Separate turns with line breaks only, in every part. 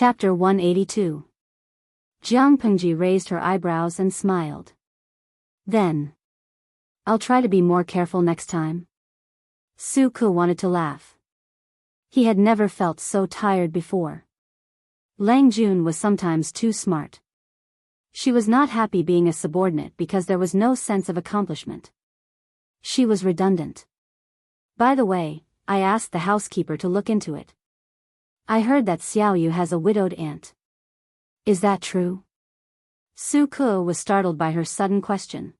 Chapter 182. Jianghu raised her eyebrows and smiled. Then. I'll try to be more careful next time. Su Ke wanted to laugh. He had never felt so tired before. Lang Jun was sometimes too smart. She was not happy being a subordinate because there was no sense of accomplishment. She was redundant. By the way, I asked the housekeeper to look into it. I heard that Xiaoyu has a widowed aunt. Is that true? Su Ke was startled by her sudden question.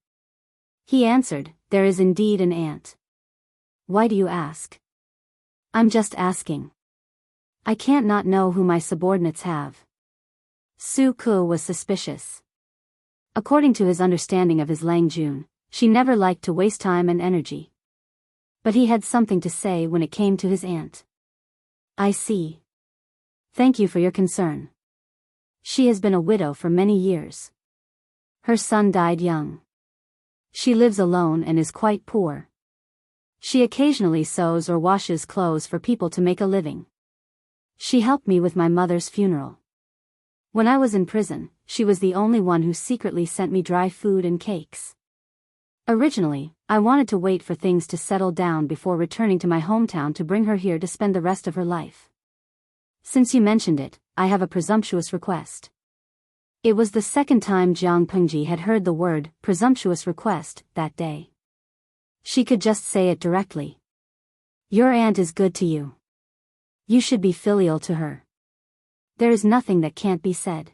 He answered, there is indeed an aunt. Why do you ask? I'm just asking. I can't not know who my subordinates have. Su Ke was suspicious. According to his understanding of his Lang Jun, she never liked to waste time and energy. But he had something to say when it came to his aunt. I see. Thank you for your concern. She has been a widow for many years. Her son died young. She lives alone and is quite poor. She occasionally sews or washes clothes for people to make a living. She helped me with my mother's funeral. When I was in prison, she was the only one who secretly sent me dry food and cakes. Originally, I wanted to wait for things to settle down before returning to my hometown to bring her here to spend the rest of her life. Since you mentioned it, I have a presumptuous request. It was the second time Jianghu had heard the word presumptuous request that day. She could just say it directly. Your aunt is good to you. You should be filial to her. There is nothing that can't be said.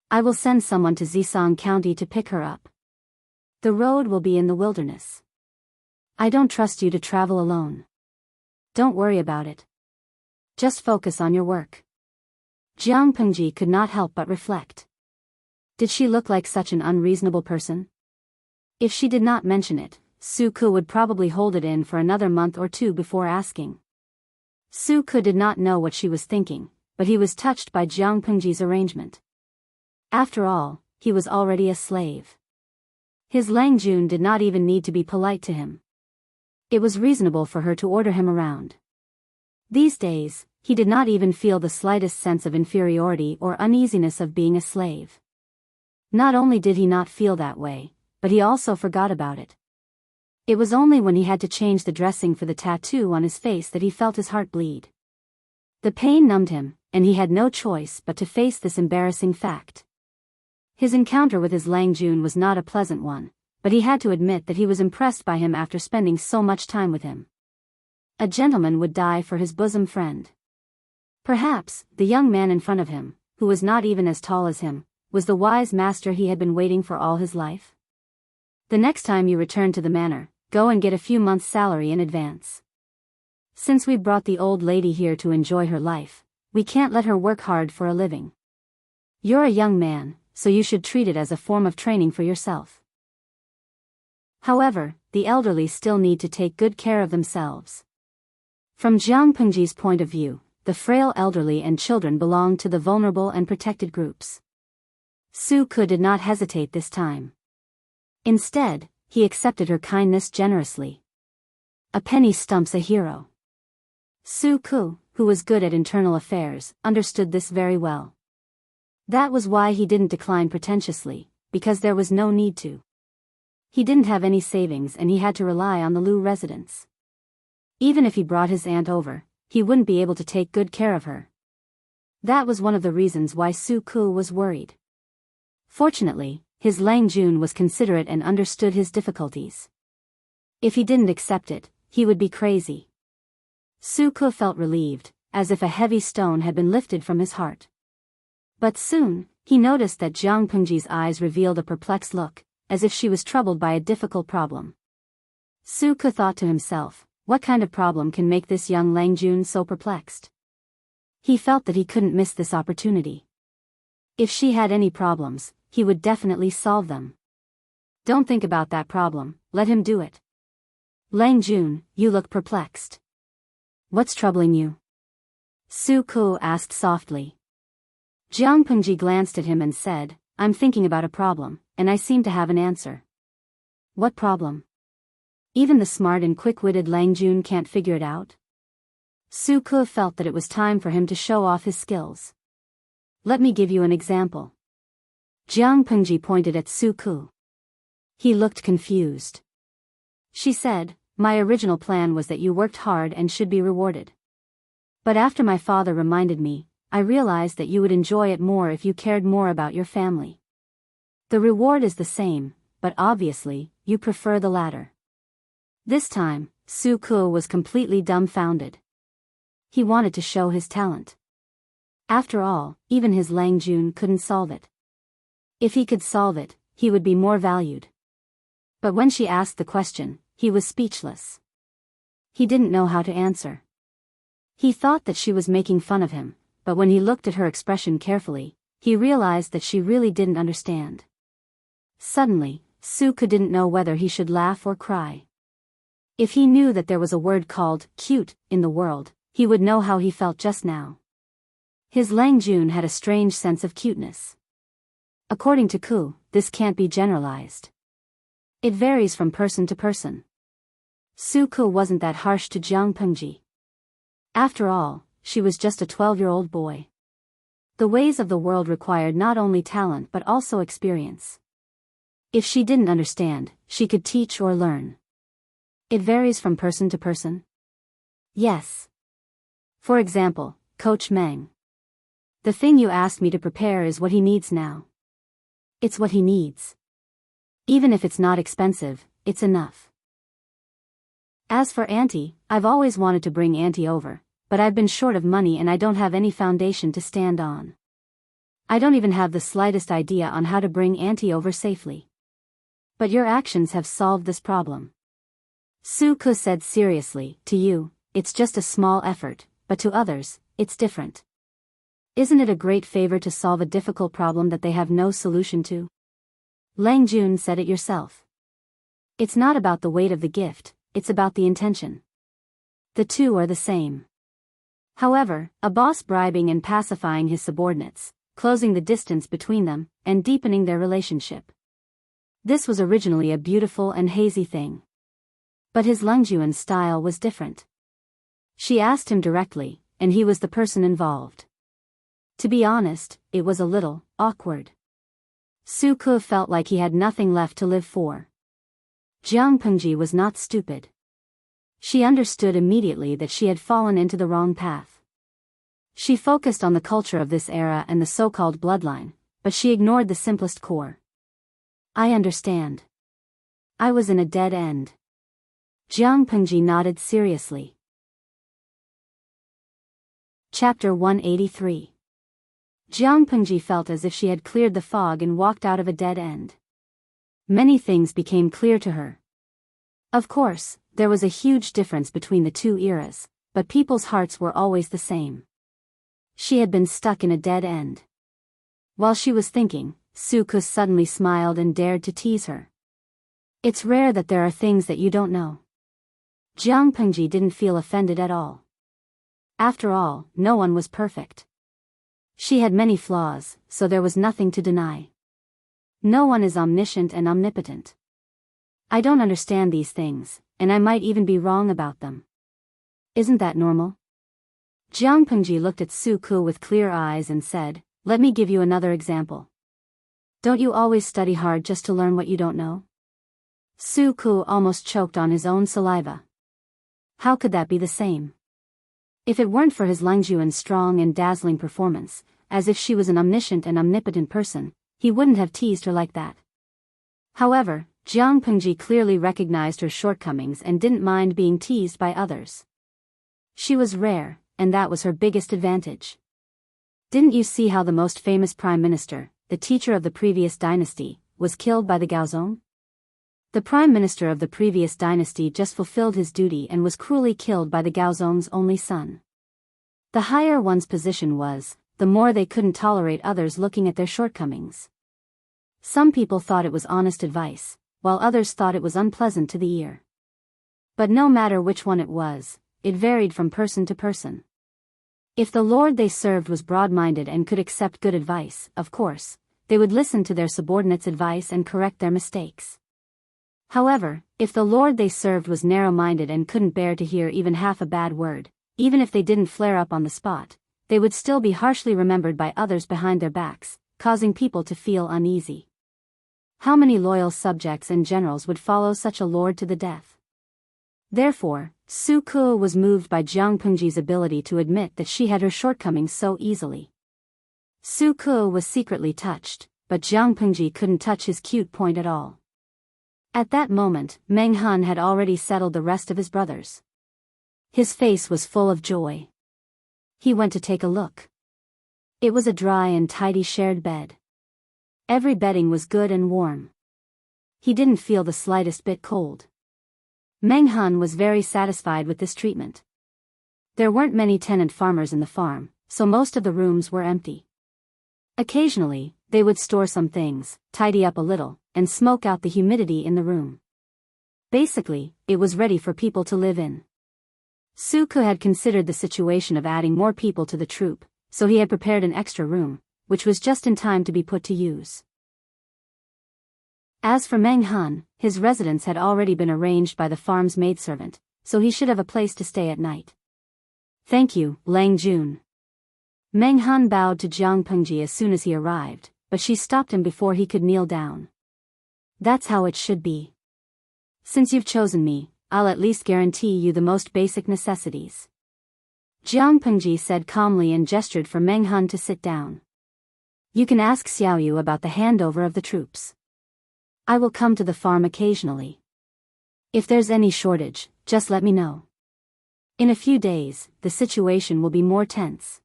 I will send someone to Zisong County to pick her up. The road will be in the wilderness. I don't trust you to travel alone. Don't worry about it. Just focus on your work. Jianghu could not help but reflect. Did she look like such an unreasonable person? If she did not mention it, Su Ke would probably hold it in for another month or two before asking. Su Ke did not know what she was thinking, but he was touched by Jianghu's arrangement. After all, he was already a slave. His Lang Jun did not even need to be polite to him. It was reasonable for her to order him around. These days, he did not even feel the slightest sense of inferiority or uneasiness of being a slave. Not only did he not feel that way, but he also forgot about it. It was only when he had to change the dressing for the tattoo on his face that he felt his heart bleed. The pain numbed him, and he had no choice but to face this embarrassing fact. His encounter with his Lang Jun was not a pleasant one, but he had to admit that he was impressed by him after spending so much time with him. A gentleman would die for his bosom friend. Perhaps, the young man in front of him, who was not even as tall as him, was the wise master he had been waiting for all his life. The next time you return to the manor, go and get a few months' salary in advance. Since we brought the old lady here to enjoy her life, we can't let her work hard for a living. You're a young man, so you should treat it as a form of training for yourself. However, the elderly still need to take good care of themselves. From Jianghu's point of view, the frail elderly and children belonged to the vulnerable and protected groups. Su Ke did not hesitate this time. Instead, he accepted her kindness generously. A penny stumps a hero. Su Ke, who was good at internal affairs, understood this very well. That was why he didn't decline pretentiously, because there was no need to. He didn't have any savings and he had to rely on the Lu residence. Even if he brought his aunt over, he wouldn't be able to take good care of her. That was one of the reasons why Su Ke was worried. Fortunately, his Lang Jun was considerate and understood his difficulties. If he didn't accept it, he would be crazy. Su Ke felt relieved, as if a heavy stone had been lifted from his heart. But soon, he noticed that Jianghu's eyes revealed a perplexed look, as if she was troubled by a difficult problem. Su Ke thought to himself, what kind of problem can make this young Lang Jun so perplexed? He felt that he couldn't miss this opportunity. If she had any problems, he would definitely solve them. Don't think about that problem, let him do it. Lang Jun, you look perplexed. What's troubling you? Su Ke asked softly. Jianghu glanced at him and said, I'm thinking about a problem, and I seem to have an answer. What problem? Even the smart and quick-witted Lang Jun can't figure it out? Su Ke felt that it was time for him to show off his skills. Let me give you an example. Jiang Pengji pointed at Su Ku. He looked confused. She said, my original plan was that you worked hard and should be rewarded. But after my father reminded me, I realized that you would enjoy it more if you cared more about your family. The reward is the same, but obviously, you prefer the latter. This time, Su Ku was completely dumbfounded. He wanted to show his talent. After all, even his Lang Jun couldn't solve it. If he could solve it, he would be more valued. But when she asked the question, he was speechless. He didn't know how to answer. He thought that she was making fun of him, but when he looked at her expression carefully, he realized that she really didn't understand. Suddenly, Su Ku didn't know whether he should laugh or cry. If he knew that there was a word called cute in the world, he would know how he felt just now. His Lang Jun had a strange sense of cuteness. According to Ku, this can't be generalized. It varies from person to person. Su Ku wasn't that harsh to Jiang Pengji. After all, she was just a 12-year-old boy. The ways of the world required not only talent but also experience. If she didn't understand, she could teach or learn. It varies from person to person. Yes. For example, Coach Meng. The thing you asked me to prepare is what he needs now. It's what he needs. Even if it's not expensive, it's enough. As for Auntie, I've always wanted to bring Auntie over, but I've been short of money and I don't have any foundation to stand on. I don't even have the slightest idea on how to bring Auntie over safely. But your actions have solved this problem. Su Ku said seriously, to you, it's just a small effort, but to others, it's different. Isn't it a great favor to solve a difficult problem that they have no solution to? Lang Jun said it yourself. It's not about the weight of the gift, it's about the intention. The two are the same. However, a boss bribing and pacifying his subordinates, closing the distance between them, and deepening their relationship. This was originally a beautiful and hazy thing. But his Lang Jun's style was different. She asked him directly, and he was the person involved. To be honest, it was a little awkward. Su Ku felt like he had nothing left to live for. Jiang Pengji was not stupid. She understood immediately that she had fallen into the wrong path. She focused on the culture of this era and the so-called bloodline, but she ignored the simplest core. I understand. I was in a dead end. Jiang Pengji nodded seriously. Chapter 183. Jiang Pengji felt as if she had cleared the fog and walked out of a dead end. Many things became clear to her. Of course, there was a huge difference between the two eras, but people's hearts were always the same. She had been stuck in a dead end. While she was thinking, Su Ku suddenly smiled and dared to tease her. It's rare that there are things that you don't know. Jiang Pengji didn't feel offended at all. After all, no one was perfect. She had many flaws, so there was nothing to deny. No one is omniscient and omnipotent. I don't understand these things, and I might even be wrong about them. Isn't that normal? Jiang Pengji looked at Su Ku with clear eyes and said, let me give you another example. Don't you always study hard just to learn what you don't know? Su Ku almost choked on his own saliva. How could that be the same? If it weren't for his Lang Jun's strong and dazzling performance, as if she was an omniscient and omnipotent person, he wouldn't have teased her like that. However, Jiang Pengji clearly recognized her shortcomings and didn't mind being teased by others. She was rare, and that was her biggest advantage. Didn't you see how the most famous prime minister, the teacher of the previous dynasty, was killed by the Gaozong? The prime minister of the previous dynasty just fulfilled his duty and was cruelly killed by the Gaozong's only son. The higher one's position was, the more they couldn't tolerate others looking at their shortcomings. Some people thought it was honest advice, while others thought it was unpleasant to the ear. But no matter which one it was, it varied from person to person. If the lord they served was broad-minded and could accept good advice, of course, they would listen to their subordinates' advice and correct their mistakes. However, if the lord they served was narrow-minded and couldn't bear to hear even half a bad word, even if they didn't flare up on the spot, they would still be harshly remembered by others behind their backs, causing people to feel uneasy. How many loyal subjects and generals would follow such a lord to the death? Therefore, Su Ke was moved by Jiang Pengji's ability to admit that she had her shortcomings so easily. Su Ke was secretly touched, but Jiang Pengji couldn't touch his cute point at all. At that moment, Meng Han had already settled the rest of his brothers. His face was full of joy. He went to take a look. It was a dry and tidy shared bed. Every bedding was good and warm. He didn't feel the slightest bit cold. Meng Han was very satisfied with this treatment. There weren't many tenant farmers in the farm, so most of the rooms were empty. Occasionally, they would store some things, tidy up a little, and smoke out the humidity in the room. Basically, it was ready for people to live in. Su Ke had considered the situation of adding more people to the troop, so he had prepared an extra room, which was just in time to be put to use. As for Meng Han, his residence had already been arranged by the farm's maidservant, so he should have a place to stay at night. Thank you, Lang Jun. Meng Han bowed to Jiang Pengji as soon as he arrived, but she stopped him before he could kneel down. That's how it should be. Since you've chosen me, I'll at least guarantee you the most basic necessities. Jiang Pengji said calmly and gestured for Meng Han to sit down. You can ask Xiaoyu about the handover of the troops. I will come to the farm occasionally. If there's any shortage, just let me know. In a few days, the situation will be more tense.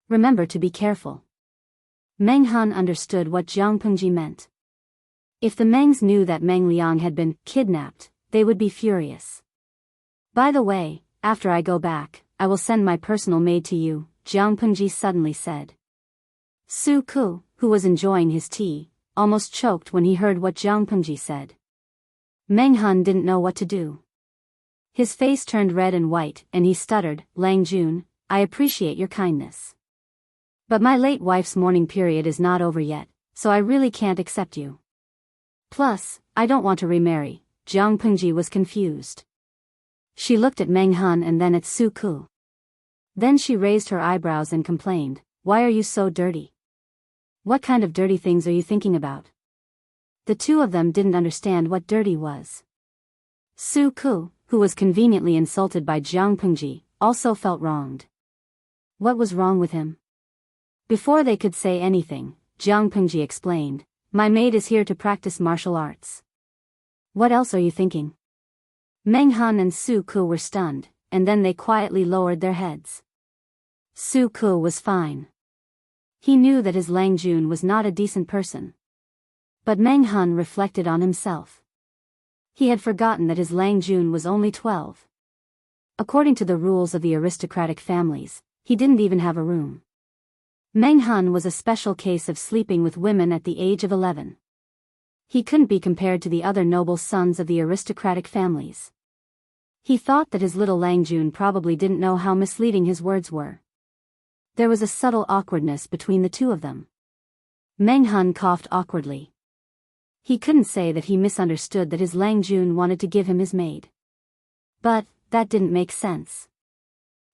Remember to be careful. Meng Han understood what Jiang Pengji meant. If the Mengs knew that Meng Liang had been kidnapped, they would be furious. By the way, after I go back, I will send my personal maid to you, Jiang Pengji suddenly said. Su Ke, who was enjoying his tea, almost choked when he heard what Jiang Pengji said. Meng Han didn't know what to do. His face turned red and white, and he stuttered, Lang Jun, I appreciate your kindness. But my late wife's mourning period is not over yet, so I really can't accept you. Plus, I don't want to remarry. Jiang Pengji was confused. She looked at Meng Han and then at Su Ke. Then she raised her eyebrows and complained, Why are you so dirty? What kind of dirty things are you thinking about? The two of them didn't understand what dirty was. Su Ke, who was conveniently insulted by Jiang Pengji, also felt wronged. What was wrong with him? Before they could say anything, Jiang Pengji explained, My maid is here to practice martial arts. What else are you thinking? Meng Han and Su Ke were stunned, and then they quietly lowered their heads. Su Ke was fine. He knew that his Lang Jun was not a decent person. But Meng Han reflected on himself. He had forgotten that his Lang Jun was only 12. According to the rules of the aristocratic families, he didn't even have a room. Meng Han was a special case of sleeping with women at the age of 11. He couldn't be compared to the other noble sons of the aristocratic families. He thought that his little Lang Jun probably didn't know how misleading his words were. There was a subtle awkwardness between the two of them. Meng Han coughed awkwardly. He couldn't say that he misunderstood that his Lang Jun wanted to give him his maid. But, that didn't make sense.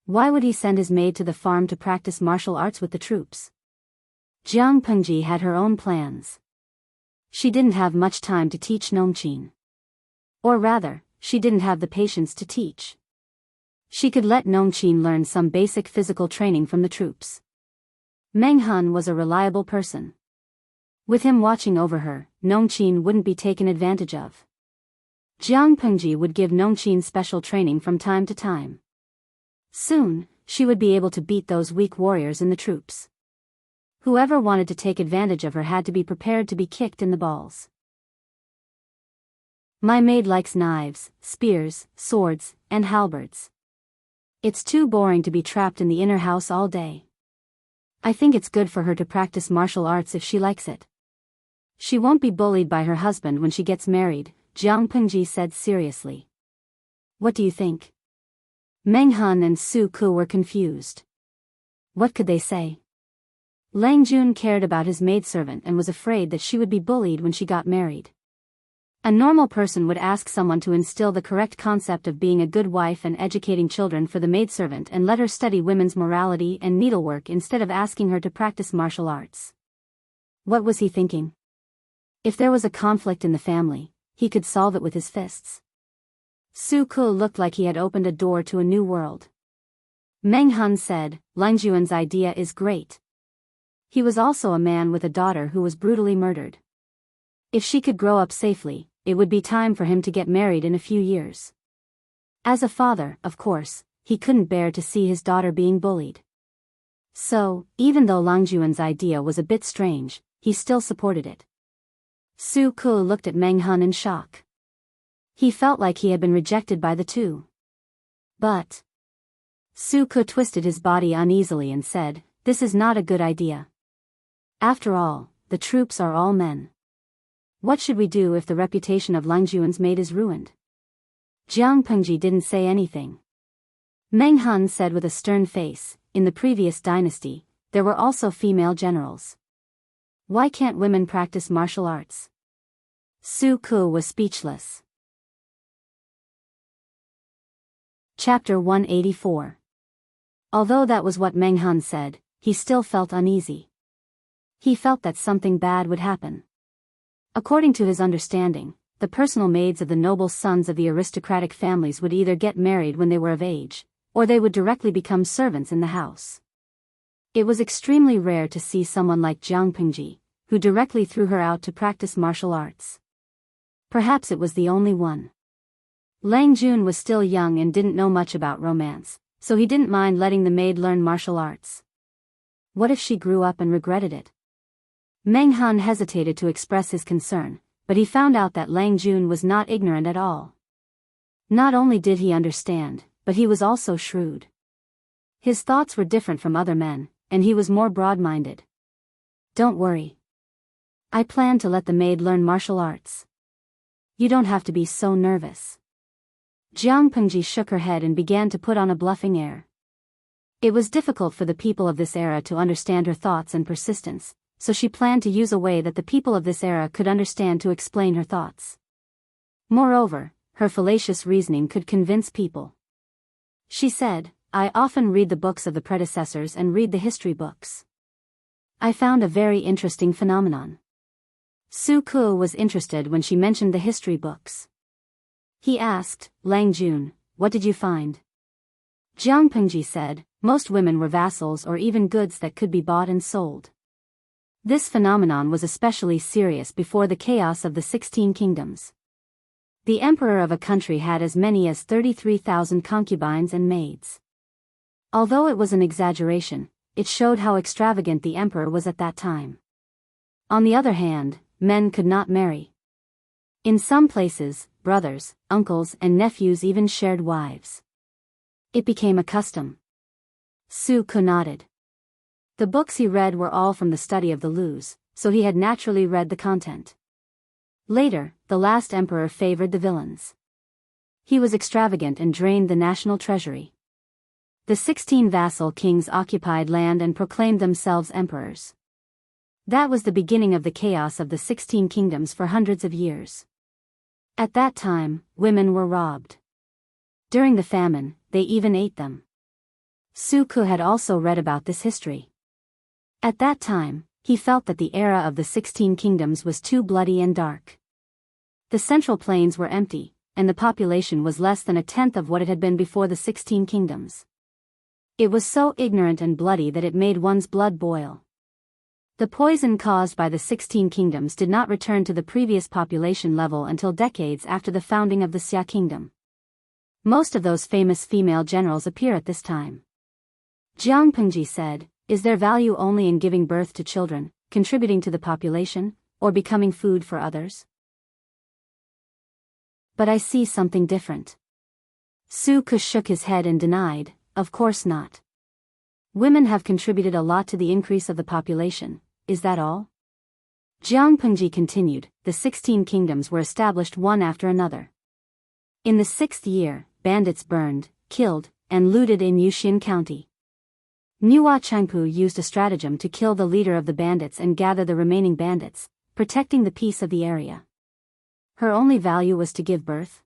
Why would he send his maid to the farm to practice martial arts with the troops? Jiang Pengji had her own plans. She didn't have much time to teach Nongqin. Or rather, she didn't have the patience to teach. She could let Nongqin learn some basic physical training from the troops. Meng Han was a reliable person. With him watching over her, Nongqin wouldn't be taken advantage of. Jiang Pengji would give Nongqin special training from time to time. Soon, she would be able to beat those weak warriors in the troops. Whoever wanted to take advantage of her had to be prepared to be kicked in the balls. My maid likes knives, spears, swords, and halberds. It's too boring to be trapped in the inner house all day. I think it's good for her to practice martial arts if she likes it. She won't be bullied by her husband when she gets married, Jiang Pengji said seriously. What do you think? Meng Han and Su Ke were confused. What could they say? Lang Jun cared about his maidservant and was afraid that she would be bullied when she got married. A normal person would ask someone to instill the correct concept of being a good wife and educating children for the maidservant and let her study women's morality and needlework instead of asking her to practice martial arts. What was he thinking? If there was a conflict in the family, he could solve it with his fists. Su Ke looked like he had opened a door to a new world. Meng Han said, Lang Juan's idea is great. He was also a man with a daughter who was brutally murdered. If she could grow up safely, it would be time for him to get married in a few years. As a father, of course, he couldn't bear to see his daughter being bullied. So, even though Lang Juan's idea was a bit strange, he still supported it. Su Ke looked at Meng Han in shock. He felt like he had been rejected by the two. But Su Ke twisted his body uneasily and said, this is not a good idea. After all, the troops are all men. What should we do if the reputation of Lang Juan's maid is ruined? Jiang Pengji didn't say anything. Meng Han said with a stern face, in the previous dynasty, there were also female generals. Why can't women practice martial arts? Su Ke was speechless. Chapter 184. Although that was what Meng Han said, he still felt uneasy. He felt that something bad would happen. According to his understanding, the personal maids of the noble sons of the aristocratic families would either get married when they were of age, or they would directly become servants in the house. It was extremely rare to see someone like Jiang Pengji, who directly threw her out to practice martial arts. Perhaps it was the only one. Lang Jun was still young and didn't know much about romance, so he didn't mind letting the maid learn martial arts. What if she grew up and regretted it? Meng Han hesitated to express his concern, but he found out that Lang Jun was not ignorant at all. Not only did he understand, but he was also shrewd. His thoughts were different from other men, and he was more broad-minded. Don't worry. I plan to let the maid learn martial arts. You don't have to be so nervous. Jiang Pengji shook her head and began to put on a bluffing air. It was difficult for the people of this era to understand her thoughts and persistence, so she planned to use a way that the people of this era could understand to explain her thoughts. Moreover, her fallacious reasoning could convince people. She said, I often read the books of the predecessors and read the history books. I found a very interesting phenomenon. Su Ke was interested when she mentioned the history books. He asked, Lang Jun, what did you find? Jiang Pengji said, most women were vassals or even goods that could be bought and sold. This phenomenon was especially serious before the chaos of the 16 kingdoms. The emperor of a country had as many as 33,000 concubines and maids. Although it was an exaggeration, it showed how extravagant the emperor was at that time. On the other hand, men could not marry. In some places, brothers, uncles and nephews even shared wives. It became a custom. Su Ke nodded. The books he read were all from the study of the Lus, so he had naturally read the content. Later, the last emperor favored the villains. He was extravagant and drained the national treasury. The 16 vassal kings occupied land and proclaimed themselves emperors. That was the beginning of the chaos of the 16 kingdoms for hundreds of years. At that time, women were robbed. During the famine, they even ate them. Su Ke had also read about this history. At that time, he felt that the era of the 16 kingdoms was too bloody and dark. The central plains were empty, and the population was less than a tenth of what it had been before the 16 kingdoms. It was so ignorant and bloody that it made one's blood boil. The poison caused by the 16 kingdoms did not return to the previous population level until decades after the founding of the Xia kingdom. Most of those famous female generals appear at this time. Jiang Pengji said, is there value only in giving birth to children, contributing to the population, or becoming food for others? But I see something different. Su Ke shook his head and denied, of course not. Women have contributed a lot to the increase of the population, is that all? Jiang Pengji continued, the 16 kingdoms were established one after another. In the 6th year, bandits burned, killed, and looted in Yushin County. Nuwa Changpu used a stratagem to kill the leader of the bandits and gather the remaining bandits, protecting the peace of the area. Her only value was to give birth?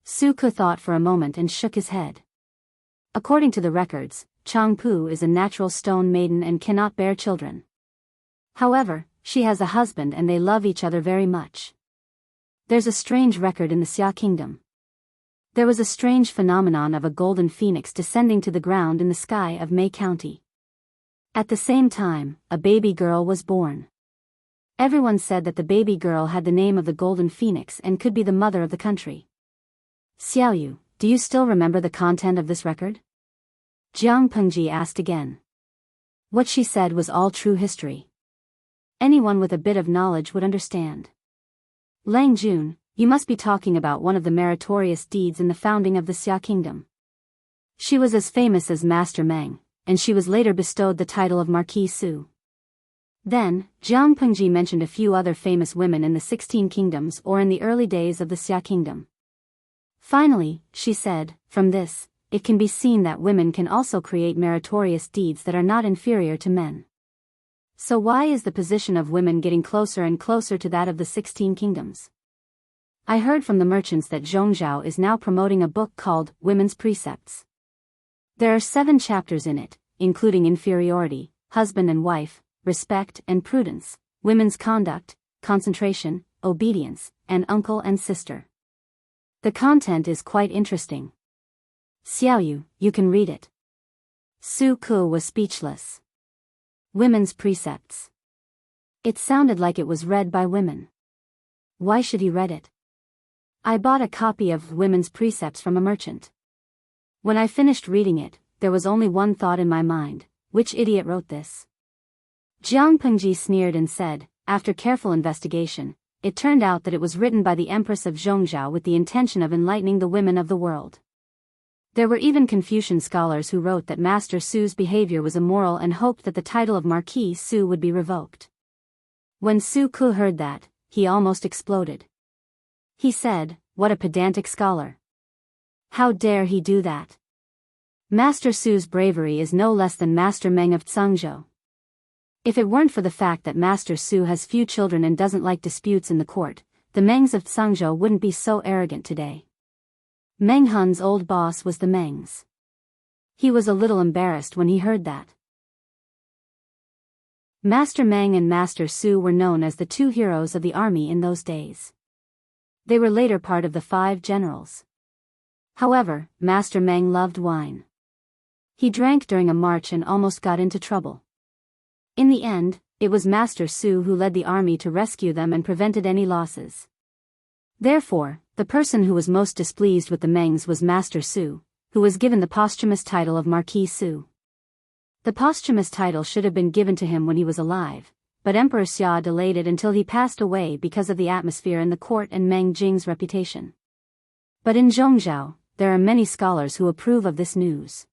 Su Ke thought for a moment and shook his head. According to the records, Changpu is a natural stone maiden and cannot bear children. However, she has a husband and they love each other very much. There's a strange record in the Xia kingdom. There was a strange phenomenon of a golden phoenix descending to the ground in the sky of Mei County. At the same time, a baby girl was born. Everyone said that the baby girl had the name of the golden phoenix and could be the mother of the country. Xiaoyu, do you still remember the content of this record? Jiang Pengji asked again. What she said was all true history. Anyone with a bit of knowledge would understand. Lang Jun, you must be talking about one of the meritorious deeds in the founding of the Xia kingdom. She was as famous as Master Meng, and she was later bestowed the title of Marquis Su. Then, Jiang Pengji mentioned a few other famous women in the 16 kingdoms or in the early days of the Xia kingdom. Finally, she said, from this, it can be seen that women can also create meritorious deeds that are not inferior to men. So why is the position of women getting closer and closer to that of the 16 kingdoms? I heard from the merchants that Zhongzhou is now promoting a book called Women's Precepts. There are 7 chapters in it, including inferiority, husband and wife, respect and prudence, women's conduct, concentration, obedience, and uncle and sister. The content is quite interesting. Xiaoyu, you can read it. Su Ke was speechless. Women's Precepts. It sounded like it was read by women. Why should he read it? I bought a copy of Women's Precepts from a merchant. When I finished reading it, there was only one thought in my mind: which idiot wrote this? Jiang Pengji sneered and said, after careful investigation, it turned out that it was written by the Empress of Zhongzhou with the intention of enlightening the women of the world. There were even Confucian scholars who wrote that Master Su's behavior was immoral and hoped that the title of Marquis Su would be revoked. When Su Ke heard that, he almost exploded. He said, what a pedantic scholar. How dare he do that? Master Su's bravery is no less than Master Meng of Zhangzhou. If it weren't for the fact that Master Su has few children and doesn't like disputes in the court, the Mengs of Zhangzhou wouldn't be so arrogant today. Meng Hun's old boss was the Mengs. He was a little embarrassed when he heard that. Master Meng and Master Su were known as the 2 heroes of the army in those days. They were later part of the 5 generals. However, Master Meng loved wine. He drank during a march and almost got into trouble. In the end, it was Master Su who led the army to rescue them and prevented any losses. Therefore, the person who was most displeased with the Mengs was Master Su, who was given the posthumous title of Marquis Su. The posthumous title should have been given to him when he was alive, but Emperor Xia delayed it until he passed away because of the atmosphere in the court and Meng Jing's reputation. But in Zhongzhou, there are many scholars who approve of this news.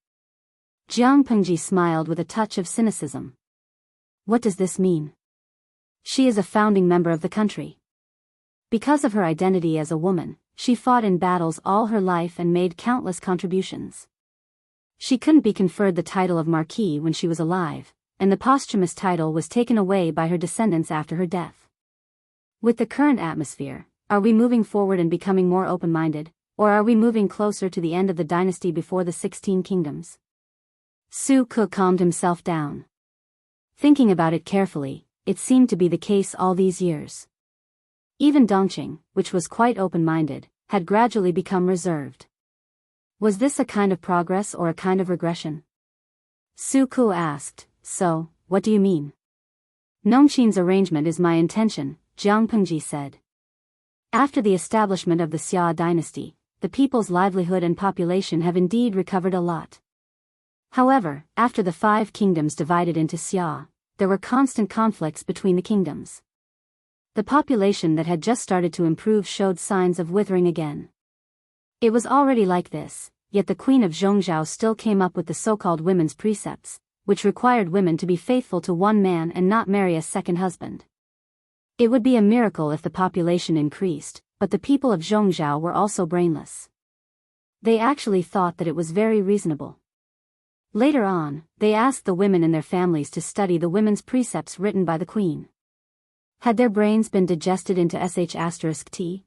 Jiang Pengji smiled with a touch of cynicism. What does this mean? She is a founding member of the country. Because of her identity as a woman, she fought in battles all her life and made countless contributions. She couldn't be conferred the title of Marquis when she was alive, and the posthumous title was taken away by her descendants after her death. With the current atmosphere, are we moving forward and becoming more open-minded, or are we moving closer to the end of the dynasty before the 16 kingdoms? Su Ke calmed himself down. Thinking about it carefully, it seemed to be the case all these years. Even Dongqing, which was quite open-minded, had gradually become reserved. Was this a kind of progress or a kind of regression? Su Ke asked, so, what do you mean? Nongqing's arrangement is my intention, Jiang Pengji said. After the establishment of the Xia dynasty, the people's livelihood and population have indeed recovered a lot. However, after the 5 kingdoms divided into Xia, there were constant conflicts between the kingdoms. The population that had just started to improve showed signs of withering again. It was already like this, yet the Queen of Zhongzhou still came up with the so-called women's precepts, which required women to be faithful to one man and not marry a second husband. It would be a miracle if the population increased, but the people of Zhongzhou were also brainless. They actually thought that it was very reasonable. Later on, they asked the women and their families to study the women's precepts written by the queen. Had their brains been digested into sh*t?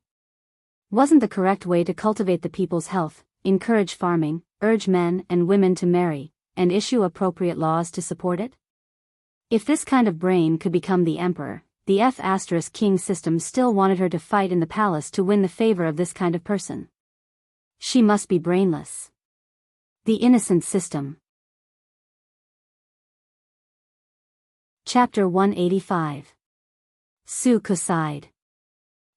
Wasn't the correct way to cultivate the people's health, encourage farming, urge men and women to marry, and issue appropriate laws to support it? If this kind of brain could become the emperor, the F*king system still wanted her to fight in the palace to win the favor of this kind of person. She must be brainless. The innocent system. Chapter 185. Su Ke sighed.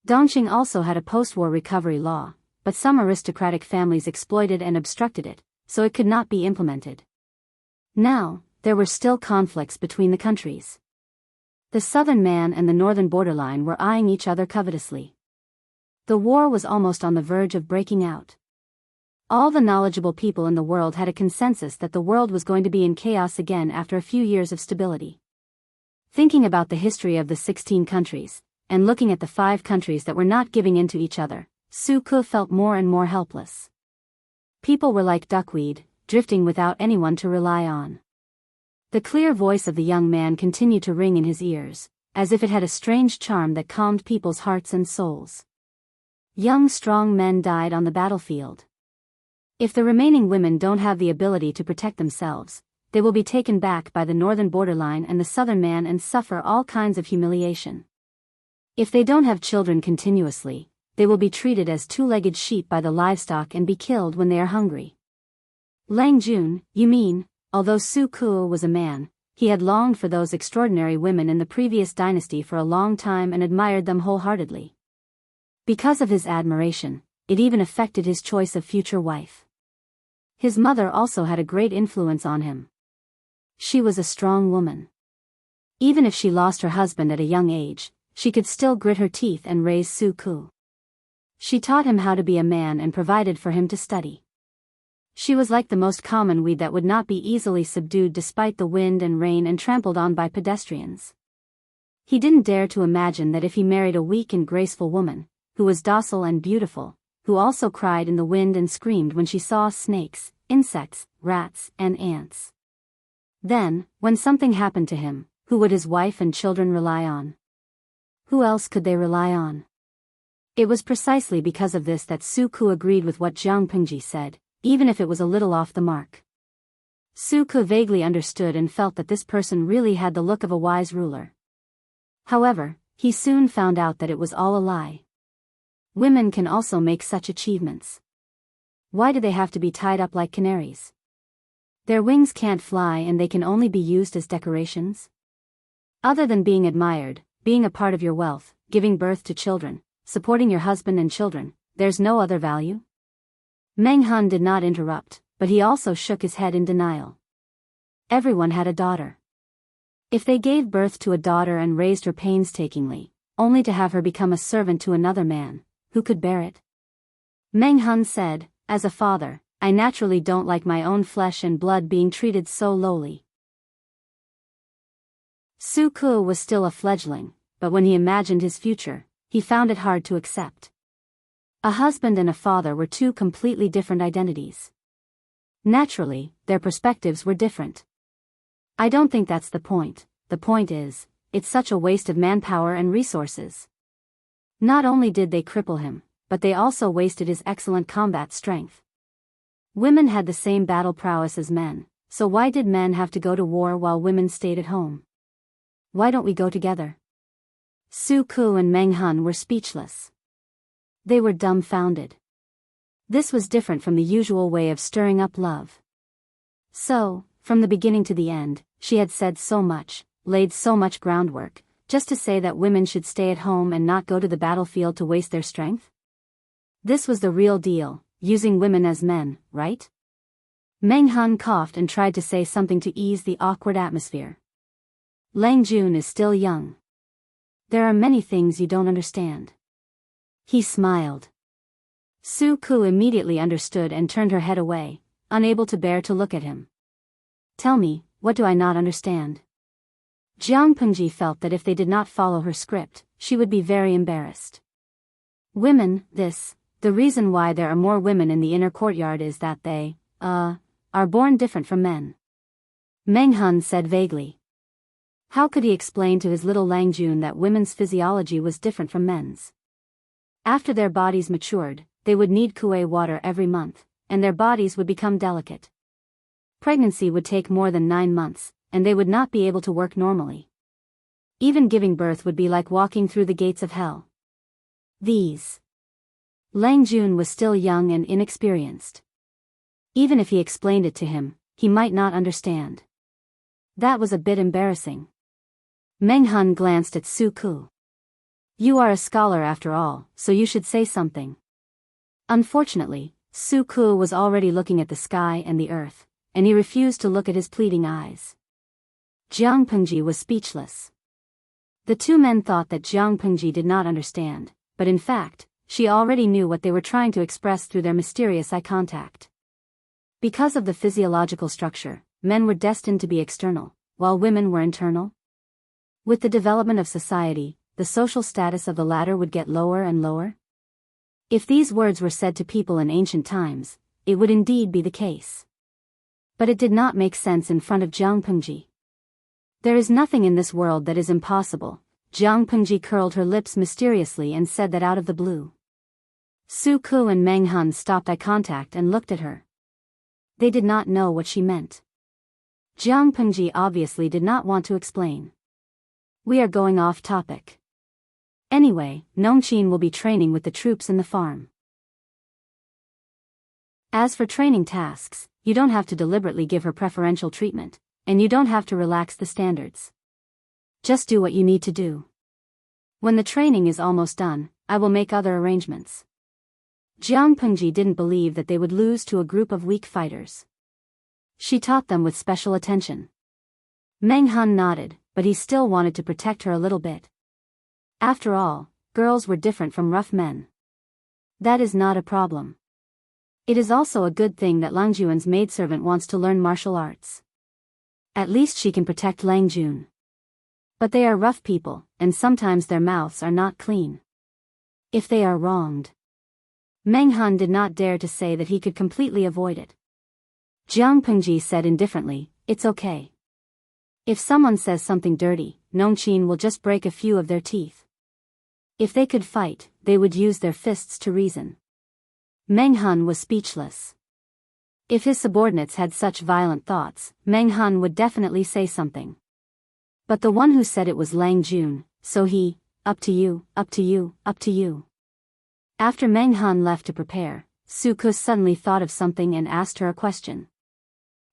Dongqing also had a post-war recovery law, but some aristocratic families exploited and obstructed it, so it could not be implemented. Now, there were still conflicts between the countries. The southern man and the northern borderline were eyeing each other covetously. The war was almost on the verge of breaking out. All the knowledgeable people in the world had a consensus that the world was going to be in chaos again after a few years of stability. Thinking about the history of the 16 countries, and looking at the 5 countries that were not giving in to each other, Su Ke felt more and more helpless. People were like duckweed, drifting without anyone to rely on. The clear voice of the young man continued to ring in his ears, as if it had a strange charm that calmed people's hearts and souls. Young strong men died on the battlefield. If the remaining women don't have the ability to protect themselves, they will be taken back by the northern borderline and the southern man and suffer all kinds of humiliation. If they don't have children continuously, they will be treated as two-legged sheep by the livestock and be killed when they are hungry. Lang Jun, you mean? Although Su Ke was a man, he had longed for those extraordinary women in the previous dynasty for a long time and admired them wholeheartedly. Because of his admiration, it even affected his choice of future wife. His mother also had a great influence on him. She was a strong woman. Even if she lost her husband at a young age, she could still grit her teeth and raise Su Ke. She taught him how to be a man and provided for him to study. She was like the most common weed that would not be easily subdued despite the wind and rain and trampled on by pedestrians. He didn't dare to imagine that if he married a weak and graceful woman, who was docile and beautiful, who also cried in the wind and screamed when she saw snakes, insects, rats, and ants. Then, when something happened to him, who would his wife and children rely on? Who else could they rely on? It was precisely because of this that Su Ke agreed with what Jiang Pengji said, even if it was a little off the mark. Su Ke vaguely understood and felt that this person really had the look of a wise ruler. However, he soon found out that it was all a lie. Women can also make such achievements. Why do they have to be tied up like canaries? Their wings can't fly and they can only be used as decorations? Other than being admired, being a part of your wealth, giving birth to children, supporting your husband and children, there's no other value? Meng Han did not interrupt, but he also shook his head in denial. Everyone had a daughter. If they gave birth to a daughter and raised her painstakingly, only to have her become a servant to another man, who could bear it? Meng Han said, as a father, I naturally don't like my own flesh and blood being treated so lowly. Su Ke was still a fledgling, but when he imagined his future, he found it hard to accept. A husband and a father were two completely different identities. Naturally, their perspectives were different. I don't think that's the point. The point is, it's such a waste of manpower and resources. Not only did they cripple him, but they also wasted his excellent combat strength. Women had the same battle prowess as men, so why did men have to go to war while women stayed at home? Why don't we go together? Su Ke and Meng Han were speechless. They were dumbfounded. This was different from the usual way of stirring up love. So, from the beginning to the end, she had said so much, laid so much groundwork, just to say that women should stay at home and not go to the battlefield to waste their strength? This was the real deal, using women as men, right? Meng Han coughed and tried to say something to ease the awkward atmosphere. Lang Jun is still young. There are many things you don't understand. He smiled. Su Ke immediately understood and turned her head away, unable to bear to look at him. Tell me, what do I not understand? Jiang Pengji felt that if they did not follow her script, she would be very embarrassed. Women, the reason why there are more women in the inner courtyard is that they, are born different from men. Meng Han said vaguely. How could he explain to his little Lang Jun that women's physiology was different from men's? After their bodies matured, they would need kuei water every month, and their bodies would become delicate. Pregnancy would take more than 9 months, and they would not be able to work normally. Even giving birth would be like walking through the gates of hell. Lang Jun was still young and inexperienced. Even if he explained it to him, he might not understand. That was a bit embarrassing. Meng Hun glanced at Su Ku. You are a scholar after all, so you should say something. Unfortunately, Su Ku was already looking at the sky and the earth, and he refused to look at his pleading eyes. Jiang Pengji was speechless. The two men thought that Jiang Pengji did not understand, but in fact, she already knew what they were trying to express through their mysterious eye contact. Because of the physiological structure, men were destined to be external, while women were internal. With the development of society, the social status of the latter would get lower and lower. If these words were said to people in ancient times, it would indeed be the case. But it did not make sense in front of Jiang Pengji. There is nothing in this world that is impossible. Jiang Pengji curled her lips mysteriously and said that out of the blue. Su Ku and Meng Hun stopped eye contact and looked at her. They did not know what she meant. Jiang Pengji obviously did not want to explain. We are going off topic. Anyway, Nongqin will be training with the troops in the farm. As for training tasks, you don't have to deliberately give her preferential treatment, and you don't have to relax the standards. Just do what you need to do. When the training is almost done, I will make other arrangements. Jiang Pengji didn't believe that they would lose to a group of weak fighters. She taught them with special attention. Meng Hun nodded, but he still wanted to protect her a little bit. After all, girls were different from rough men. That is not a problem. It is also a good thing that Lang Jun's maidservant wants to learn martial arts. At least she can protect Lang Jun. But they are rough people, and sometimes their mouths are not clean. If they are wronged. Meng Hun did not dare to say that he could completely avoid it. Jiang Pengji said indifferently, it's okay. If someone says something dirty, Nongqin will just break a few of their teeth. If they could fight, they would use their fists to reason. Meng Hun was speechless. If his subordinates had such violent thoughts, Meng Hun would definitely say something. But the one who said it was Lang Jun, so he, up to you, up to you, up to you. After Meng Hun left to prepare, Su Ku suddenly thought of something and asked her a question.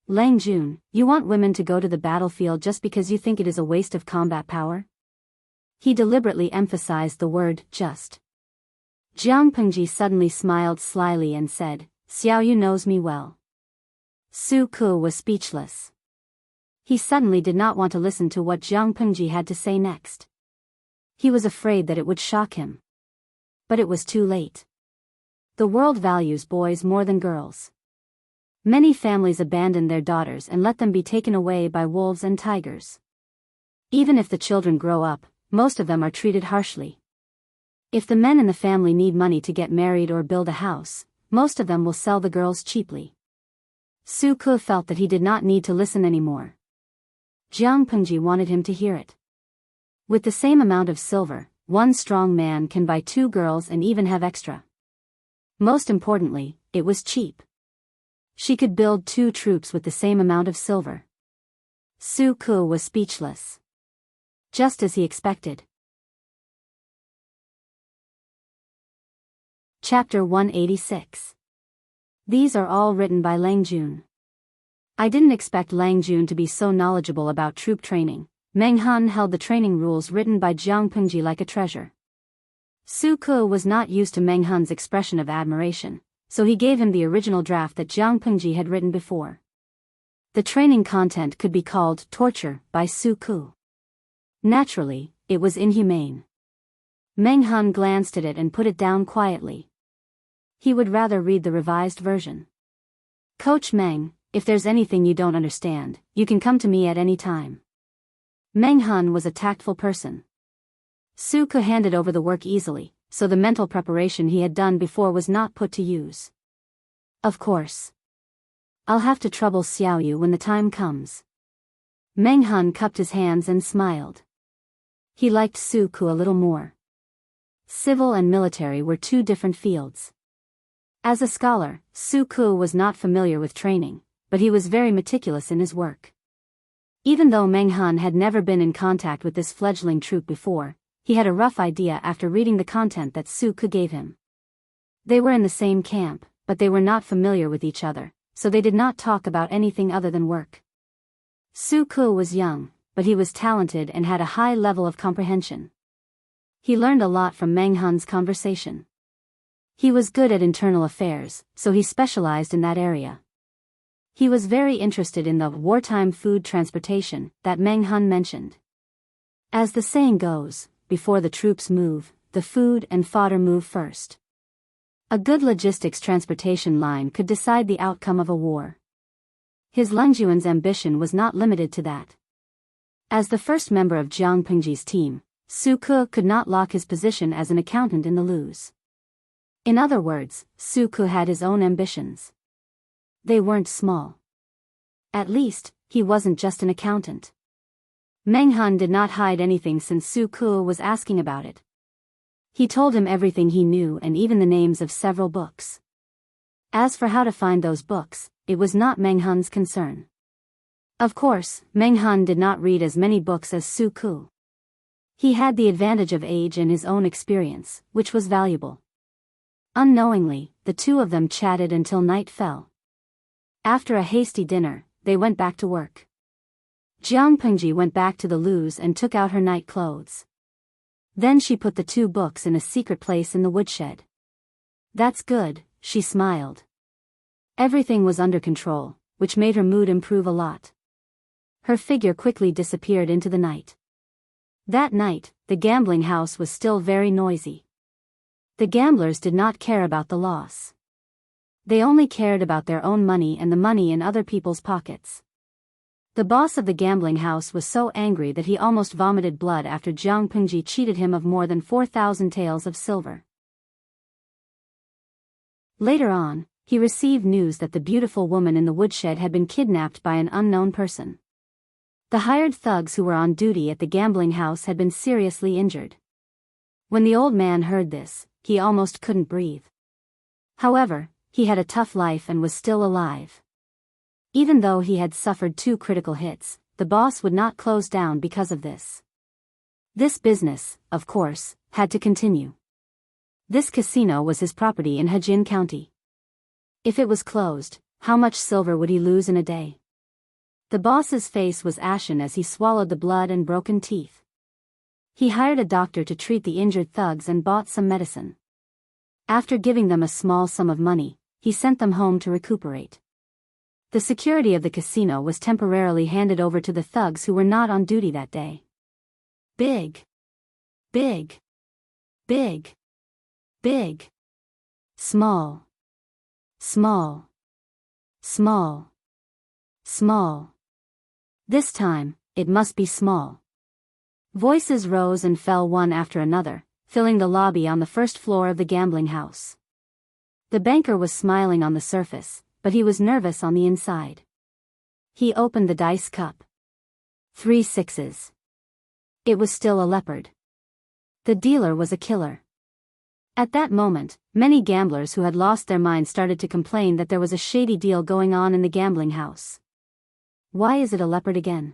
Lang Jun, you want women to go to the battlefield just because you think it is a waste of combat power? He deliberately emphasized the word, just. Jiang Pengji suddenly smiled slyly and said, Xiao Yu knows me well. Su Ku was speechless. He suddenly did not want to listen to what Jiang Pengji had to say next. He was afraid that it would shock him. But it was too late. The world values boys more than girls. Many families abandon their daughters and let them be taken away by wolves and tigers. Even if the children grow up, most of them are treated harshly. If the men in the family need money to get married or build a house, most of them will sell the girls cheaply. Su Ku felt that he did not need to listen anymore. Jiang Pengji wanted him to hear it. With the same amount of silver, one strong man can buy 2 girls and even have extra. Most importantly, it was cheap. She could build 2 troops with the same amount of silver. Su Ku was speechless. Just as he expected. Chapter 186. These are all written by Lang Jun. I didn't expect Lang Jun to be so knowledgeable about troop training. Meng Hun held the training rules written by Jiang Pengji like a treasure. Su Ku was not used to Meng Hun's expression of admiration, so he gave him the original draft that Jiang Pengji had written before. The training content could be called torture by Su Ku. Naturally, it was inhumane. Meng Hun glanced at it and put it down quietly. He would rather read the revised version. Coach Meng, if there's anything you don't understand, you can come to me at any time. Meng Hun was a tactful person. Su Ku handed over the work easily, so the mental preparation he had done before was not put to use. Of course. I'll have to trouble Xiao Yu when the time comes. Meng Hun cupped his hands and smiled. He liked Su Ku a little more. Civil and military were two different fields. As a scholar, Su Ku was not familiar with training, but he was very meticulous in his work. Even though Meng Hun had never been in contact with this fledgling troop before, he had a rough idea after reading the content that Su Ku gave him. They were in the same camp, but they were not familiar with each other, so they did not talk about anything other than work. Su Ku was young, but he was talented and had a high level of comprehension. He learned a lot from Meng Hun's conversation. He was good at internal affairs, so he specialized in that area. He was very interested in the wartime food transportation that Meng Hun mentioned. As the saying goes, before the troops move, the food and fodder move first. A good logistics transportation line could decide the outcome of a war. His Lengjuan's ambition was not limited to that. As the first member of Jiang Pengji's team, Su Ku could not lock his position as an accountant in the lose. In other words, Su Ku had his own ambitions. They weren't small. At least, he wasn't just an accountant. Meng Hun did not hide anything since Su Ku was asking about it. He told him everything he knew and even the names of several books. As for how to find those books, it was not Meng Hun's concern. Of course, Meng Hun did not read as many books as Su Ku. He had the advantage of age and his own experience, which was valuable. Unknowingly, the two of them chatted until night fell. After a hasty dinner, they went back to work. Jiang Pengji went back to the loos and took out her night clothes. Then she put the two books in a secret place in the woodshed. That's good, she smiled. Everything was under control, which made her mood improve a lot. Her figure quickly disappeared into the night. That night, the gambling house was still very noisy. The gamblers did not care about the loss. They only cared about their own money and the money in other people's pockets. The boss of the gambling house was so angry that he almost vomited blood after Jiang Pengji cheated him of more than 4,000 taels of silver. Later on, he received news that the beautiful woman in the woodshed had been kidnapped by an unknown person. The hired thugs who were on duty at the gambling house had been seriously injured. When the old man heard this, he almost couldn't breathe. However, he had a tough life and was still alive. Even though he had suffered 2 critical hits, the boss would not close down because of this. This business, of course, had to continue. This casino was his property in Hejin County. If it was closed, how much silver would he lose in a day? The boss's face was ashen as he swallowed the blood and broken teeth. He hired a doctor to treat the injured thugs and bought some medicine. After giving them a small sum of money, he sent them home to recuperate. The security of the casino was temporarily handed over to the thugs who were not on duty that day. Big. Big. Big. Big. Small. Small. Small. Small. This time, it must be small. Voices rose and fell one after another, filling the lobby on the first floor of the gambling house. The banker was smiling on the surface, but he was nervous on the inside. He opened the dice cup. 3 sixes. It was still a leopard. The dealer was a killer. At that moment, many gamblers who had lost their minds started to complain that there was a shady deal going on in the gambling house. Why is it a leopard again?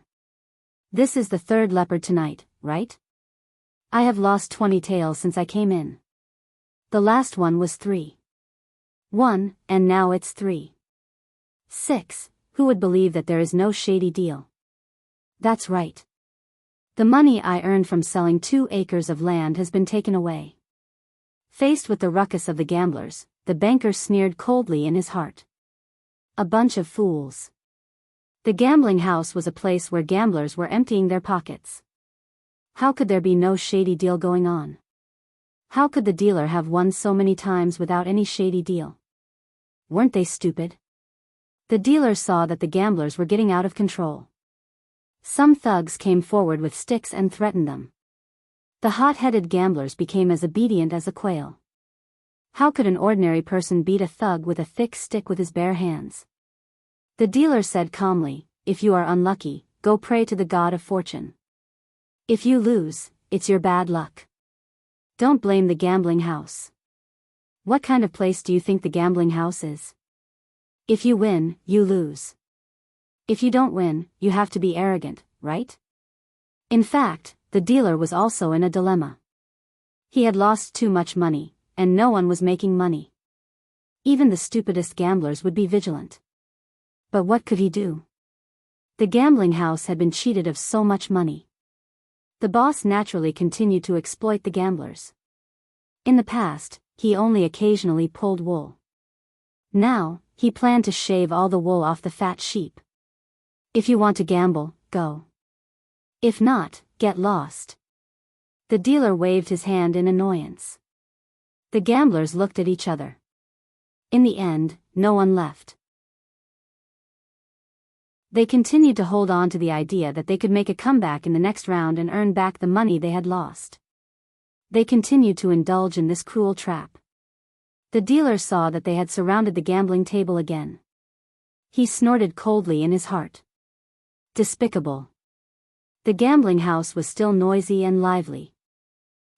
This is the 3rd leopard tonight, right? I have lost 20 taels since I came in. The last one was 3. 1, and now it's 3. 6, who would believe that there is no shady deal? That's right. The money I earned from selling 2 acres of land has been taken away. Faced with the ruckus of the gamblers, the banker sneered coldly in his heart. A bunch of fools. The gambling house was a place where gamblers were emptying their pockets. How could there be no shady deal going on? How could the dealer have won so many times without any shady deal? Weren't they stupid? The dealer saw that the gamblers were getting out of control. Some thugs came forward with sticks and threatened them. The hot-headed gamblers became as obedient as a quail. How could an ordinary person beat a thug with a thick stick with his bare hands? The dealer said calmly, "If you are unlucky, go pray to the god of fortune. If you lose, it's your bad luck. Don't blame the gambling house. What kind of place do you think the gambling house is? If you win, you lose. If you don't win, you have to be arrogant, right? In fact, the dealer was also in a dilemma. He had lost too much money, and no one was making money. Even the stupidest gamblers would be vigilant. But what could he do? The gambling house had been cheated of so much money. The boss naturally continued to exploit the gamblers. In the past, he only occasionally pulled wool. Now, he planned to shave all the wool off the fat sheep. If you want to gamble, go. If not, get lost. The dealer waved his hand in annoyance. The gamblers looked at each other. In the end, no one left. They continued to hold on to the idea that they could make a comeback in the next round and earn back the money they had lost. They continued to indulge in this cruel trap. The dealer saw that they had surrounded the gambling table again. He snorted coldly in his heart. Despicable. The gambling house was still noisy and lively.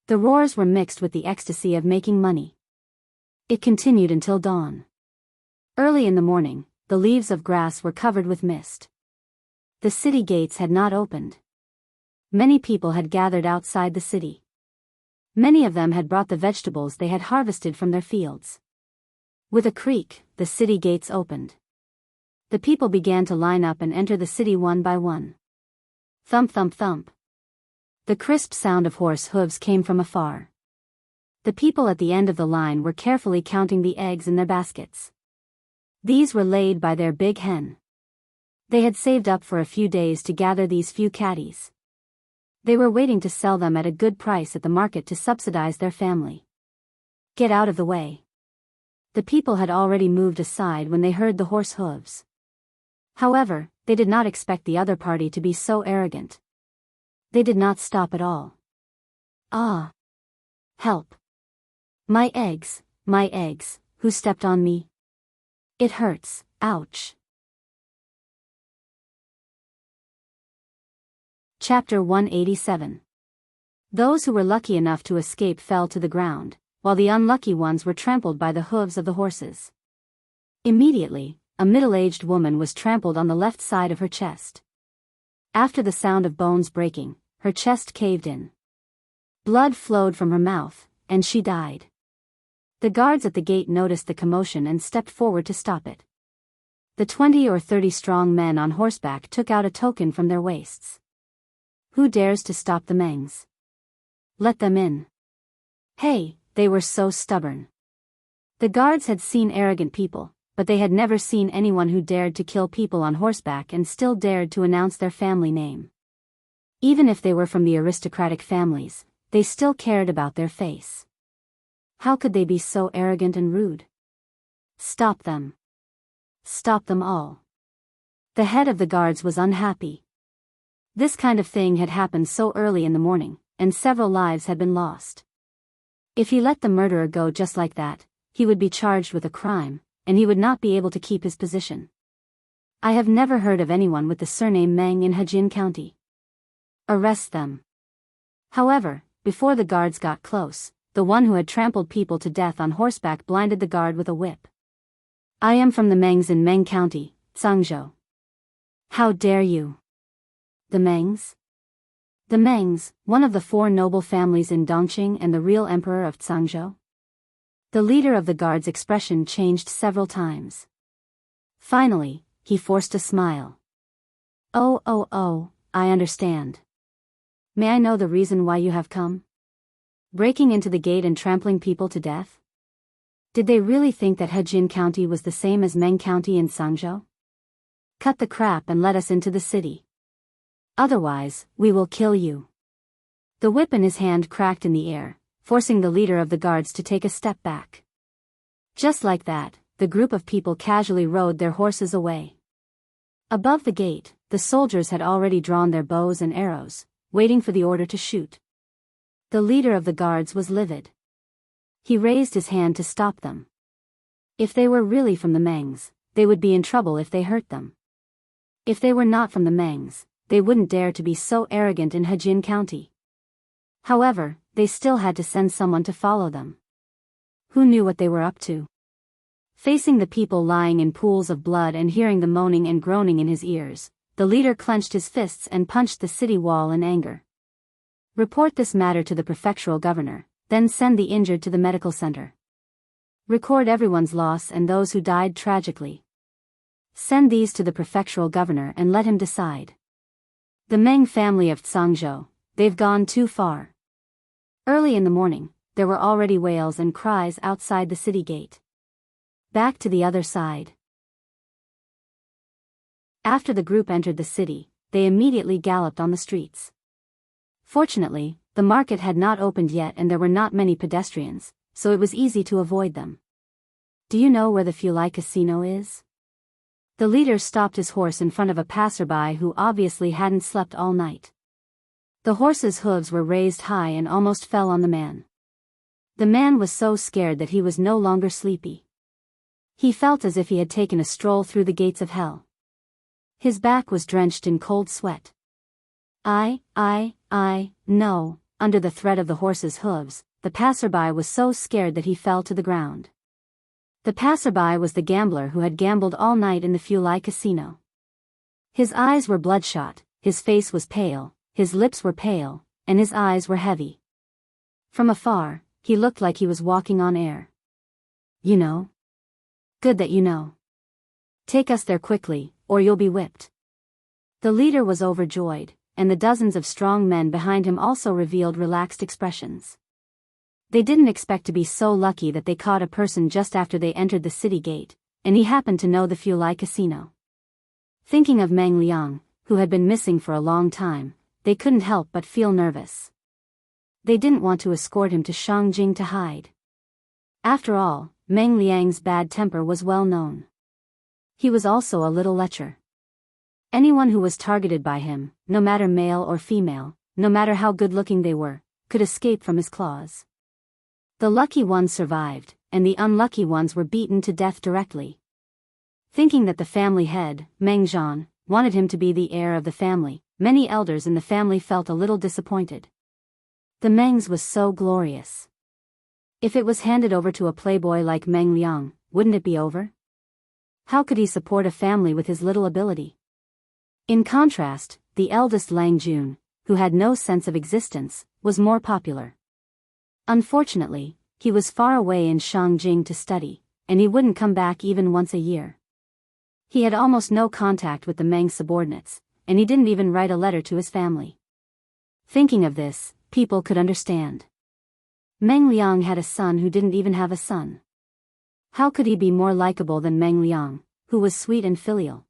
The roars were mixed with the ecstasy of making money. It continued until dawn. Early in the morning, the leaves of grass were covered with mist. The city gates had not opened. Many people had gathered outside the city. Many of them had brought the vegetables they had harvested from their fields. With a creak, the city gates opened. The people began to line up and enter the city one by one. Thump thump thump. The crisp sound of horse hooves came from afar. The people at the end of the line were carefully counting the eggs in their baskets. These were laid by their big hen. They had saved up for a few days to gather these few catties. They were waiting to sell them at a good price at the market to subsidize their family. Get out of the way. The people had already moved aside when they heard the horse hooves. However, they did not expect the other party to be so arrogant. They did not stop at all. Ah! Help! My eggs, who stepped on me? It hurts, ouch. Chapter 187. Those who were lucky enough to escape fell to the ground, while the unlucky ones were trampled by the hooves of the horses. Immediately, a middle-aged woman was trampled on the left side of her chest. After the sound of bones breaking, her chest caved in. Blood flowed from her mouth, and she died. The guards at the gate noticed the commotion and stepped forward to stop it. The 20 or 30 strong men on horseback took out a token from their waists. Who dares to stop the Mengs? Let them in. Hey, they were so stubborn. The guards had seen arrogant people, but they had never seen anyone who dared to kill people on horseback and still dared to announce their family name. Even if they were from the aristocratic families, they still cared about their face. How could they be so arrogant and rude? Stop them. Stop them all. The head of the guards was unhappy. This kind of thing had happened so early in the morning, and several lives had been lost. If he let the murderer go just like that, he would be charged with a crime, and he would not be able to keep his position. I have never heard of anyone with the surname Meng in Hejin County. Arrest them. However, before the guards got close, the one who had trampled people to death on horseback blinded the guard with a whip. I am from the Mengs in Meng County, Zhangzhou. How dare you? The Mengs? The Mengs, one of the 4 noble families in Dongqing and the real emperor of Zhangzhou? The leader of the guard's expression changed several times. Finally, he forced a smile. Oh, I understand. May I know the reason why you have come? Breaking into the gate and trampling people to death? Did they really think that Hejin County was the same as Meng County in Zhangzhou? Cut the crap and let us into the city. Otherwise, we will kill you. The whip in his hand cracked in the air, forcing the leader of the guards to take a step back. Just like that, the group of people casually rode their horses away. Above the gate, the soldiers had already drawn their bows and arrows, waiting for the order to shoot. The leader of the guards was livid. He raised his hand to stop them. If they were really from the Mengs, they would be in trouble if they hurt them. If they were not from the Mengs, they wouldn't dare to be so arrogant in Hejin County. However, they still had to send someone to follow them. Who knew what they were up to? Facing the people lying in pools of blood and hearing the moaning and groaning in his ears, the leader clenched his fists and punched the city wall in anger. Report this matter to the prefectural governor, then send the injured to the medical center. Record everyone's loss and those who died tragically. Send these to the prefectural governor and let him decide. The Meng family of Zhangzhou, they've gone too far. Early in the morning, there were already wails and cries outside the city gate. Back to the other side. After the group entered the city, they immediately galloped on the streets. Fortunately, the market had not opened yet and there were not many pedestrians, so it was easy to avoid them. Do you know where the Fulai Casino is? The leader stopped his horse in front of a passerby who obviously hadn't slept all night. The horse's hooves were raised high and almost fell on the man. The man was so scared that he was no longer sleepy. He felt as if he had taken a stroll through the gates of hell. His back was drenched in cold sweat. No, under the threat of the horse's hooves, the passerby was so scared that he fell to the ground. The passerby was the gambler who had gambled all night in the Fulai Casino. His eyes were bloodshot, his face was pale, his lips were pale, and his eyes were heavy. From afar, he looked like he was walking on air. You know? Good that you know. Take us there quickly, or you'll be whipped. The leader was overjoyed, and the dozens of strong men behind him also revealed relaxed expressions. They didn't expect to be so lucky that they caught a person just after they entered the city gate, and he happened to know the Fulai Casino. Thinking of Meng Liang, who had been missing for a long time, they couldn't help but feel nervous. They didn't want to escort him to Shangjing to hide. After all, Meng Liang's bad temper was well known. He was also a little lecher. Anyone who was targeted by him, no matter male or female, no matter how good-looking they were, could escape from his claws. The lucky ones survived, and the unlucky ones were beaten to death directly. Thinking that the family head, Meng Zhan, wanted him to be the heir of the family, many elders in the family felt a little disappointed. The Mengs was so glorious. If it was handed over to a playboy like Meng Liang, wouldn't it be over? How could he support a family with his little ability? In contrast, the eldest Lang Jun, who had no sense of existence, was more popular. Unfortunately, he was far away in Shangjing to study, and he wouldn't come back even once a year. He had almost no contact with the Meng subordinates, and he didn't even write a letter to his family. Thinking of this, people could understand. Meng Liang had a son who didn't even have a son. How could he be more likable than Meng Liang, who was sweet and filial?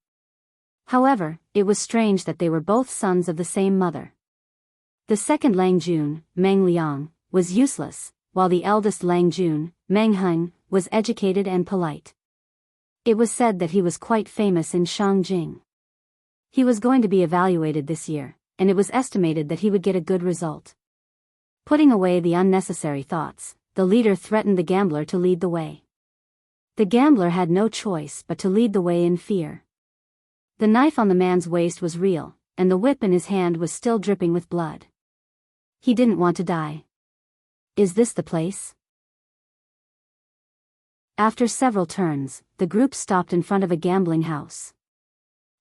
However, it was strange that they were both sons of the same mother. The second Lang Jun, Meng Liang, was useless, while the eldest Lang Jun, Meng Heng, was educated and polite. It was said that he was quite famous in Shangjing. He was going to be evaluated this year, and it was estimated that he would get a good result. Putting away the unnecessary thoughts, the leader threatened the gambler to lead the way. The gambler had no choice but to lead the way in fear. The knife on the man's waist was real, and the whip in his hand was still dripping with blood. He didn't want to die. Is this the place? After several turns, the group stopped in front of a gambling house.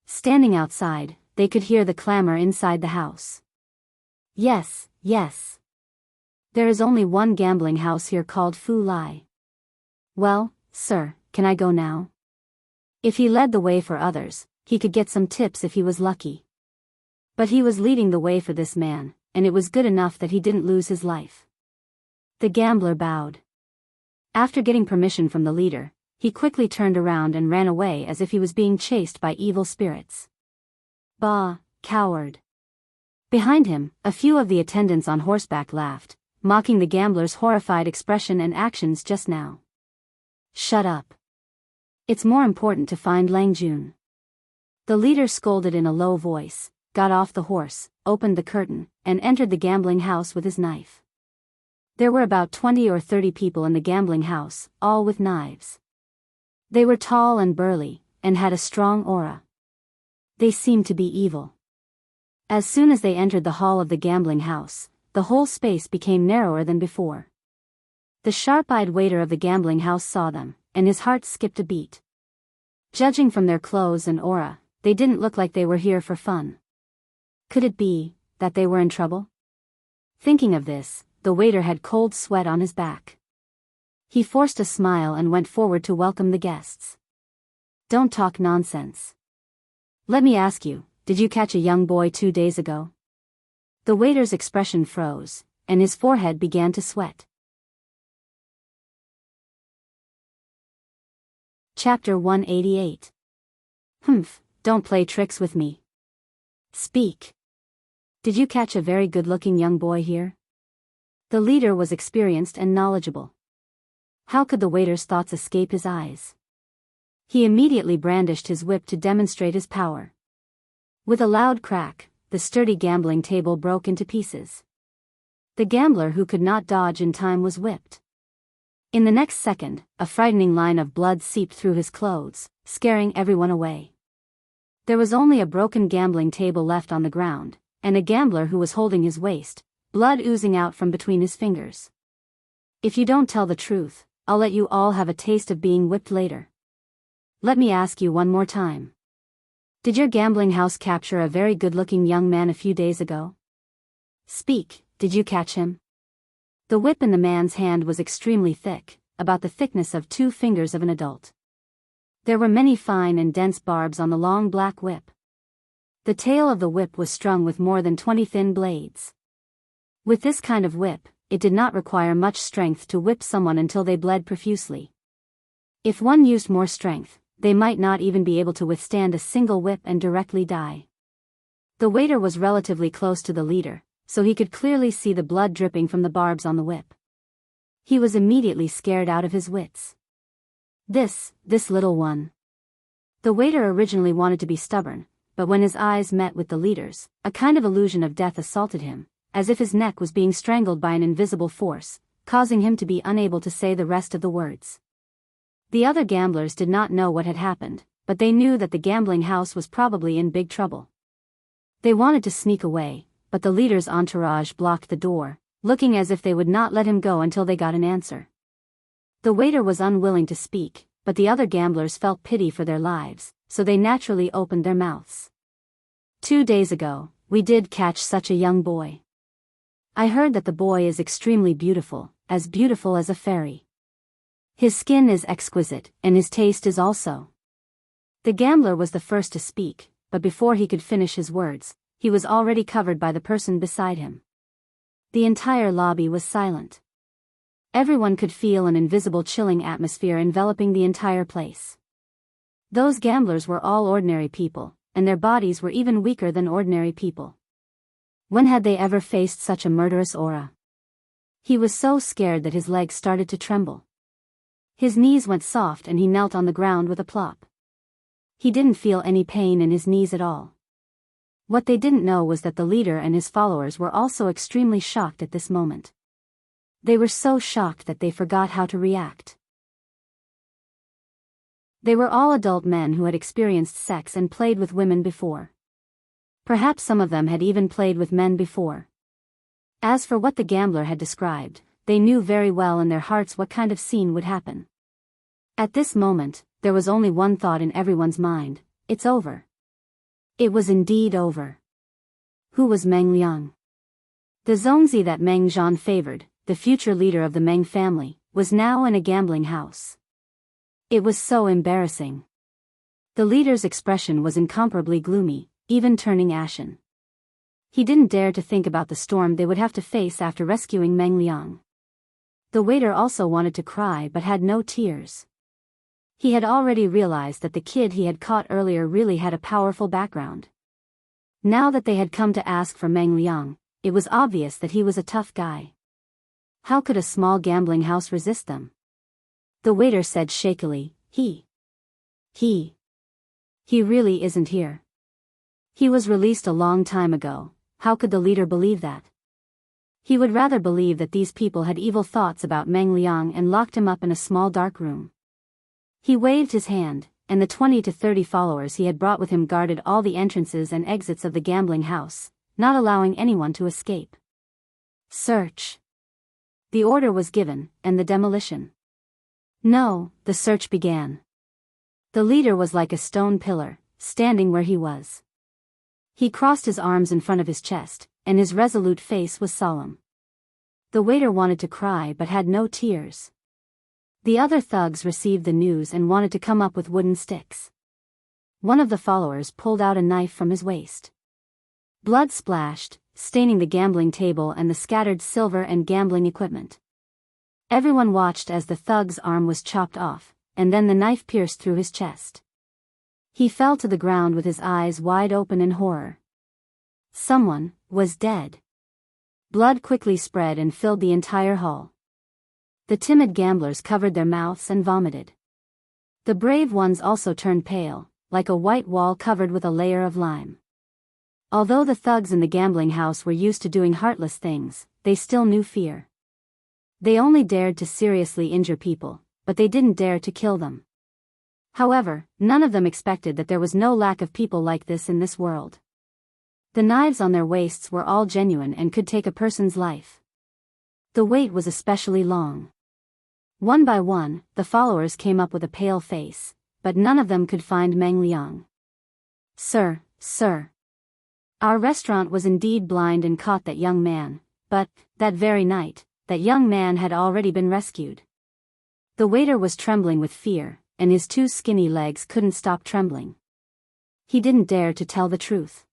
Standing outside, they could hear the clamor inside the house. Yes. There is only one gambling house here called Fu Lai. Well, sir, can I go now? If he led the way for others, he could get some tips if he was lucky. But he was leading the way for this man, and it was good enough that he didn't lose his life. The gambler bowed. After getting permission from the leader, he quickly turned around and ran away as if he was being chased by evil spirits. Bah, coward. Behind him, a few of the attendants on horseback laughed, mocking the gambler's horrified expression and actions just now. Shut up. It's more important to find Lang Jun. The leader scolded in a low voice, got off the horse, opened the curtain, and entered the gambling house with his knife. There were about 20 or 30 people in the gambling house, all with knives. They were tall and burly, and had a strong aura. They seemed to be evil. As soon as they entered the hall of the gambling house, the whole space became narrower than before. The sharp-eyed waiter of the gambling house saw them, and his heart skipped a beat. Judging from their clothes and aura, they didn't look like they were here for fun. Could it be that they were in trouble? Thinking of this, the waiter had cold sweat on his back. He forced a smile and went forward to welcome the guests. Don't talk nonsense. Let me ask you, did you catch a young boy 2 days ago? The waiter's expression froze, and his forehead began to sweat. Chapter 188. Humph, don't play tricks with me. Speak. Did you catch a very good-looking young boy here? The leader was experienced and knowledgeable. How could the waiter's thoughts escape his eyes? He immediately brandished his whip to demonstrate his power. With a loud crack, the sturdy gambling table broke into pieces. The gambler who could not dodge in time was whipped. In the next second, a frightening line of blood seeped through his clothes, scaring everyone away. There was only a broken gambling table left on the ground, and a gambler who was holding his waist, blood oozing out from between his fingers. If you don't tell the truth, I'll let you all have a taste of being whipped later. Let me ask you one more time. Did your gambling house capture a very good-looking young man a few days ago? Speak, did you catch him? The whip in the man's hand was extremely thick, about the thickness of 2 fingers of an adult. There were many fine and dense barbs on the long black whip. The tail of the whip was strung with more than 20 thin blades. With this kind of whip, it did not require much strength to whip someone until they bled profusely. If one used more strength, they might not even be able to withstand a single whip and directly die. The waiter was relatively close to the leader, so he could clearly see the blood dripping from the barbs on the whip. He was immediately scared out of his wits. This little one. The waiter originally wanted to be stubborn, but when his eyes met with the leader's, a kind of illusion of death assaulted him, as if his neck was being strangled by an invisible force, causing him to be unable to say the rest of the words. The other gamblers did not know what had happened, but they knew that the gambling house was probably in big trouble. They wanted to sneak away, but the leader's entourage blocked the door, looking as if they would not let him go until they got an answer. The waiter was unwilling to speak, but the other gamblers felt pity for their lives, so they naturally opened their mouths. 2 days ago, we did catch such a young boy. I heard that the boy is extremely beautiful as a fairy. His skin is exquisite, and his taste is also. The gambler was the first to speak, but before he could finish his words, he was already covered by the person beside him. The entire lobby was silent. Everyone could feel an invisible chilling atmosphere enveloping the entire place. Those gamblers were all ordinary people, and their bodies were even weaker than ordinary people. When had they ever faced such a murderous aura? He was so scared that his legs started to tremble. His knees went soft and he knelt on the ground with a plop. He didn't feel any pain in his knees at all. What they didn't know was that the leader and his followers were also extremely shocked at this moment. They were so shocked that they forgot how to react. They were all adult men who had experienced sex and played with women before. Perhaps some of them had even played with men before. As for what the gambler had described, they knew very well in their hearts what kind of scene would happen. At this moment, there was only one thought in everyone's mind: it's over. It was indeed over. Who was Meng Liang? The Zongzi that Meng Zhan favored, the future leader of the Meng family, was now in a gambling house. It was so embarrassing. The leader's expression was incomparably gloomy, even turning ashen. He didn't dare to think about the storm they would have to face after rescuing Meng Liang. The waiter also wanted to cry but had no tears. He had already realized that the kid he had caught earlier really had a powerful background. Now that they had come to ask for Meng Liang, it was obvious that he was a tough guy. How could a small gambling house resist them? The waiter said shakily, He really isn't here. He was released a long time ago. How could the leader believe that? He would rather believe that these people had evil thoughts about Meng Liang and locked him up in a small dark room. He waved his hand, and the 20 to 30 followers he had brought with him guarded all the entrances and exits of the gambling house, not allowing anyone to escape. Search. The order was given, and the demolition. No, the search began. The leader was like a stone pillar, standing where he was. He crossed his arms in front of his chest, and his resolute face was solemn. The waiter wanted to cry but had no tears. The other thugs received the news and wanted to come up with wooden sticks. One of the followers pulled out a knife from his waist. Blood splashed, staining the gambling table and the scattered silver and gambling equipment. Everyone watched as the thug's arm was chopped off, and then the knife pierced through his chest. He fell to the ground with his eyes wide open in horror. Someone was dead. Blood quickly spread and filled the entire hall. The timid gamblers covered their mouths and vomited. The brave ones also turned pale, like a white wall covered with a layer of lime. Although the thugs in the gambling house were used to doing heartless things, they still knew fear. They only dared to seriously injure people, but they didn't dare to kill them. However, none of them expected that there was no lack of people like this in this world. The knives on their waists were all genuine and could take a person's life. The wait was especially long. One by one, the followers came up with a pale face, but none of them could find Meng Liang. Sir, sir. Our restaurant was indeed blind and caught that young man, but, that very night, that young man had already been rescued. The waiter was trembling with fear, and his two skinny legs couldn't stop trembling. He didn't dare to tell the truth.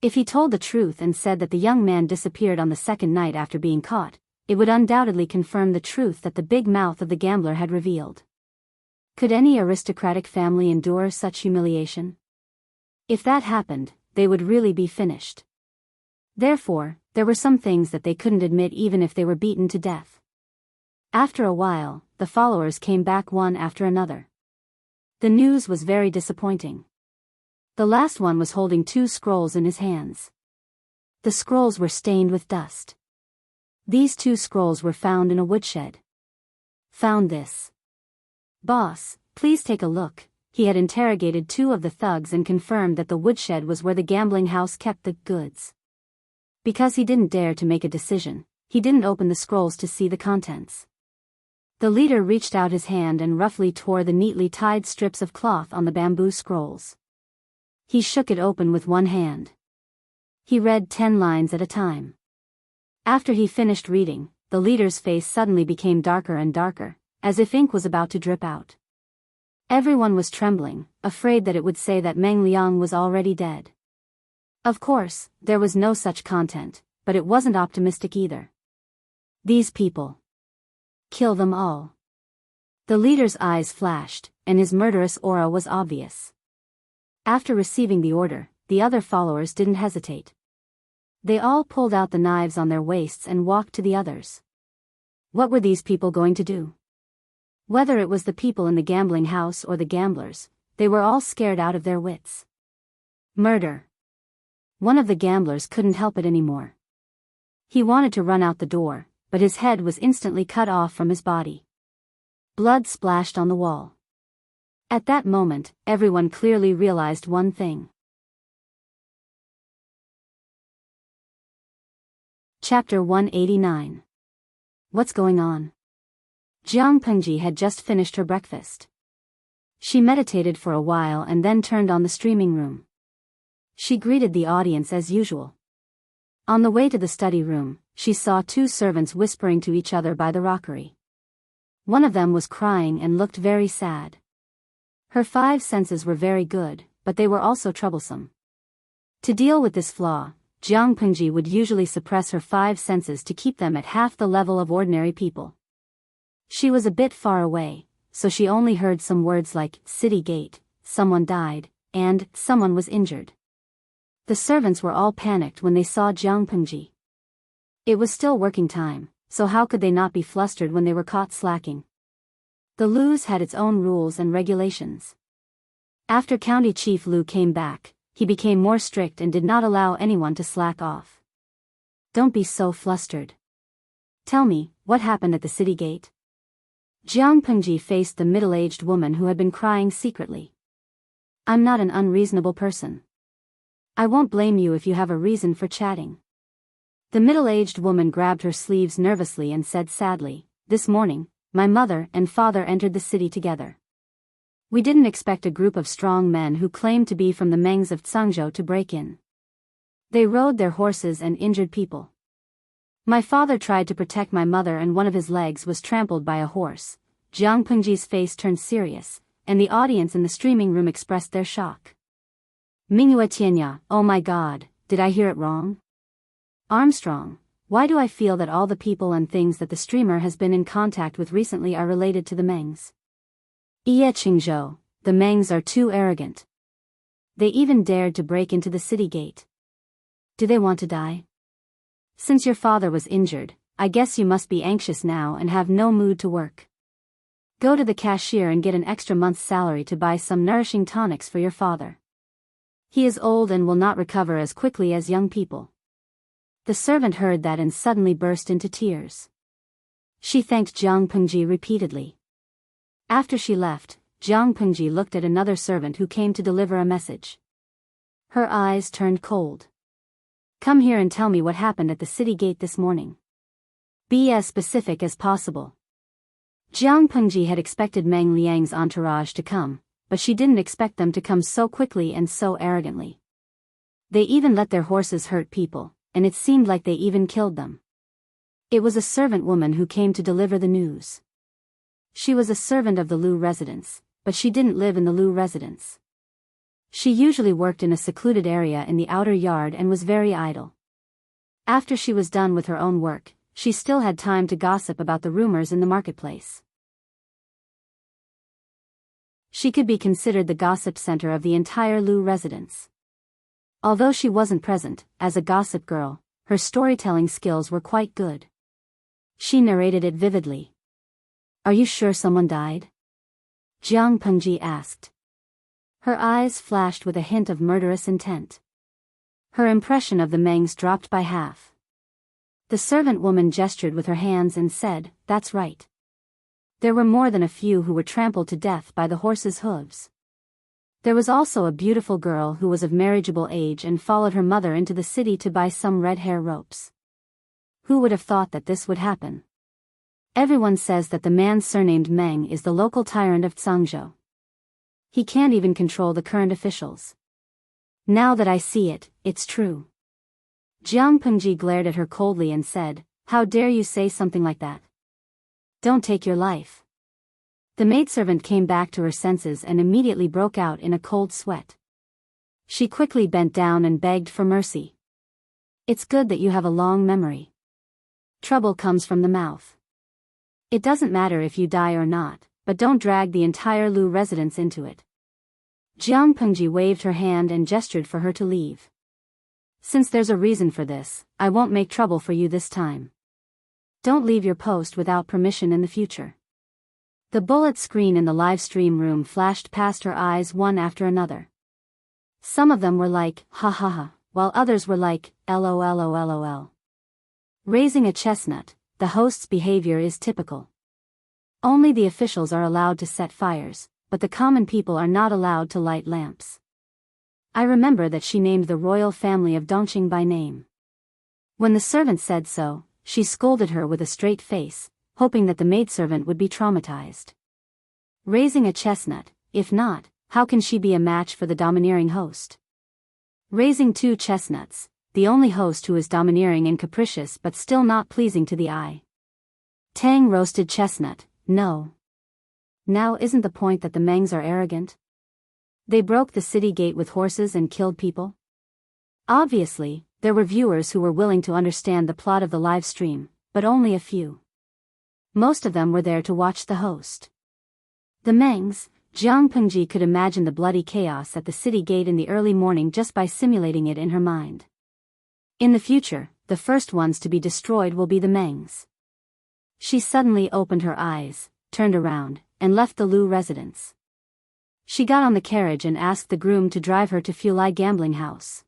If he told the truth and said that the young man disappeared on the second night after being caught, it would undoubtedly confirm the truth that the big mouth of the gambler had revealed. Could any aristocratic family endure such humiliation? If that happened, they would really be finished. Therefore, there were some things that they couldn't admit even if they were beaten to death. After a while, the followers came back one after another. The news was very disappointing. The last one was holding 2 scrolls in his hands. The scrolls were stained with dust. These 2 scrolls were found in a woodshed. Found this. Boss, please take a look. He had interrogated 2 of the thugs and confirmed that the woodshed was where the gambling house kept the goods. Because he didn't dare to make a decision, he didn't open the scrolls to see the contents. The leader reached out his hand and roughly tore the neatly tied strips of cloth on the bamboo scrolls. He shook it open with one hand. He read 10 lines at a time. After he finished reading, the leader's face suddenly became darker and darker, as if ink was about to drip out. Everyone was trembling, afraid that it would say that Meng Liang was already dead. Of course, there was no such content, but it wasn't optimistic either. These people. Kill them all. The leader's eyes flashed, and his murderous aura was obvious. After receiving the order, the other followers didn't hesitate. They all pulled out the knives on their waists and walked to the others. What were these people going to do? Whether it was the people in the gambling house or the gamblers, they were all scared out of their wits. Murder. One of the gamblers couldn't help it anymore. He wanted to run out the door, but his head was instantly cut off from his body. Blood splashed on the wall. At that moment, everyone clearly realized one thing. Chapter 189. What's going on? Jianghu had just finished her breakfast. She meditated for a while and then turned on the streaming room. She greeted the audience as usual. On the way to the study room, she saw 2 servants whispering to each other by the rockery. One of them was crying and looked very sad. Her 5 senses were very good, but they were also troublesome. To deal with this flaw, Jianghu would usually suppress her 5 senses to keep them at half the level of ordinary people. She was a bit far away, so she only heard some words like city gate, someone died, and someone was injured. The servants were all panicked when they saw Jianghu. It was still working time, so how could they not be flustered when they were caught slacking? The Lu's had its own rules and regulations. After County Chief Lu came back, he became more strict and did not allow anyone to slack off. Don't be so flustered. Tell me, what happened at the city gate? Jianghu faced the middle-aged woman who had been crying secretly. I'm not an unreasonable person. I won't blame you if you have a reason for chatting. The middle-aged woman grabbed her sleeves nervously and said sadly, "This morning, my mother and father entered the city together. We didn't expect a group of strong men who claimed to be from the Mengs of Zhangzhou to break in. They rode their horses and injured people. My father tried to protect my mother and one of his legs was trampled by a horse." Jiang Pengji's face turned serious, and the audience in the streaming room expressed their shock. Mingyue Tianya, oh my god, did I hear it wrong? Armstrong, why do I feel that all the people and things that the streamer has been in contact with recently are related to the Mengs? Ye Qingzhou, the Mengs are too arrogant. They even dared to break into the city gate. Do they want to die? Since your father was injured, I guess you must be anxious now and have no mood to work. Go to the cashier and get an extra month's salary to buy some nourishing tonics for your father. He is old and will not recover as quickly as young people. The servant heard that and suddenly burst into tears. She thanked Jiang Pengji repeatedly. After she left, Jiang Pengji looked at another servant who came to deliver a message. Her eyes turned cold. Come here and tell me what happened at the city gate this morning. Be as specific as possible. Jiang Pengji had expected Meng Liang's entourage to come, but she didn't expect them to come so quickly and so arrogantly. They even let their horses hurt people, and it seemed like they even killed them. It was a servant woman who came to deliver the news. She was a servant of the Lu residence, but she didn't live in the Lu residence. She usually worked in a secluded area in the outer yard and was very idle. After she was done with her own work, she still had time to gossip about the rumors in the marketplace. She could be considered the gossip center of the entire Lu residence. Although she wasn't present, as a gossip girl, her storytelling skills were quite good. She narrated it vividly. Are you sure someone died? Jiang Pengji asked. Her eyes flashed with a hint of murderous intent. Her impression of the Mengs dropped by half. The servant woman gestured with her hands and said, "That's right. There were more than a few who were trampled to death by the horses' hooves. There was also a beautiful girl who was of marriageable age and followed her mother into the city to buy some red hair ropes. Who would have thought that this would happen? Everyone says that the man surnamed Meng is the local tyrant of Zhangzhou. He can't even control the current officials. Now that I see it, it's true." Jiang Pengji glared at her coldly and said, "How dare you say something like that? Don't take your life." The maidservant came back to her senses and immediately broke out in a cold sweat. She quickly bent down and begged for mercy. "It's good that you have a long memory. Trouble comes from the mouth. It doesn't matter if you die or not, but don't drag the entire Lu residence into it." Jiang Pengji waved her hand and gestured for her to leave. "Since there's a reason for this, I won't make trouble for you this time. Don't leave your post without permission in the future." The bullet screen in the live stream room flashed past her eyes one after another. Some of them were like, "Ha ha ha," while others were like, "LOL. Raising a chestnut, the host's behavior is typical. Only the officials are allowed to set fires, but the common people are not allowed to light lamps. I remember that she named the royal family of Dongqing by name. When the servant said so, she scolded her with a straight face, hoping that the maidservant would be traumatized. Raising a chestnut, if not, how can she be a match for the domineering host? Raising two chestnuts, the only host who is domineering and capricious but still not pleasing to the eye. Tang roasted chestnut, no. Now isn't the point that the Mengs are arrogant? They broke the city gate with horses and killed people? Obviously, there were viewers who were willing to understand the plot of the live stream, but only a few. Most of them were there to watch the host. The Mengs, Jiang Pengji could imagine the bloody chaos at the city gate in the early morning just by simulating it in her mind. In the future, the first ones to be destroyed will be the Mengs. She suddenly opened her eyes, turned around, and left the Lu residence. She got on the carriage and asked the groom to drive her to Fulai gambling house.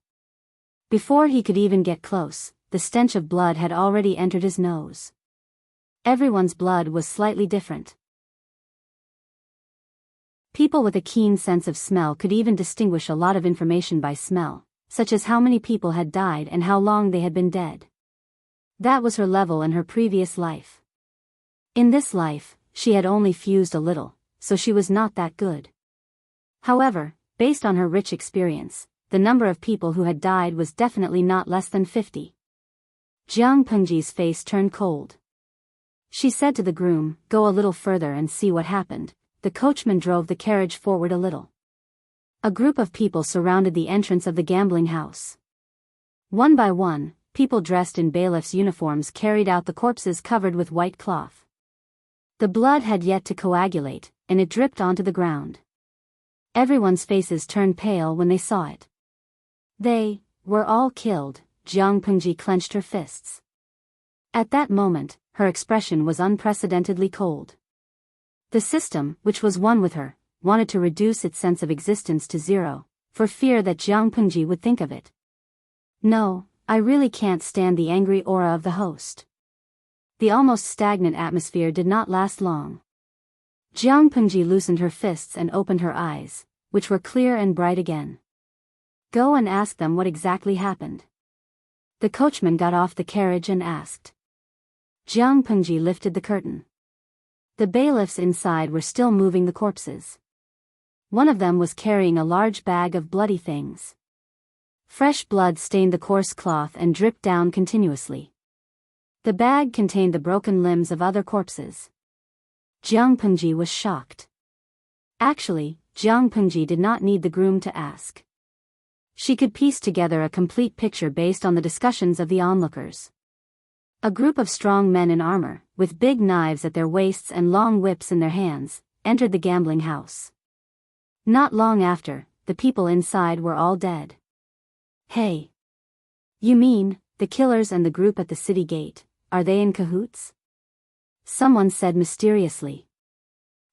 Before he could even get close, the stench of blood had already entered his nose. Everyone's blood was slightly different. People with a keen sense of smell could even distinguish a lot of information by smell. such as how many people had died and how long they had been dead. That was her level in her previous life. In this life, she had only fused a little, so she was not that good. However, based on her rich experience, the number of people who had died was definitely not less than 50. Jiang Pengji's face turned cold. She said to the groom, "Go a little further and see what happened." The coachman drove the carriage forward a little. A group of people surrounded the entrance of the gambling house. One by one, people dressed in bailiffs' uniforms carried out the corpses covered with white cloth. The blood had yet to coagulate, and it dripped onto the ground. Everyone's faces turned pale when they saw it. They were all killed. Jiang Pengji clenched her fists. At that moment, her expression was unprecedentedly cold. The system, which was one with her, wanted to reduce its sense of existence to zero, for fear that Jiang Pengji would think of it. No, I really can't stand the angry aura of the host. The almost stagnant atmosphere did not last long. Jiang Pengji loosened her fists and opened her eyes, which were clear and bright again. Go and ask them what exactly happened. The coachman got off the carriage and asked. Jiang Pengji lifted the curtain. The bailiffs inside were still moving the corpses. One of them was carrying a large bag of bloody things. Fresh blood stained the coarse cloth and dripped down continuously. The bag contained the broken limbs of other corpses. Jiang Pengji was shocked. Actually, Jiang Pengji did not need the groom to ask. She could piece together a complete picture based on the discussions of the onlookers. A group of strong men in armor, with big knives at their waists and long whips in their hands, entered the gambling house. Not long after, the people inside were all dead. Hey! You mean, the killers and the group at the city gate, are they in cahoots? Someone said mysteriously.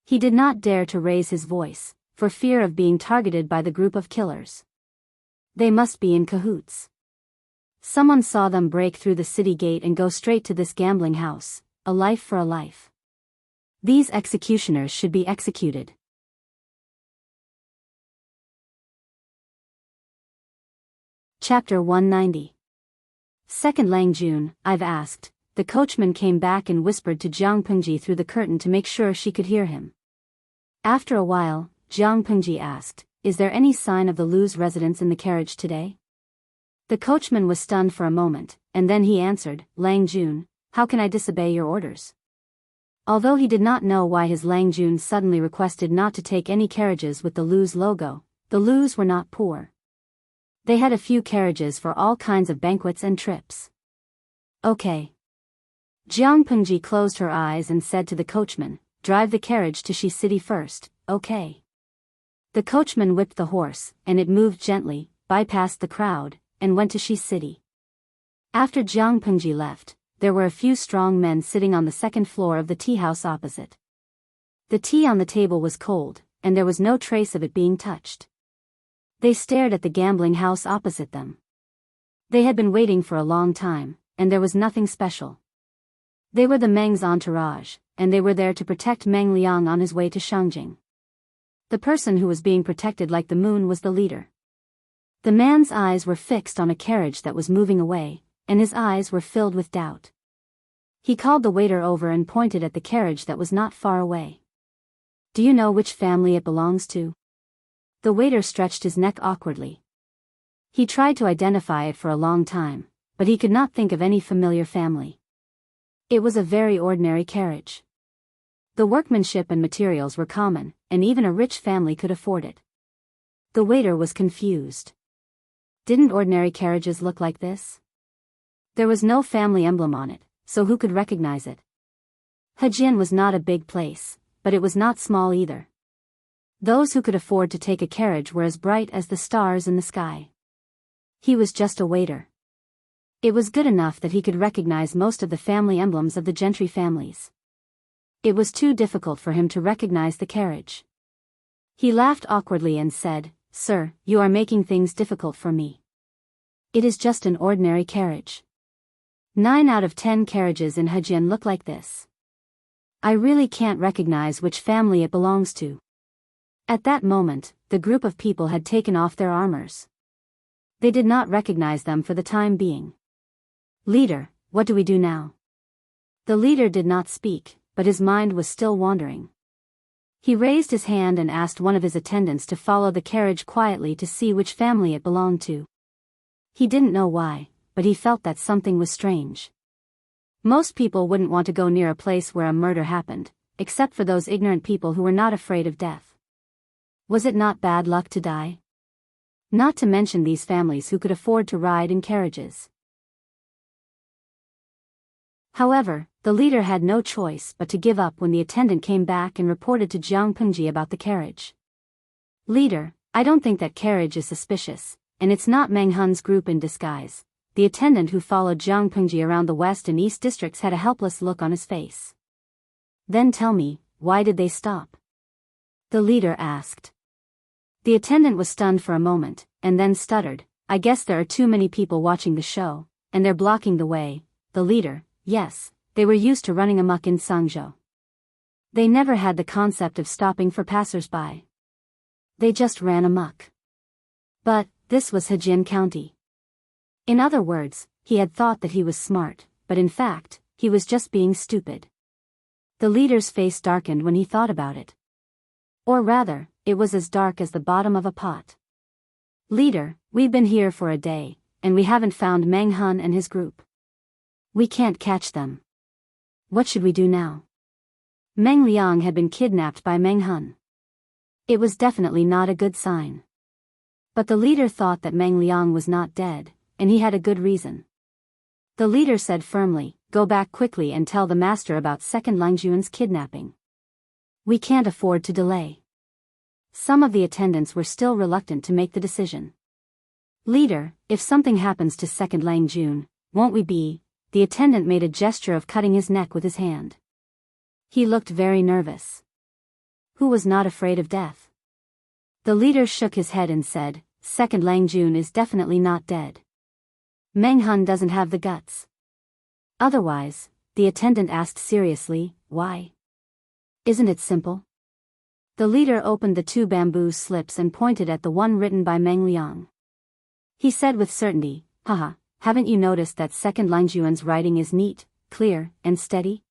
He did not dare to raise his voice, for fear of being targeted by the group of killers. They must be in cahoots. Someone saw them break through the city gate and go straight to this gambling house, a life for a life. These executioners should be executed. Chapter 190. Second Lang Jun, I've asked. The coachman came back and whispered to Jiang Pengji through the curtain to make sure she could hear him. After a while, Jiang Pengji asked, is there any sign of the Lu's residence in the carriage today? The coachman was stunned for a moment, and then he answered, Lang Jun, how can I disobey your orders? Although he did not know why his Lang Jun suddenly requested not to take any carriages with the Lu's logo, the Lu's were not poor. They had a few carriages for all kinds of banquets and trips. Okay. Jiang Pengji closed her eyes and said to the coachman, drive the carriage to Shi City first, okay. The coachman whipped the horse, and it moved gently, bypassed the crowd, and went to Shi City. After Jiang Pengji left, there were a few strong men sitting on the second floor of the tea house opposite. The tea on the table was cold, and there was no trace of it being touched. They stared at the gambling house opposite them. They had been waiting for a long time, and there was nothing special. They were the Meng's entourage, and they were there to protect Meng Liang on his way to Shangjing. The person who was being protected like the moon was the leader. The man's eyes were fixed on a carriage that was moving away, and his eyes were filled with doubt. He called the waiter over and pointed at the carriage that was not far away. Do you know which family it belongs to? The waiter stretched his neck awkwardly. He tried to identify it for a long time, but he could not think of any familiar family. It was a very ordinary carriage. The workmanship and materials were common, and even a rich family could afford it. The waiter was confused. Didn't ordinary carriages look like this? There was no family emblem on it, so who could recognize it? Hejian was not a big place, but it was not small either. Those who could afford to take a carriage were as bright as the stars in the sky. He was just a waiter. It was good enough that he could recognize most of the family emblems of the gentry families. It was too difficult for him to recognize the carriage. He laughed awkwardly and said, Sir, you are making things difficult for me. It is just an ordinary carriage. 9 out of 10 carriages in Hejian look like this. I really can't recognize which family it belongs to. At that moment, the group of people had taken off their armors. They did not recognize them for the time being. "Leader, what do we do now?" The leader did not speak, but his mind was still wandering. He raised his hand and asked one of his attendants to follow the carriage quietly to see which family it belonged to. He didn't know why, but he felt that something was strange. Most people wouldn't want to go near a place where a murder happened, except for those ignorant people who were not afraid of death. Was it not bad luck to die? Not to mention these families who could afford to ride in carriages. However, the leader had no choice but to give up when the attendant came back and reported to Jianghu about the carriage. "Leader, I don't think that carriage is suspicious, and it's not Meng Hun's group in disguise." The attendant who followed Jianghu around the west and east districts had a helpless look on his face. "Then tell me, why did they stop?" the leader asked. The attendant was stunned for a moment, and then stuttered, "I guess there are too many people watching the show, and they're blocking the way." The leader, "Yes, they were used to running amok in Jianghu. They never had the concept of stopping for passers-by. They just ran amok." But this was Hejin County. In other words, he had thought that he was smart, but in fact, he was just being stupid. The leader's face darkened when he thought about it. Or rather, it was as dark as the bottom of a pot. "Leader, we've been here for a day, and we haven't found Meng Hun and his group. We can't catch them. What should we do now?" Meng Liang had been kidnapped by Meng Hun. It was definitely not a good sign. But the leader thought that Meng Liang was not dead, and he had a good reason. The leader said firmly, "Go back quickly and tell the master about Second Langjuan's kidnapping. We can't afford to delay." Some of the attendants were still reluctant to make the decision. "Leader, if something happens to Second Langjun, won't we be..." The attendant made a gesture of cutting his neck with his hand. He looked very nervous. Who was not afraid of death? The leader shook his head and said, "Second Langjun is definitely not dead. Meng Hun doesn't have the guts." "Otherwise," the attendant asked seriously, "why? Isn't it simple?" The leader opened the 2 bamboo slips and pointed at the one written by Meng Liang. He said with certainty, "Haha, haven't you noticed that Second Langjuan's writing is neat, clear, and steady?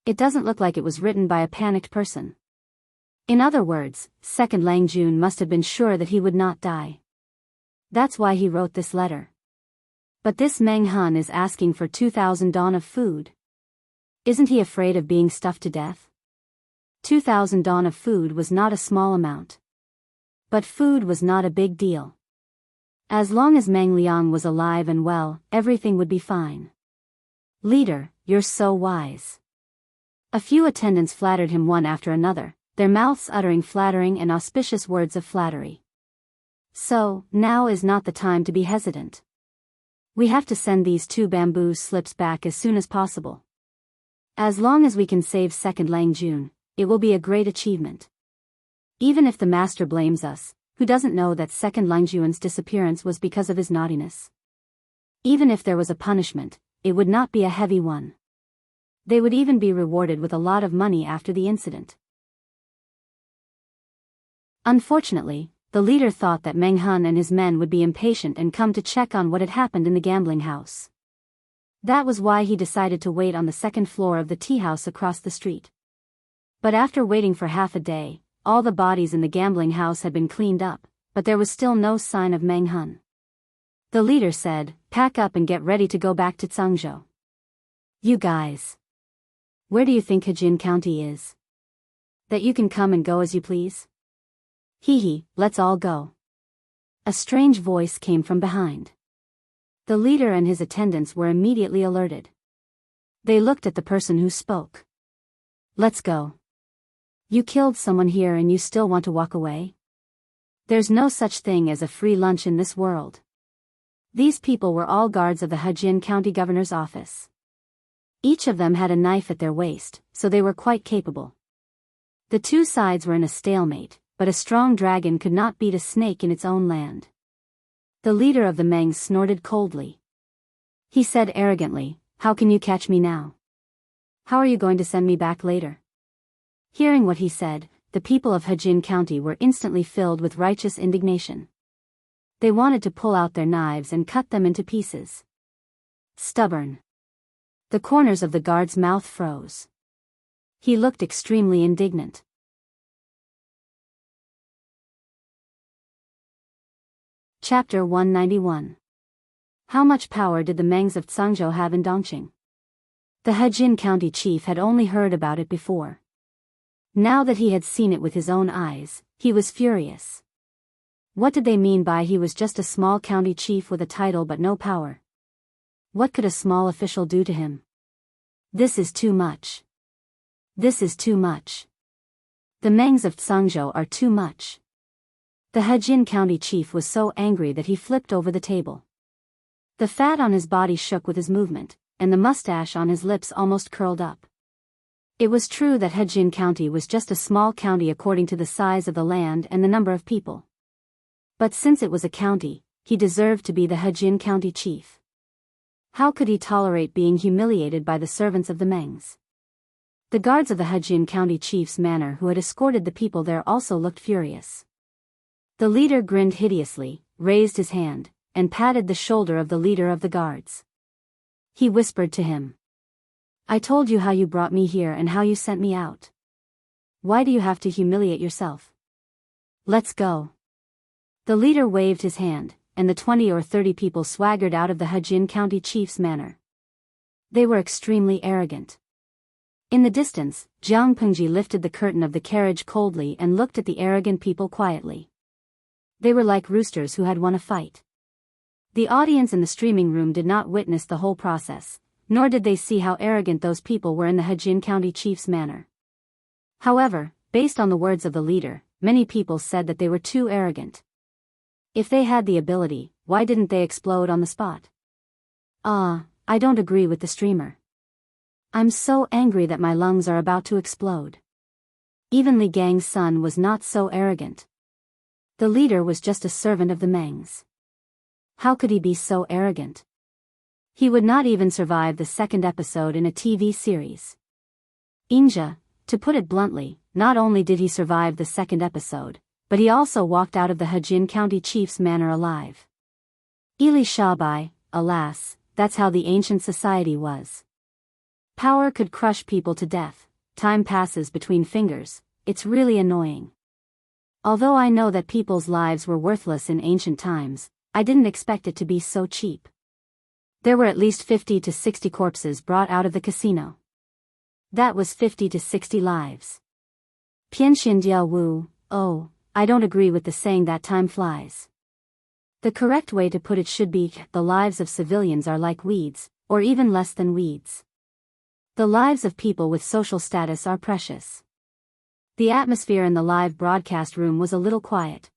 It doesn't look like it was written by a panicked person. In other words, Second Langjun must have been sure that he would not die. That's why he wrote this letter. But this Meng Hun is asking for 2,000 don of food. Isn't he afraid of being stuffed to death?" 2,000 don of food was not a small amount. But food was not a big deal. As long as Meng Liang was alive and well, everything would be fine. "Leader, you're so wise." A few attendants flattered him one after another, their mouths uttering flattering and auspicious words of flattery. "So, now is not the time to be hesitant. We have to send these 2 bamboo slips back as soon as possible. As long as we can save Second Langjun, it will be a great achievement. Even if the master blames us, who doesn't know that Second Langjuan's disappearance was because of his naughtiness? Even if there was a punishment, it would not be a heavy one. They would even be rewarded with a lot of money after the incident." Unfortunately, the leader thought that Meng Hun and his men would be impatient and come to check on what had happened in the gambling house. That was why he decided to wait on the second floor of the tea house across the street. But after waiting for half a day, all the bodies in the gambling house had been cleaned up, but there was still no sign of Meng Hun. The leader said, "Pack up and get ready to go back to Jianghu. You guys. Where do you think Hejin County is? That you can come and go as you please? Hee, let's all go." A strange voice came from behind. The leader and his attendants were immediately alerted. They looked at the person who spoke. "Let's go. You killed someone here and you still want to walk away? There's no such thing as a free lunch in this world." These people were all guards of the Hejin County Governor's office. Each of them had a knife at their waist, so they were quite capable. The 2 sides were in a stalemate, but a strong dragon could not beat a snake in its own land. The leader of the Mengs snorted coldly. He said arrogantly, "How can you catch me now? How are you going to send me back later?" Hearing what he said, the people of Hejin County were instantly filled with righteous indignation. They wanted to pull out their knives and cut them into pieces. Stubborn. The corners of the guard's mouth froze. He looked extremely indignant. Chapter 191. How much power did the Mengs of Jianghu have in Dongqing? The Hejin County chief had only heard about it before. Now that he had seen it with his own eyes, he was furious. What did they mean by he was just a small county chief with a title but no power? What could a small official do to him? This is too much. This is too much. The Mengs of Jianghu are too much. The Hejin County chief was so angry that he flipped over the table. The fat on his body shook with his movement, and the mustache on his lips almost curled up. It was true that Hejin County was just a small county according to the size of the land and the number of people. But since it was a county, he deserved to be the Hejin County chief. How could he tolerate being humiliated by the servants of the Mengs? The guards of the Hejin County chief's manor who had escorted the people there also looked furious. The leader grinned hideously, raised his hand, and patted the shoulder of the leader of the guards. He whispered to him. I told you how you brought me here and how you sent me out. Why do you have to humiliate yourself? Let's go. The leader waved his hand, and the 20 or 30 people swaggered out of the Hejin County chief's manor. They were extremely arrogant. In the distance, Jiang Pengji lifted the curtain of the carriage coldly and looked at the arrogant people quietly. They were like roosters who had won a fight. The audience in the streaming room did not witness the whole process, nor did they see how arrogant those people were in the Hejin County chief's manor. However, based on the words of the leader, many people said that they were too arrogant. If they had the ability, why didn't they explode on the spot? I don't agree with the streamer. I'm so angry that my lungs are about to explode. Even Li Gang's son was not so arrogant. The leader was just a servant of the Mengs. How could he be so arrogant? He would not even survive the second episode in a TV series. Inja, to put it bluntly, not only did he survive the second episode, but he also walked out of the Hejin County chief's manor alive. Ili Shabai, alas, that's how the ancient society was. Power could crush people to death, time passes between fingers, it's really annoying. Although I know that people's lives were worthless in ancient times, I didn't expect it to be so cheap. There were at least 50 to 60 corpses brought out of the casino. That was 50 to 60 lives. Pianxin Jianghu, oh, I don't agree with the saying that time flies. The correct way to put it should be, the lives of civilians are like weeds, or even less than weeds. The lives of people with social status are precious. The atmosphere in the live broadcast room was a little quiet.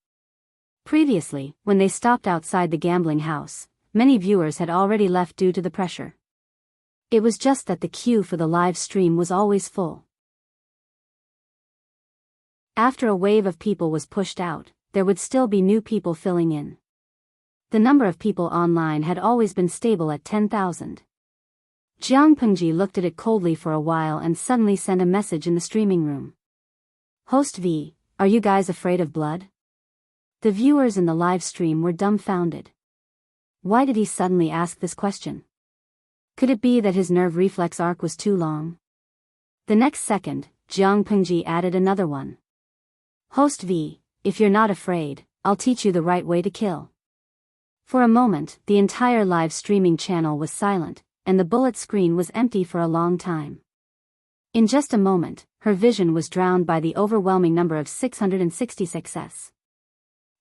Previously, when they stopped outside the gambling house, many viewers had already left due to the pressure. It was just that the queue for the live stream was always full. After a wave of people was pushed out, there would still be new people filling in. The number of people online had always been stable at 10,000. Jiang Pengji looked at it coldly for a while and suddenly sent a message in the streaming room. Host V, are you guys afraid of blood? The viewers in the live stream were dumbfounded. Why did he suddenly ask this question? Could it be that his nerve reflex arc was too long? The next second, Jiang Pengji added another one. Host V, if you're not afraid, I'll teach you the right way to kill. For a moment, the entire live streaming channel was silent, and the bullet screen was empty for a long time. In just a moment, her vision was drowned by the overwhelming number of 666s.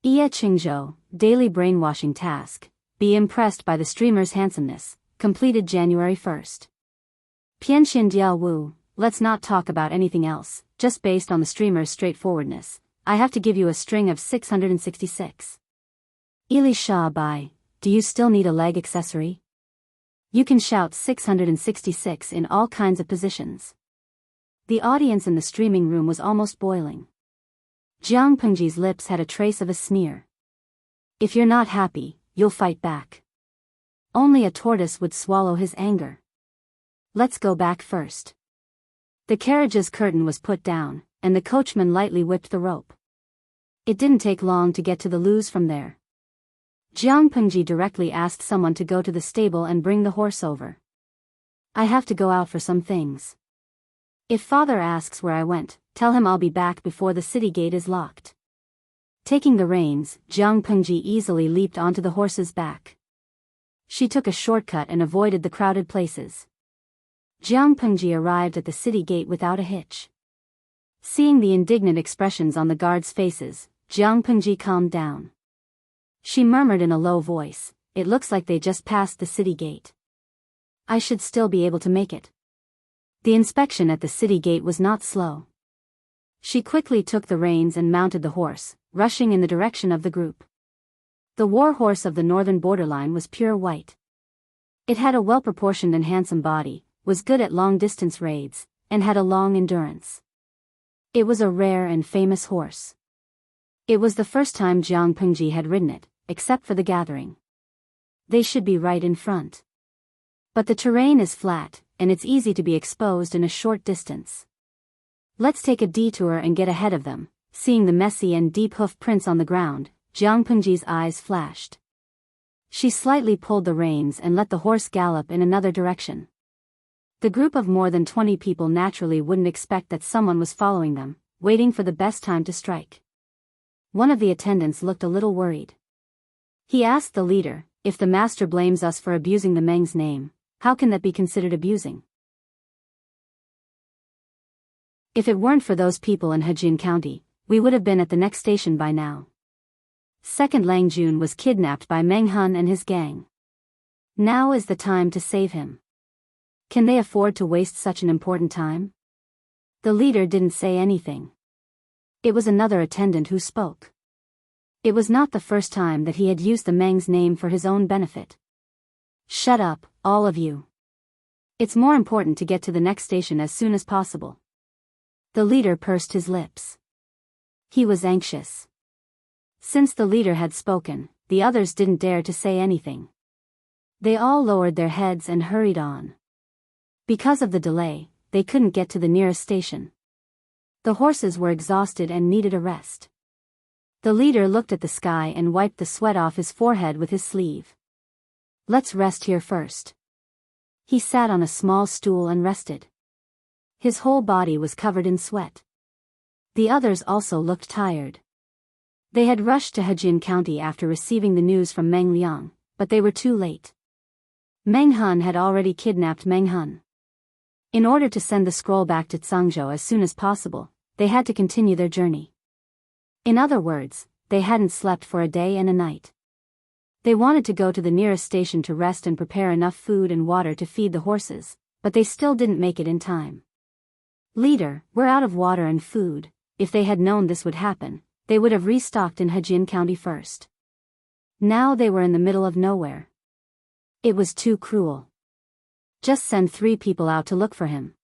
Iya Qingzhou, daily brainwashing task, be impressed by the streamer's handsomeness, completed January 1st. Pianxin Diaowu, let's not talk about anything else, just based on the streamer's straightforwardness, I have to give you a string of 666. Ili Sha Bai, do you still need a leg accessory? You can shout 666 in all kinds of positions. The audience in the streaming room was almost boiling. Jiang Pengji's lips had a trace of a sneer. If you're not happy, you'll fight back. Only a tortoise would swallow his anger. Let's go back first. The carriage's curtain was put down, and the coachman lightly whipped the rope. It didn't take long to get to the loos from there. Jiang Pengji directly asked someone to go to the stable and bring the horse over. I have to go out for some things. If father asks where I went, tell him I'll be back before the city gate is locked. Taking the reins, Jiang Pengji easily leaped onto the horse's back. She took a shortcut and avoided the crowded places. Jiang Pengji arrived at the city gate without a hitch. Seeing the indignant expressions on the guards' faces, Jiang Pengji calmed down. She murmured in a low voice, "It looks like they just passed the city gate. I should still be able to make it." The inspection at the city gate was not slow. She quickly took the reins and mounted the horse, rushing in the direction of the group. The war horse of the northern borderline was pure white. It had a well-proportioned and handsome body, was good at long-distance raids, and had a long endurance. It was a rare and famous horse. It was the first time Jiang Pengji had ridden it, except for the gathering. They should be right in front. But the terrain is flat, and it's easy to be exposed in a short distance. Let's take a detour and get ahead of them. Seeing the messy and deep hoof prints on the ground, Jiang Pengji's eyes flashed. She slightly pulled the reins and let the horse gallop in another direction. The group of more than 20 people naturally wouldn't expect that someone was following them, waiting for the best time to strike. One of the attendants looked a little worried. He asked the leader, "If the master blames us for abusing the Meng's name, how can that be considered abusing? If it weren't for those people in Hejian County, we would have been at the next station by now." Second Lang Jun was kidnapped by Meng Hun and his gang. Now is the time to save him. Can they afford to waste such an important time? The leader didn't say anything. It was another attendant who spoke. It was not the first time that he had used the Meng's name for his own benefit. "Shut up, all of you. It's more important to get to the next station as soon as possible." The leader pursed his lips. He was anxious. Since the leader had spoken, the others didn't dare to say anything. They all lowered their heads and hurried on. Because of the delay, they couldn't get to the nearest station. The horses were exhausted and needed a rest. The leader looked at the sky and wiped the sweat off his forehead with his sleeve. "Let's rest here first." He sat on a small stool and rested. His whole body was covered in sweat. The others also looked tired. They had rushed to Hejian County after receiving the news from Meng Liang, but they were too late. Meng Hun had already kidnapped Meng Hun. In order to send the scroll back to Zhangzhou as soon as possible, they had to continue their journey. In other words, they hadn't slept for a day and a night. They wanted to go to the nearest station to rest and prepare enough food and water to feed the horses, but they still didn't make it in time. "Leader, we're out of water and food." If they had known this would happen, they would have restocked in Hejian County first. Now they were in the middle of nowhere. It was too cruel. Just send 3 people out to look for him.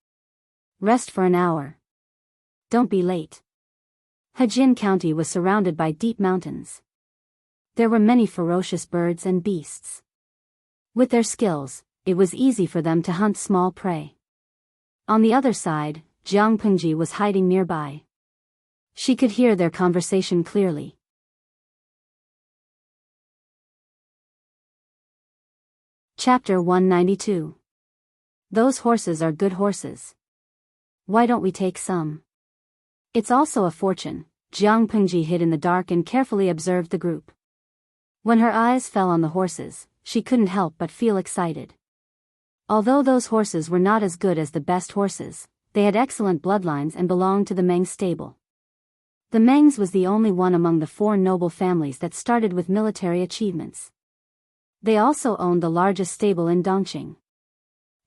Rest for an hour. Don't be late. Hejian County was surrounded by deep mountains. There were many ferocious birds and beasts. With their skills, it was easy for them to hunt small prey. On the other side, Jiang Pengji was hiding nearby. She could hear their conversation clearly. Chapter 192. Those horses are good horses. Why don't we take some? It's also a fortune. Jiang Pengji hid in the dark and carefully observed the group. When her eyes fell on the horses, she couldn't help but feel excited. Although those horses were not as good as the best horses, they had excellent bloodlines and belonged to the Meng stable. The Mengs was the only one among the 4 noble families that started with military achievements. They also owned the largest stable in Dongqing.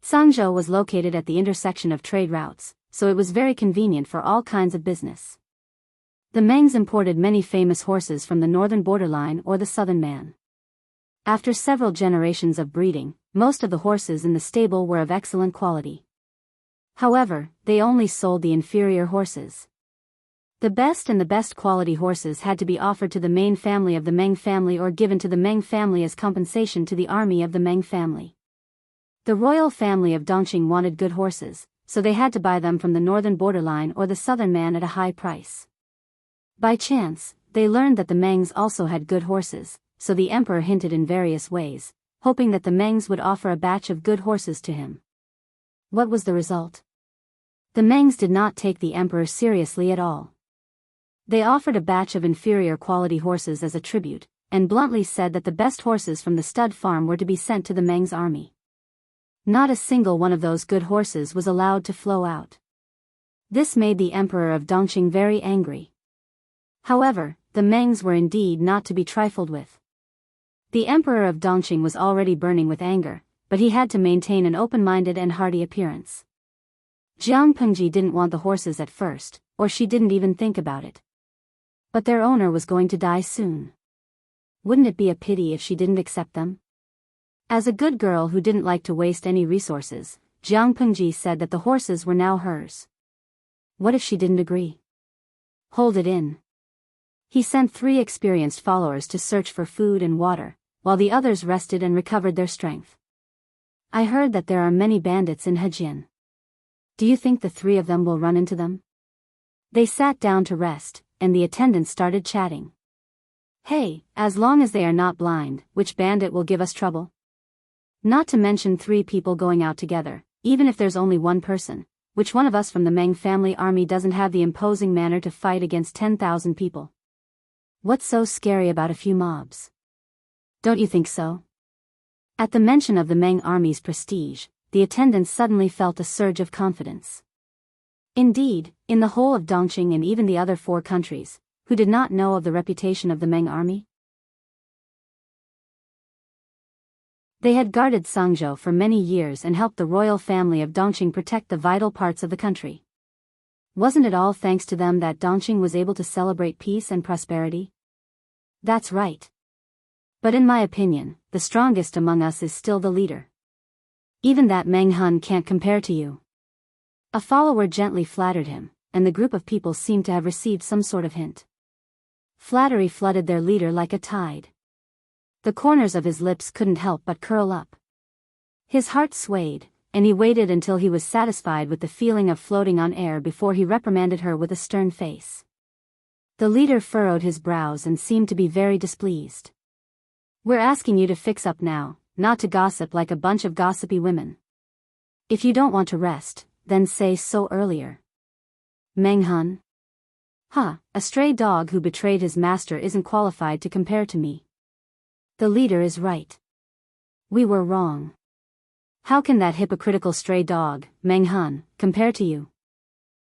Zhangzhou was located at the intersection of trade routes, so it was very convenient for all kinds of business. The Mengs imported many famous horses from the northern borderline or the southern man. After several generations of breeding, most of the horses in the stable were of excellent quality. However, they only sold the inferior horses. The best and the best quality horses had to be offered to the main family of the Meng family or given to the Meng family as compensation to the army of the Meng family. The royal family of Dongqing wanted good horses, so they had to buy them from the northern borderline or the southern man at a high price. By chance, they learned that the Mengs also had good horses, so the emperor hinted in various ways, hoping that the Mengs would offer a batch of good horses to him. What was the result? The Mengs did not take the emperor seriously at all. They offered a batch of inferior quality horses as a tribute, and bluntly said that the best horses from the stud farm were to be sent to the Mengs army. Not a single one of those good horses was allowed to flow out. This made the emperor of Dongqing very angry. However, the Mengs were indeed not to be trifled with. The emperor of Dongqing was already burning with anger, but he had to maintain an open-minded and hearty appearance. Jiang Pengji didn't want the horses at first, or she didn't even think about it. But their owner was going to die soon. Wouldn't it be a pity if she didn't accept them? As a good girl who didn't like to waste any resources, Jiang Pengji said that the horses were now hers. What if she didn't agree? Hold it in. He sent 3 experienced followers to search for food and water, while the others rested and recovered their strength. I heard that there are many bandits in Hejian. Do you think the 3 of them will run into them? They sat down to rest, and the attendants started chatting. Hey, as long as they are not blind, which bandit will give us trouble? Not to mention 3 people going out together, even if there's only one person. Which one of us from the Meng family army doesn't have the imposing manner to fight against 10,000 people? What's so scary about a few mobs? Don't you think so? At the mention of the Meng army's prestige, the attendants suddenly felt a surge of confidence. Indeed, in the whole of Dongqing and even the other 4 countries, who did not know of the reputation of the Meng army? They had guarded Sangzhou for many years and helped the royal family of Dongqing protect the vital parts of the country. Wasn't it all thanks to them that Dongqing was able to celebrate peace and prosperity? That's right. But in my opinion, the strongest among us is still the leader. Even that Meng Hun can't compare to you. A follower gently flattered him, and the group of people seemed to have received some sort of hint. Flattery flooded their leader like a tide. The corners of his lips couldn't help but curl up. His heart swayed, and he waited until he was satisfied with the feeling of floating on air before he reprimanded her with a stern face. The leader furrowed his brows and seemed to be very displeased. We're asking you to fix up now, not to gossip like a bunch of gossipy women. If you don't want to rest, then say so earlier. Meng Hun? A stray dog who betrayed his master isn't qualified to compare to me. The leader is right. We were wrong. How can that hypocritical stray dog, Meng Hun, compare to you?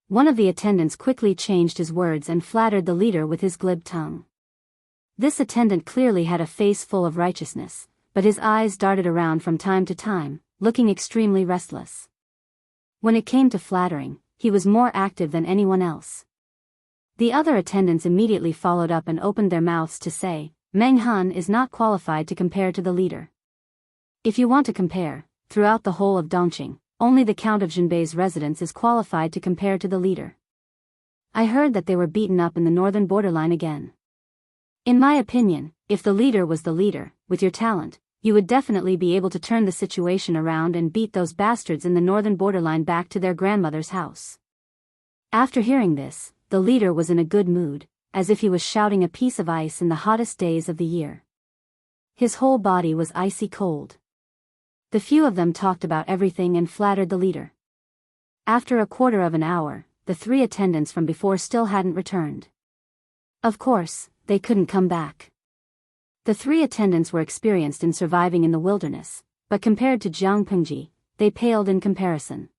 One of the attendants quickly changed his words and flattered the leader with his glib tongue. This attendant clearly had a face full of righteousness, but his eyes darted around from time to time, looking extremely restless. When it came to flattering, he was more active than anyone else. The other attendants immediately followed up and opened their mouths to say, Meng Hun is not qualified to compare to the leader. If you want to compare, throughout the whole of Dongqing, only the Count of Jinbei's residence is qualified to compare to the leader. I heard that they were beaten up in the northern borderline again. In my opinion, if the leader was the leader, with your talent, you would definitely be able to turn the situation around and beat those bastards in the northern borderline back to their grandmother's house. After hearing this, the leader was in a good mood, as if he was shouting a piece of ice in the hottest days of the year. His whole body was icy cold. The few of them talked about everything and flattered the leader. After a quarter of an hour, the 3 attendants from before still hadn't returned. Of course, they couldn't come back. The 3 attendants were experienced in surviving in the wilderness, but compared to Jiang Pengji, they paled in comparison.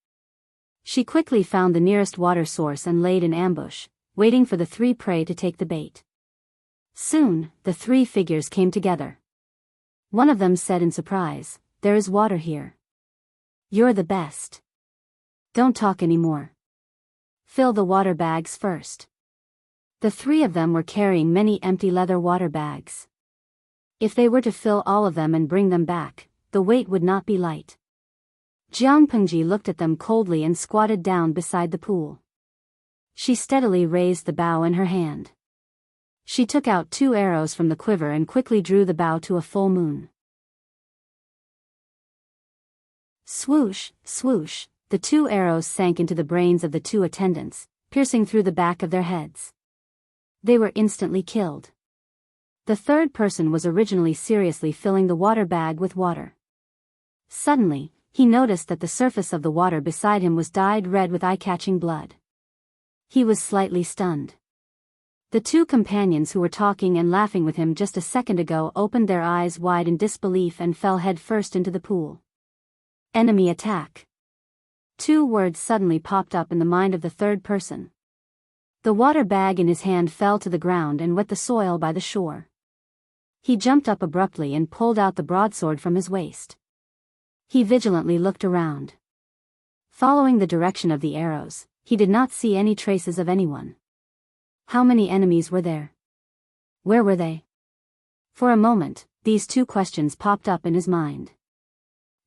She quickly found the nearest water source and laid in ambush, waiting for the 3 prey to take the bait. Soon, the 3 figures came together. One of them said in surprise, "There is water here. You're the best. Don't talk anymore. Fill the water bags first." The 3 of them were carrying many empty leather water bags. If they were to fill all of them and bring them back, the weight would not be light. Jiang Pengji looked at them coldly and squatted down beside the pool. She steadily raised the bow in her hand. She took out 2 arrows from the quiver and quickly drew the bow to a full moon. Swoosh, swoosh, the 2 arrows sank into the brains of the 2 attendants, piercing through the back of their heads. They were instantly killed. The third person was originally seriously filling the water bag with water. Suddenly, he noticed that the surface of the water beside him was dyed red with eye-catching blood. He was slightly stunned. The two companions who were talking and laughing with him just a second ago opened their eyes wide in disbelief and fell headfirst into the pool. Enemy attack. Two words suddenly popped up in the mind of the third person. The water bag in his hand fell to the ground and wet the soil by the shore. He jumped up abruptly and pulled out the broadsword from his waist. He vigilantly looked around. Following the direction of the arrows, he did not see any traces of anyone. How many enemies were there? Where were they? For a moment, these two questions popped up in his mind.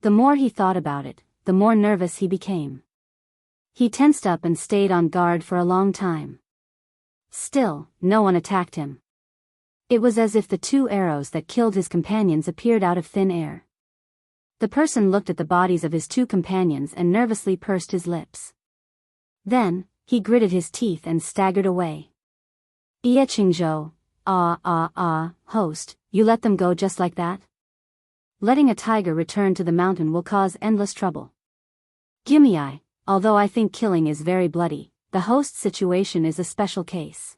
The more he thought about it, the more nervous he became. He tensed up and stayed on guard for a long time. Still, no one attacked him. It was as if the two arrows that killed his companions appeared out of thin air. The person looked at the bodies of his two companions and nervously pursed his lips. Then, he gritted his teeth and staggered away. Ye Qingzhou, host, you let them go just like that? Letting a tiger return to the mountain will cause endless trouble. Gimme, although I think killing is very bloody, the host's situation is a special case.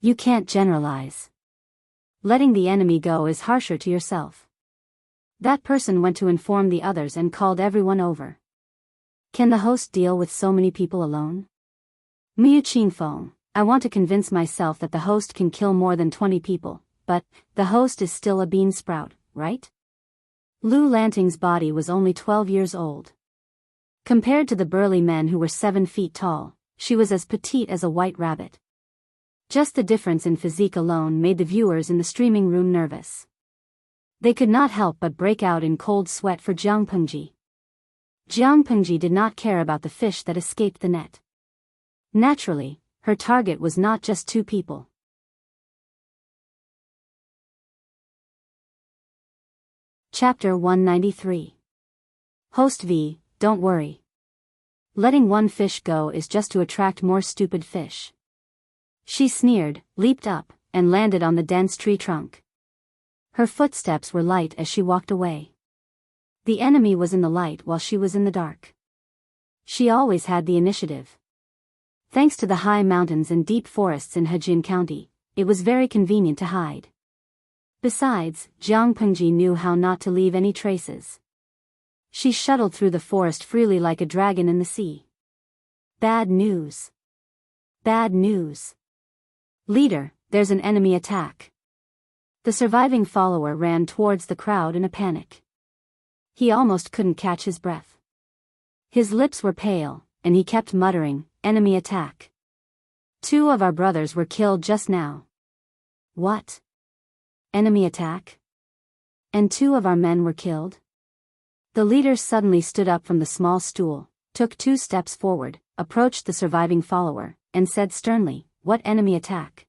You can't generalize. Letting the enemy go is harsher to yourself. That person went to inform the others and called everyone over. Can the host deal with so many people alone? Miu Qingfeng, I want to convince myself that the host can kill more than 20 people, but the host is still a bean sprout, right? Lu Lanting's body was only 12 years old. Compared to the burly men who were 7 feet tall, she was as petite as a white rabbit. Just the difference in physique alone made the viewers in the streaming room nervous. They could not help but break out in cold sweat for Jiang Pengji. Jiang Pengji did not care about the fish that escaped the net. Naturally, her target was not just 2 people. Chapter 193. Host V, don't worry. Letting one fish go is just to attract more stupid fish. She sneered, leaped up, and landed on the dense tree trunk. Her footsteps were light as she walked away. The enemy was in the light while she was in the dark. She always had the initiative. Thanks to the high mountains and deep forests in Hejin County, it was very convenient to hide. Besides, Jiang Pengji knew how not to leave any traces. She shuttled through the forest freely like a dragon in the sea. Bad news. Bad news. Leader, there's an enemy attack. The surviving follower ran towards the crowd in a panic. He almost couldn't catch his breath. His lips were pale, and he kept muttering, enemy attack. 2 of our brothers were killed just now. What? Enemy attack? And 2 of our men were killed? The leader suddenly stood up from the small stool, took 2 steps forward, approached the surviving follower, and said sternly, what enemy attack?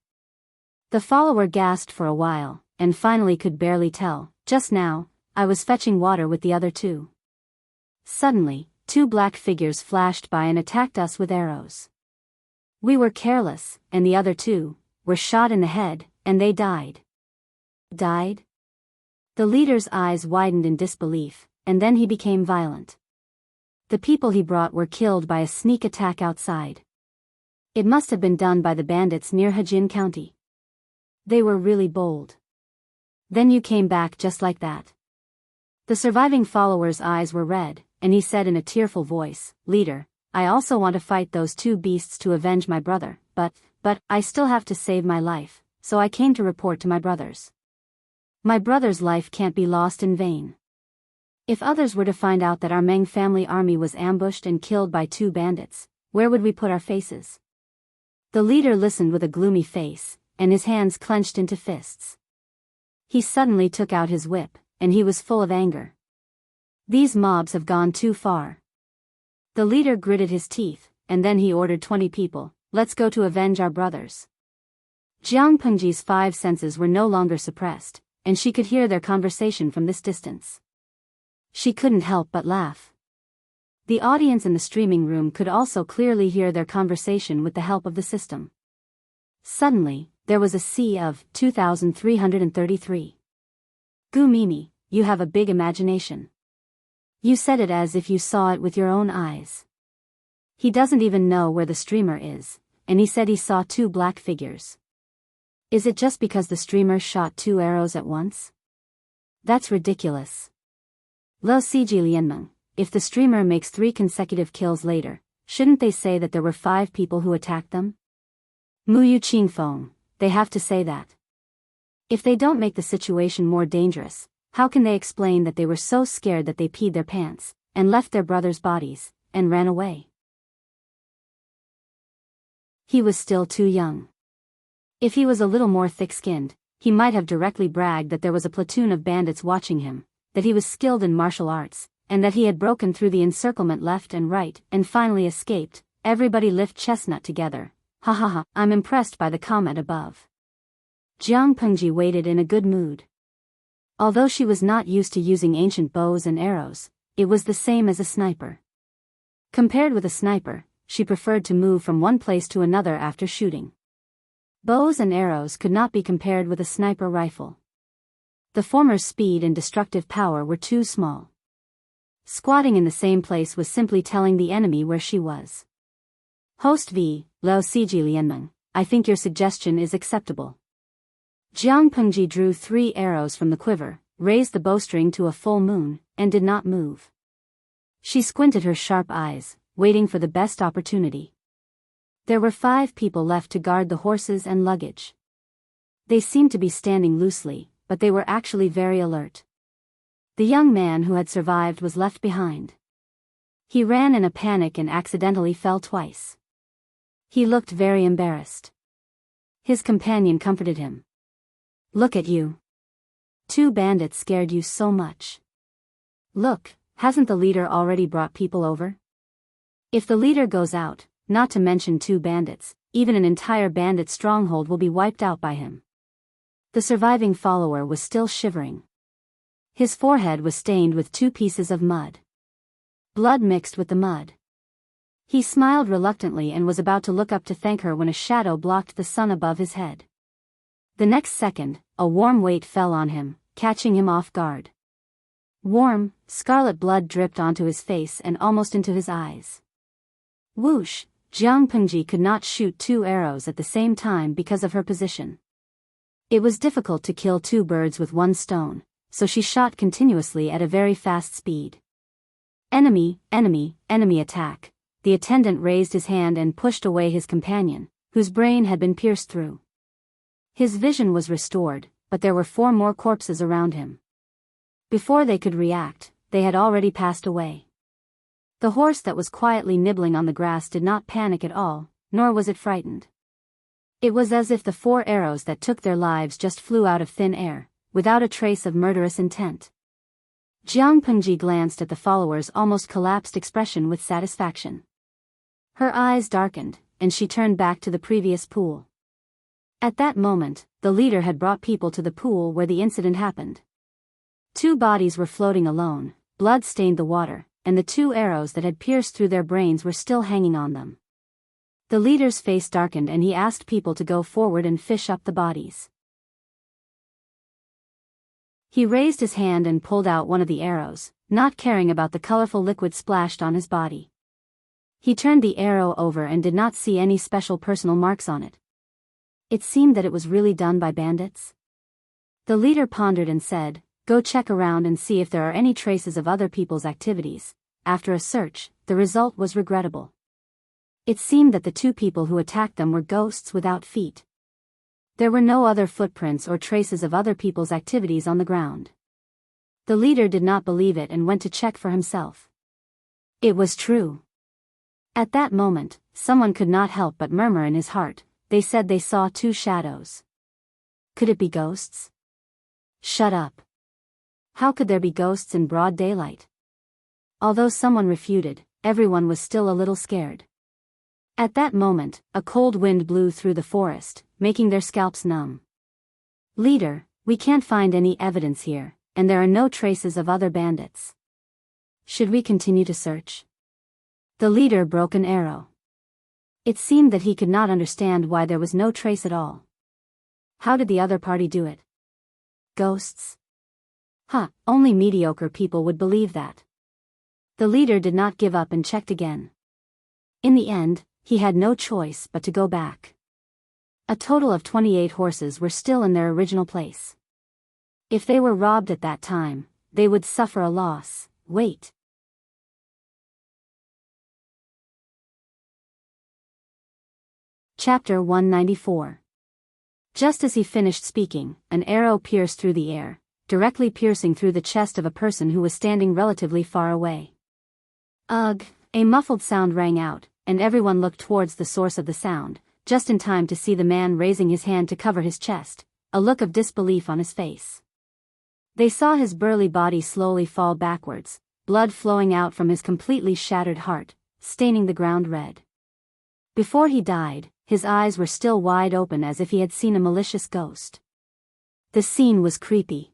The follower gasped for a while, and finally could barely tell, just now, I was fetching water with the other 2. Suddenly, 2 black figures flashed by and attacked us with arrows. We were careless, and the other 2 were shot in the head, and they died. Died? The leader's eyes widened in disbelief, and then he became violent. The people he brought were killed by a sneak attack outside. It must have been done by the bandits near Hejin County. They were really bold. Then you came back just like that. The surviving follower's eyes were red, and he said in a tearful voice, Leader, I also want to fight those 2 beasts to avenge my brother, but I still have to save my life, so I came to report to my brothers. My brother's life can't be lost in vain. If others were to find out that our Meng family army was ambushed and killed by 2 bandits, where would we put our faces? The leader listened with a gloomy face, and his hands clenched into fists. He suddenly took out his whip, and he was full of anger. These mobs have gone too far. The leader gritted his teeth, and then he ordered 20 people, let's go to avenge our brothers. Jiang Pengji's 5 senses were no longer suppressed, and she could hear their conversation from this distance. She couldn't help but laugh. The audience in the streaming room could also clearly hear their conversation with the help of the system. Suddenly, there was a sea of 2,333. Gu Mimi, you have a big imagination. You said it as if you saw it with your own eyes. He doesn't even know where the streamer is, and he said he saw 2 black figures. Is it just because the streamer shot 2 arrows at once? That's ridiculous. Lo Siji Lianmeng, if the streamer makes 3 consecutive kills later, shouldn't they say that there were 5 people who attacked them? Muyu Qingfeng, they have to say that. If they don't make the situation more dangerous, how can they explain that they were so scared that they peed their pants, and left their brothers' bodies, and ran away? He was still too young. If he was a little more thick-skinned, he might have directly bragged that there was a platoon of bandits watching him, that he was skilled in martial arts, and that he had broken through the encirclement left and right, and finally escaped. Everybody lift chestnut together. Ha ha ha, I'm impressed by the comment above. Jiang Pengji waited in a good mood. Although she was not used to using ancient bows and arrows, it was the same as a sniper. Compared with a sniper, she preferred to move from one place to another after shooting. Bows and arrows could not be compared with a sniper rifle. The former's speed and destructive power were too small. Squatting in the same place was simply telling the enemy where she was. Host V, Lao Siji Lianmeng, I think your suggestion is acceptable. Jiang Pengji drew 3 arrows from the quiver, raised the bowstring to a full moon, and did not move. She squinted her sharp eyes, waiting for the best opportunity. There were 5 people left to guard the horses and luggage. They seemed to be standing loosely, but they were actually very alert. The young man who had survived was left behind. He ran in a panic and accidentally fell twice. He looked very embarrassed. His companion comforted him. Look at you. 2 bandits scared you so much. Look, hasn't the leader already brought people over? If the leader goes out, not to mention 2 bandits, even an entire bandit stronghold will be wiped out by him. The surviving follower was still shivering. His forehead was stained with 2 pieces of mud. Blood mixed with the mud. He smiled reluctantly and was about to look up to thank her when a shadow blocked the sun above his head. The next second, a warm weight fell on him, catching him off guard. Warm, scarlet blood dripped onto his face and almost into his eyes. Whoosh! Jiang Pengji could not shoot 2 arrows at the same time because of her position. It was difficult to kill 2 birds with 1 stone, so she shot continuously at a very fast speed. Enemy, enemy, enemy attack. The attendant raised his hand and pushed away his companion, whose brain had been pierced through. His vision was restored, but there were 4 more corpses around him. Before they could react, they had already passed away. The horse that was quietly nibbling on the grass did not panic at all, nor was it frightened. It was as if the 4 arrows that took their lives just flew out of thin air, without a trace of murderous intent. Jiang Pengji glanced at the follower's almost collapsed expression with satisfaction. Her eyes darkened, and she turned back to the previous pool. At that moment, the leader had brought people to the pool where the incident happened. 2 bodies were floating alone, blood stained the water, and the 2 arrows that had pierced through their brains were still hanging on them. The leader's face darkened and he asked people to go forward and fish up the bodies. He raised his hand and pulled out one of the arrows, not caring about the colorful liquid splashed on his body. He turned the arrow over and did not see any special personal marks on it. It seemed that it was really done by bandits. The leader pondered and said, "Go check around and see if there are any traces of other people's activities." After a search, the result was regrettable. It seemed that the 2 people who attacked them were ghosts without feet. There were no other footprints or traces of other people's activities on the ground. The leader did not believe it and went to check for himself. It was true. At that moment, someone could not help but murmur in his heart. They said they saw 2 shadows. Could it be ghosts? Shut up. How could there be ghosts in broad daylight? Although someone refuted, everyone was still a little scared. At that moment, a cold wind blew through the forest, making their scalps numb. Leader, we can't find any evidence here, and there are no traces of other bandits. Should we continue to search? The leader broke an arrow. It seemed that he could not understand why there was no trace at all. How did the other party do it? Ghosts? Huh, only mediocre people would believe that. The leader did not give up and checked again. In the end, he had no choice but to go back. A total of 28 horses were still in their original place. If they were robbed at that time, they would suffer a loss. Wait. Chapter 194. Just as he finished speaking, an arrow pierced through the air, directly piercing through the chest of a person who was standing relatively far away. Ugh! A muffled sound rang out, and everyone looked towards the source of the sound, just in time to see the man raising his hand to cover his chest, a look of disbelief on his face. They saw his burly body slowly fall backwards, blood flowing out from his completely shattered heart, staining the ground red. Before he died, his eyes were still wide open as if he had seen a malicious ghost. The scene was creepy.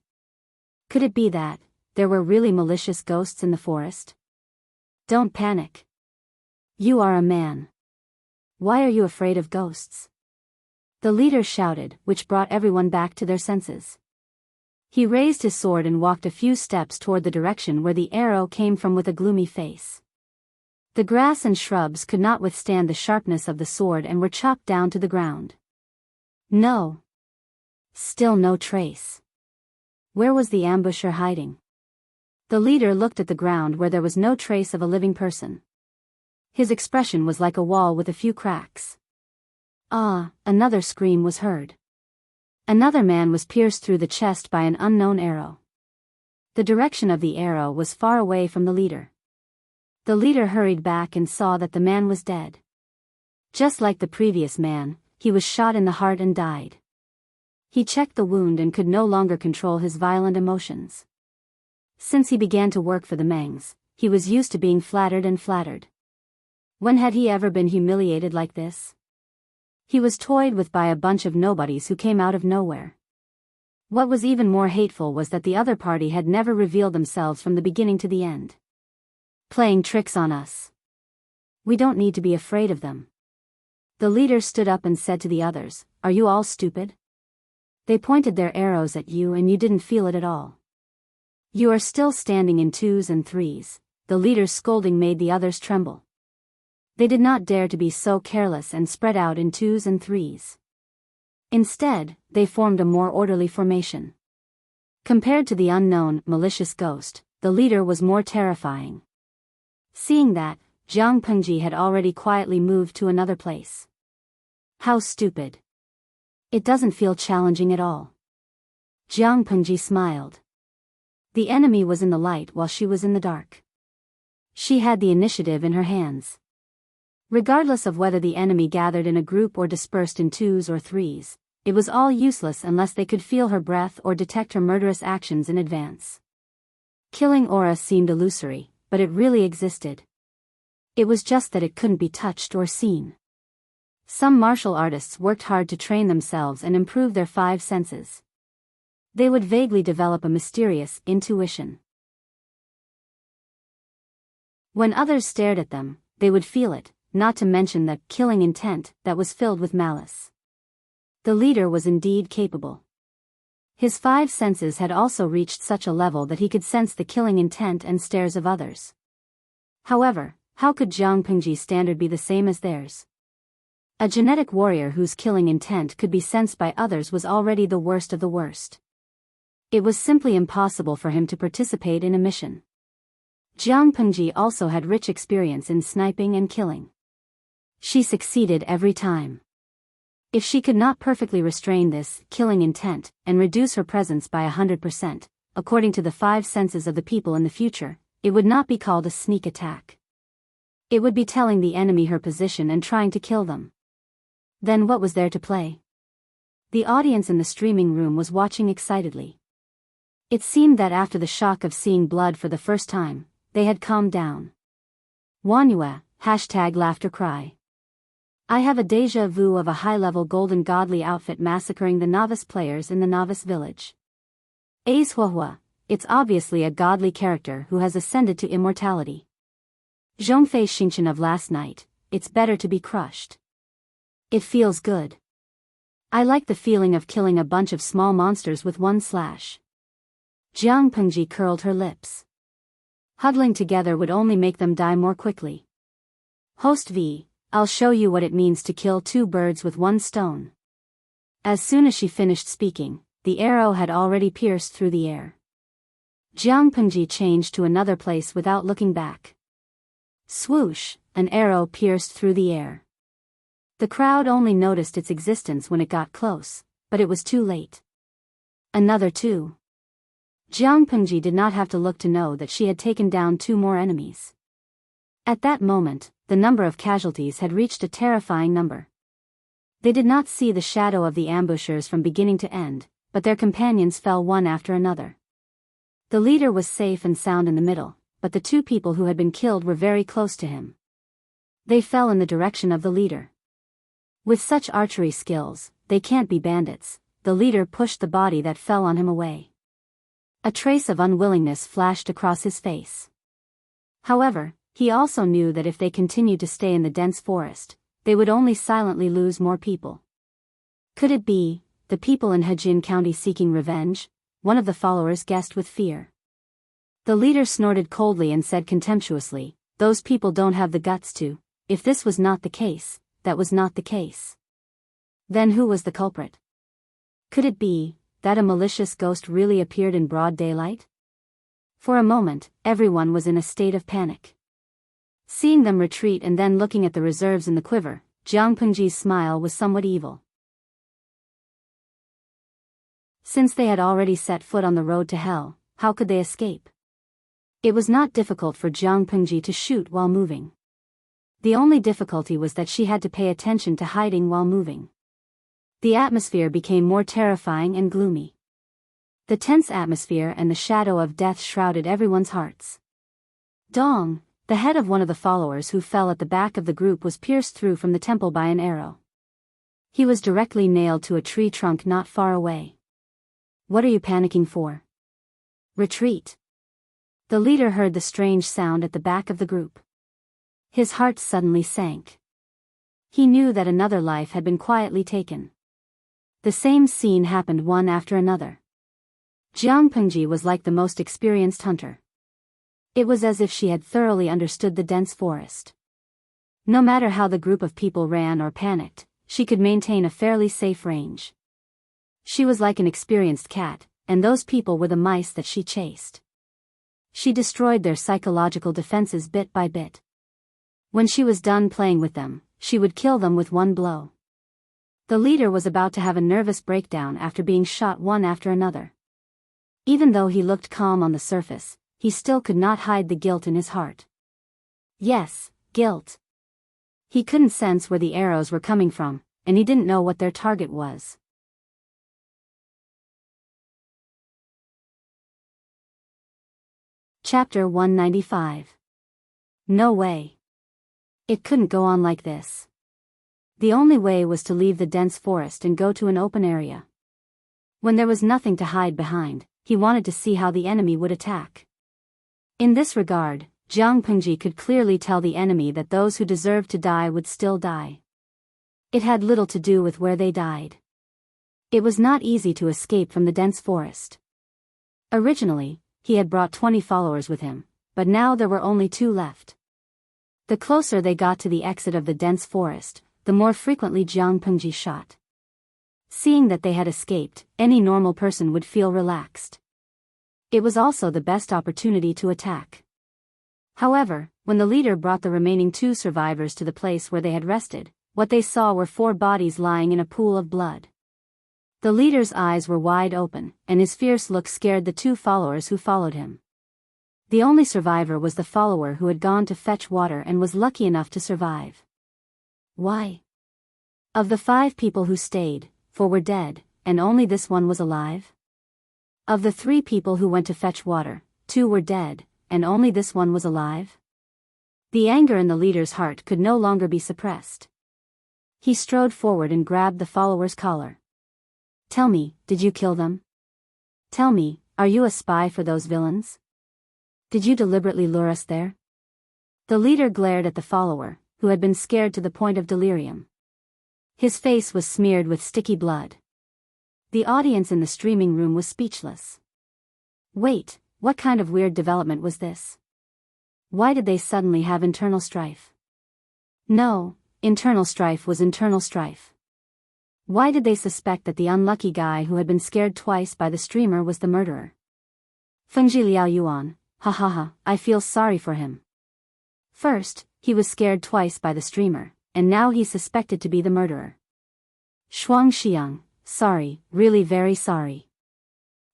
Could it be that there were really malicious ghosts in the forest? Don't panic. You are a man. Why are you afraid of ghosts? The leader shouted, which brought everyone back to their senses. He raised his sword and walked a few steps toward the direction where the arrow came from with a gloomy face. The grass and shrubs could not withstand the sharpness of the sword and were chopped down to the ground. No. Still no trace. Where was the ambusher hiding? The leader looked at the ground where there was no trace of a living person. His expression was like a wall with a few cracks. Ah, another scream was heard. Another man was pierced through the chest by an unknown arrow. The direction of the arrow was far away from the leader. The leader hurried back and saw that the man was dead. Just like the previous man, he was shot in the heart and died. He checked the wound and could no longer control his violent emotions. Since he began to work for the Mangs, he was used to being flattered and flattered. When had he ever been humiliated like this? He was toyed with by a bunch of nobodies who came out of nowhere. What was even more hateful was that the other party had never revealed themselves from the beginning to the end. Playing tricks on us. We don't need to be afraid of them. The leader stood up and said to the others, "Are you all stupid? They pointed their arrows at you and you didn't feel it at all. You are still standing in 2s and 3s. The leader's scolding made the others tremble. They did not dare to be so careless and spread out in 2s and 3s. Instead, they formed a more orderly formation. Compared to the unknown, malicious ghost, the leader was more terrifying. Seeing that, Jianghu had already quietly moved to another place. How stupid. It doesn't feel challenging at all. Jianghu smiled. The enemy was in the light while she was in the dark. She had the initiative in her hands. Regardless of whether the enemy gathered in a group or dispersed in 2s or 3s, it was all useless unless they could feel her breath or detect her murderous actions in advance. Killing aura seemed illusory, but it really existed. It was just that it couldn't be touched or seen. Some martial artists worked hard to train themselves and improve their 5 senses. They would vaguely develop a mysterious intuition. When others stared at them, they would feel it, not to mention the killing intent that was filled with malice. The leader was indeed capable. His 5 senses had also reached such a level that he could sense the killing intent and stares of others. However, how could Jianghu's standard be the same as theirs? A genetic warrior whose killing intent could be sensed by others was already the worst of the worst. It was simply impossible for him to participate in a mission. Jianghu also had rich experience in sniping and killing. She succeeded every time. If she could not perfectly restrain this killing intent and reduce her presence by 100%, according to the 5 senses of the people in the future, it would not be called a sneak attack. It would be telling the enemy her position and trying to kill them. Then what was there to play? The audience in the streaming room was watching excitedly. It seemed that after the shock of seeing blood for the first time, they had calmed down. Wanyue, #laughter cry. I have a déjà vu of a high-level golden godly outfit massacring the novice players in the novice village. Ace Huahua, it's obviously a godly character who has ascended to immortality. Zhongfei Xingchen of last night, it's better to be crushed. It feels good. I like the feeling of killing a bunch of small monsters with one slash. Jiang Pengji curled her lips. Huddling together would only make them die more quickly. Host V, I'll show you what it means to kill two birds with one stone. As soon as she finished speaking, the arrow had already pierced through the air. Jiang Pengji changed to another place without looking back. Swoosh, an arrow pierced through the air. The crowd only noticed its existence when it got close, but it was too late. Another two. Jiang Pengji did not have to look to know that she had taken down two more enemies. At that moment, the number of casualties had reached a terrifying number. They did not see the shadow of the ambushers from beginning to end, but their companions fell one after another. The leader was safe and sound in the middle, but the two people who had been killed were very close to him. They fell in the direction of the leader. With such archery skills, they can't be bandits. The leader pushed the body that fell on him away. A trace of unwillingness flashed across his face. However, he also knew that if they continued to stay in the dense forest, they would only silently lose more people. Could it be the people in Hejin County seeking revenge? One of the followers guessed with fear. The leader snorted coldly and said contemptuously, "Those people don't have the guts to." If this was not the case, that was not the case. Then who was the culprit? Could it be that a malicious ghost really appeared in broad daylight? For a moment, everyone was in a state of panic. Seeing them retreat and then looking at the reserves in the quiver, Jiang Pengji's smile was somewhat evil. Since they had already set foot on the road to hell, how could they escape? It was not difficult for Jiang Pengji to shoot while moving. The only difficulty was that she had to pay attention to hiding while moving. The atmosphere became more terrifying and gloomy. The tense atmosphere and the shadow of death shrouded everyone's hearts. Dong, the head of one of the followers who fell at the back of the group, was pierced through from the temple by an arrow. He was directly nailed to a tree trunk not far away. What are you panicking for? Retreat. The leader heard the strange sound at the back of the group. His heart suddenly sank. He knew that another life had been quietly taken. The same scene happened one after another. Jiang Pengji was like the most experienced hunter. It was as if she had thoroughly understood the dense forest. No matter how the group of people ran or panicked, she could maintain a fairly safe range. She was like an experienced cat, and those people were the mice that she chased. She destroyed their psychological defenses bit by bit. When she was done playing with them, she would kill them with one blow. The leader was about to have a nervous breakdown after being shot one after another. Even though he looked calm on the surface, he still could not hide the guilt in his heart. Yes, guilt. He couldn't sense where the arrows were coming from, and he didn't know what their target was. Chapter 195. No way. It couldn't go on like this. The only way was to leave the dense forest and go to an open area. When there was nothing to hide behind, he wanted to see how the enemy would attack. In this regard, Jiang Pengji could clearly tell the enemy that those who deserved to die would still die. It had little to do with where they died. It was not easy to escape from the dense forest. Originally, he had brought 20 followers with him, but now there were only 2 left. The closer they got to the exit of the dense forest, the more frequently Jiang Pengji shot. Seeing that they had escaped, any normal person would feel relaxed. It was also the best opportunity to attack. However, when the leader brought the remaining 2 survivors to the place where they had rested, what they saw were 4 bodies lying in a pool of blood. The leader's eyes were wide open, and his fierce look scared the 2 followers who followed him. The only survivor was the follower who had gone to fetch water and was lucky enough to survive. Why? Of the 5 people who stayed, 4 were dead, and only this one was alive? Of the 3 people who went to fetch water, 2 were dead, and only this one was alive? The anger in the leader's heart could no longer be suppressed. He strode forward and grabbed the follower's collar. Tell me, did you kill them? Tell me, are you a spy for those villains? Did you deliberately lure us there? The leader glared at the follower, who had been scared to the point of delirium. His face was smeared with sticky blood. The audience in the streaming room was speechless. Wait, what kind of weird development was this? Why did they suddenly have internal strife? No, internal strife was internal strife. Why did they suspect that the unlucky guy who had been scared twice by the streamer was the murderer? Fengji Liao Yuan, ha ha ha, I feel sorry for him. First, he was scared twice by the streamer, and now he's suspected to be the murderer. Shuang Xiang, sorry, really very sorry.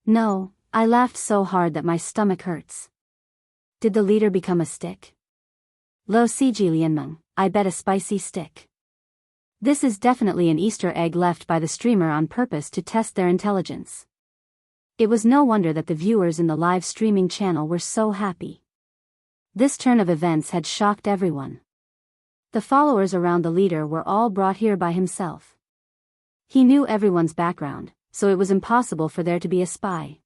No, I laughed so hard that my stomach hurts. Did the leader become a stick? Lo Siji Lianmeng, I bet a spicy stick. This is definitely an Easter egg left by the streamer on purpose to test their intelligence. It was no wonder that the viewers in the live streaming channel were so happy. This turn of events had shocked everyone. The followers around the leader were all brought here by himself. He knew everyone's background, so it was impossible for there to be a spy.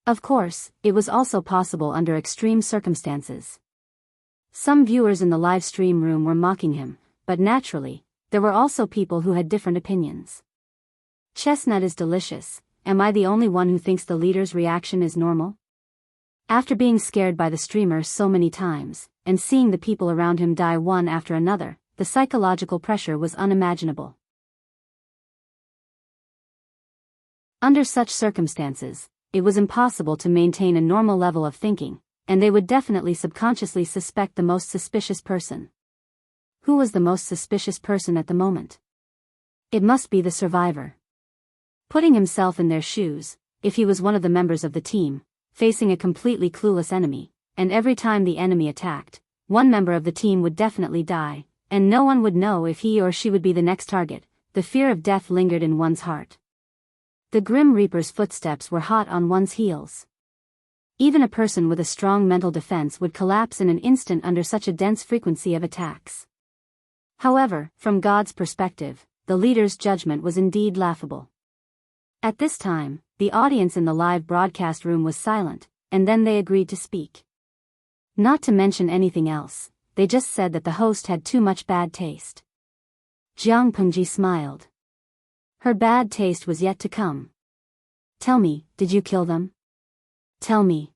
Of course, it was also possible under extreme circumstances. Some viewers in the live stream room were mocking him, but naturally, there were also people who had different opinions. Chestnut is delicious. Am I the only one who thinks the leader's reaction is normal? After being scared by the streamer so many times, and seeing the people around him die one after another, the psychological pressure was unimaginable. Under such circumstances, it was impossible to maintain a normal level of thinking, and they would definitely subconsciously suspect the most suspicious person. Who was the most suspicious person at the moment? It must be the survivor. Putting himself in their shoes, if he was one of the members of the team, facing a completely clueless enemy, and every time the enemy attacked, one member of the team would definitely die, and no one would know if he or she would be the next target, the fear of death lingered in one's heart. The Grim Reaper's footsteps were hot on one's heels. Even a person with a strong mental defense would collapse in an instant under such a dense frequency of attacks. However, from God's perspective, the leader's judgment was indeed laughable. At this time, the audience in the live broadcast room was silent, and then they agreed to speak. Not to mention anything else, they just said that the host had too much bad taste. Jiang Pengji smiled. Her bad taste was yet to come. Tell me, did you kill them? Tell me.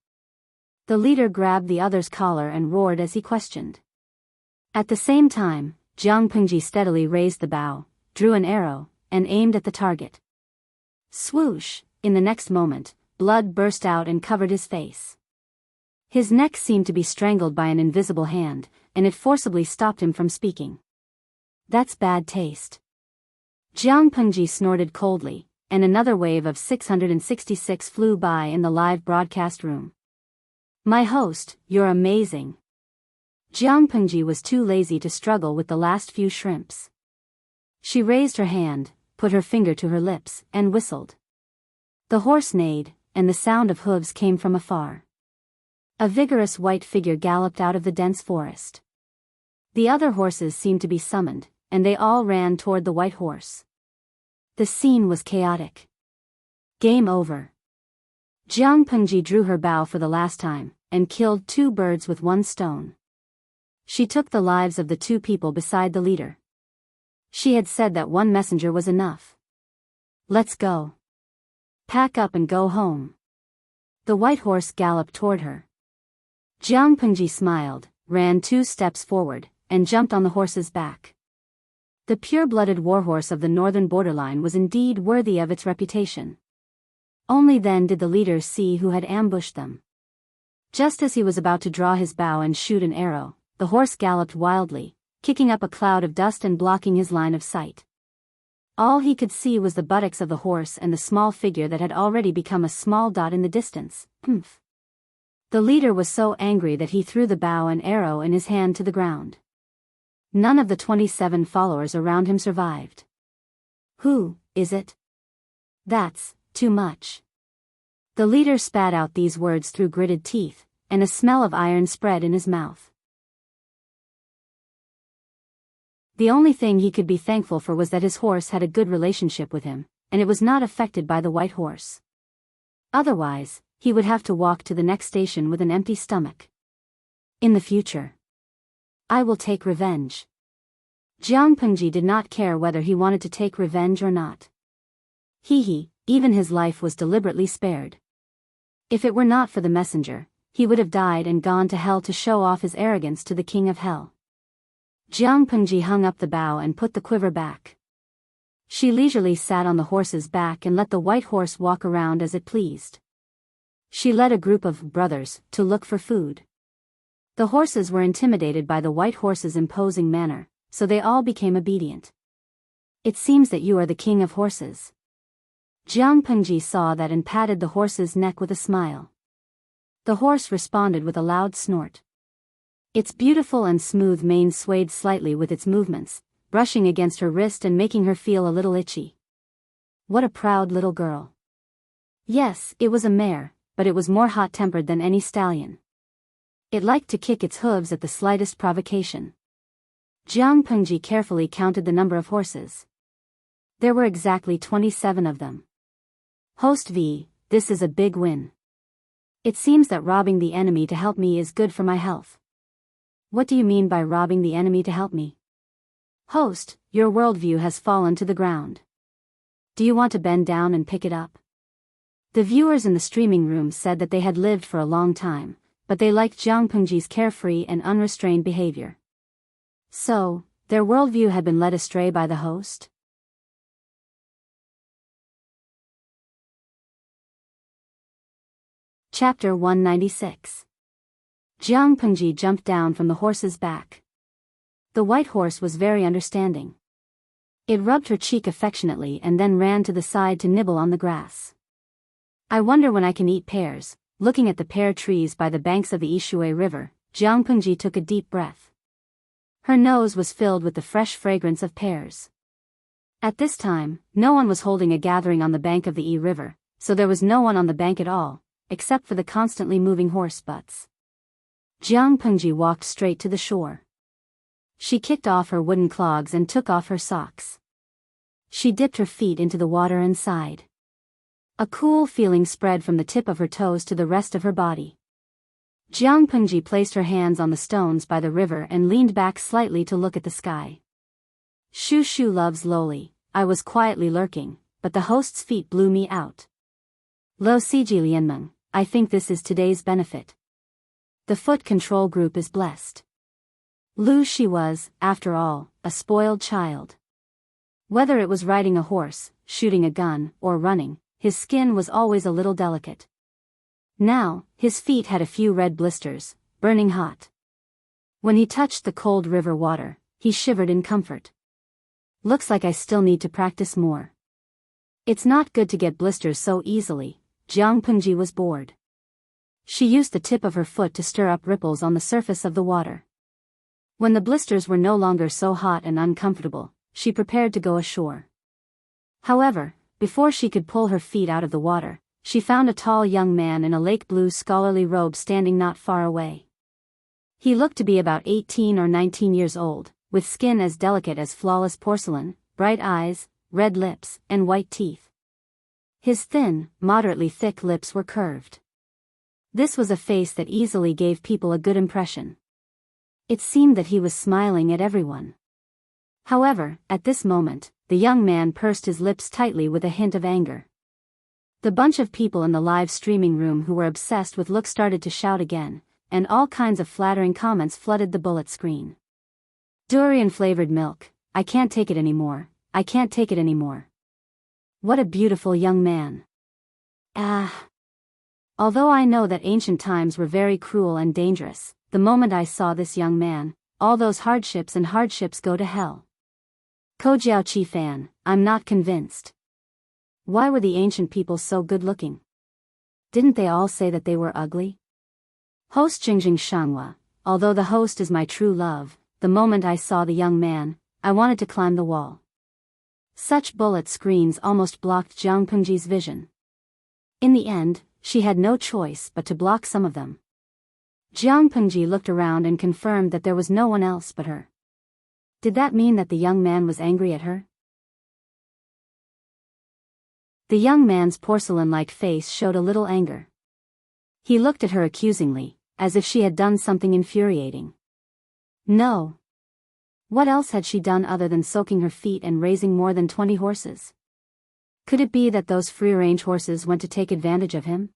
The leader grabbed the other's collar and roared as he questioned. At the same time, Jiang Pengji steadily raised the bow, drew an arrow, and aimed at the target. Swoosh! In the next moment, blood burst out and covered his face. His neck seemed to be strangled by an invisible hand, and it forcibly stopped him from speaking. That's bad taste. Jiang Pengji snorted coldly, and another wave of 666 flew by in the live broadcast room. My host, you're amazing. Jiang Pengji was too lazy to struggle with the last few shrimps. She raised her hand, put her finger to her lips, and whistled. The horse neighed, and the sound of hooves came from afar. A vigorous white figure galloped out of the dense forest. The other horses seemed to be summoned, and they all ran toward the white horse. The scene was chaotic. Game over. Jiang Pengji drew her bow for the last time, and killed 2 birds with 1 stone. She took the lives of the 2 people beside the leader. She had said that 1 messenger was enough. Let's go. Pack up and go home. The white horse galloped toward her. Jiang Pengji smiled, ran 2 steps forward, and jumped on the horse's back. The pure-blooded warhorse of the northern borderline was indeed worthy of its reputation. Only then did the leader see who had ambushed them. Just as he was about to draw his bow and shoot an arrow, the horse galloped wildly, kicking up a cloud of dust and blocking his line of sight. All he could see was the buttocks of the horse and the small figure that had already become a small dot in the distance. Humph. The leader was so angry that he threw the bow and arrow in his hand to the ground. None of the 27 followers around him survived. Who is it? That's too much. The leader spat out these words through gritted teeth, and a smell of iron spread in his mouth. The only thing he could be thankful for was that his horse had a good relationship with him, and it was not affected by the white horse. Otherwise, he would have to walk to the next station with an empty stomach. In the future, I will take revenge. Jiang Pengji did not care whether he wanted to take revenge or not. Even his life was deliberately spared. If it were not for the messenger, he would have died and gone to hell to show off his arrogance to the king of hell. Jiang Pengji hung up the bow and put the quiver back. She leisurely sat on the horse's back and let the white horse walk around as it pleased. She led a group of brothers to look for food. The horses were intimidated by the white horse's imposing manner, so they all became obedient. It seems that you are the king of horses. Jiang Pengji saw that and patted the horse's neck with a smile. The horse responded with a loud snort. Its beautiful and smooth mane swayed slightly with its movements, brushing against her wrist and making her feel a little itchy. What a proud little girl. Yes, it was a mare, but it was more hot-tempered than any stallion. It liked to kick its hooves at the slightest provocation. Jiang Pengji carefully counted the number of horses. There were exactly 27 of them. Host V, this is a big win. It seems that robbing the enemy to help me is good for my health. What do you mean by robbing the enemy to help me? Host, your worldview has fallen to the ground. Do you want to bend down and pick it up? The viewers in the streaming room said that they had lived for a long time, but they liked Jiang Pengji's carefree and unrestrained behavior. So, their worldview had been led astray by the host? Chapter 196. Jiang Pengji jumped down from the horse's back. The white horse was very understanding. It rubbed her cheek affectionately and then ran to the side to nibble on the grass. I wonder when I can eat pears. Looking at the pear trees by the banks of the Yishui River, Jiang Pengji took a deep breath. Her nose was filled with the fresh fragrance of pears. At this time, no one was holding a gathering on the bank of the Yi River, so there was no one on the bank at all, except for the constantly moving horse butts. Jiang Pengji walked straight to the shore. She kicked off her wooden clogs and took off her socks. She dipped her feet into the water and sighed. A cool feeling spread from the tip of her toes to the rest of her body. Jiang Pengji placed her hands on the stones by the river and leaned back slightly to look at the sky. Shu Shu loves lowly, I was quietly lurking, but the host's feet blew me out. Lo Siji Lianmeng, I think this is today's benefit. The foot control group is blessed. Lu Shi was, after all, a spoiled child. Whether it was riding a horse, shooting a gun, or running, his skin was always a little delicate. Now, his feet had a few red blisters, burning hot. When he touched the cold river water, he shivered in comfort. Looks like I still need to practice more. It's not good to get blisters so easily. Jiang Pengji was bored. She used the tip of her foot to stir up ripples on the surface of the water. When the blisters were no longer so hot and uncomfortable, she prepared to go ashore. However, before she could pull her feet out of the water, she found a tall young man in a lake blue scholarly robe standing not far away. He looked to be about 18 or 19 years old, with skin as delicate as flawless porcelain, bright eyes, red lips, and white teeth. His thin, moderately thick lips were curved. This was a face that easily gave people a good impression. It seemed that he was smiling at everyone. However, at this moment, the young man pursed his lips tightly with a hint of anger. The bunch of people in the live streaming room who were obsessed with looks started to shout again, and all kinds of flattering comments flooded the bullet screen. Durian-flavored milk, I can't take it anymore, I can't take it anymore. What a beautiful young man. Although I know that ancient times were very cruel and dangerous, the moment I saw this young man, all those hardships go to hell. Kojiao Chi fan, I'm not convinced. Why were the ancient people so good-looking? Didn't they all say that they were ugly? Host Jingjing Shanghua, although the host is my true love, the moment I saw the young man, I wanted to climb the wall. Such bullet screens almost blocked Jiang Pengji's vision. In the end, she had no choice but to block some of them. Jiang Pengji looked around and confirmed that there was no one else but her. Did that mean that the young man was angry at her? The young man's porcelain-like face showed a little anger. He looked at her accusingly, as if she had done something infuriating. No. What else had she done other than soaking her feet and raising more than 20 horses? Could it be that those free-range horses went to take advantage of him?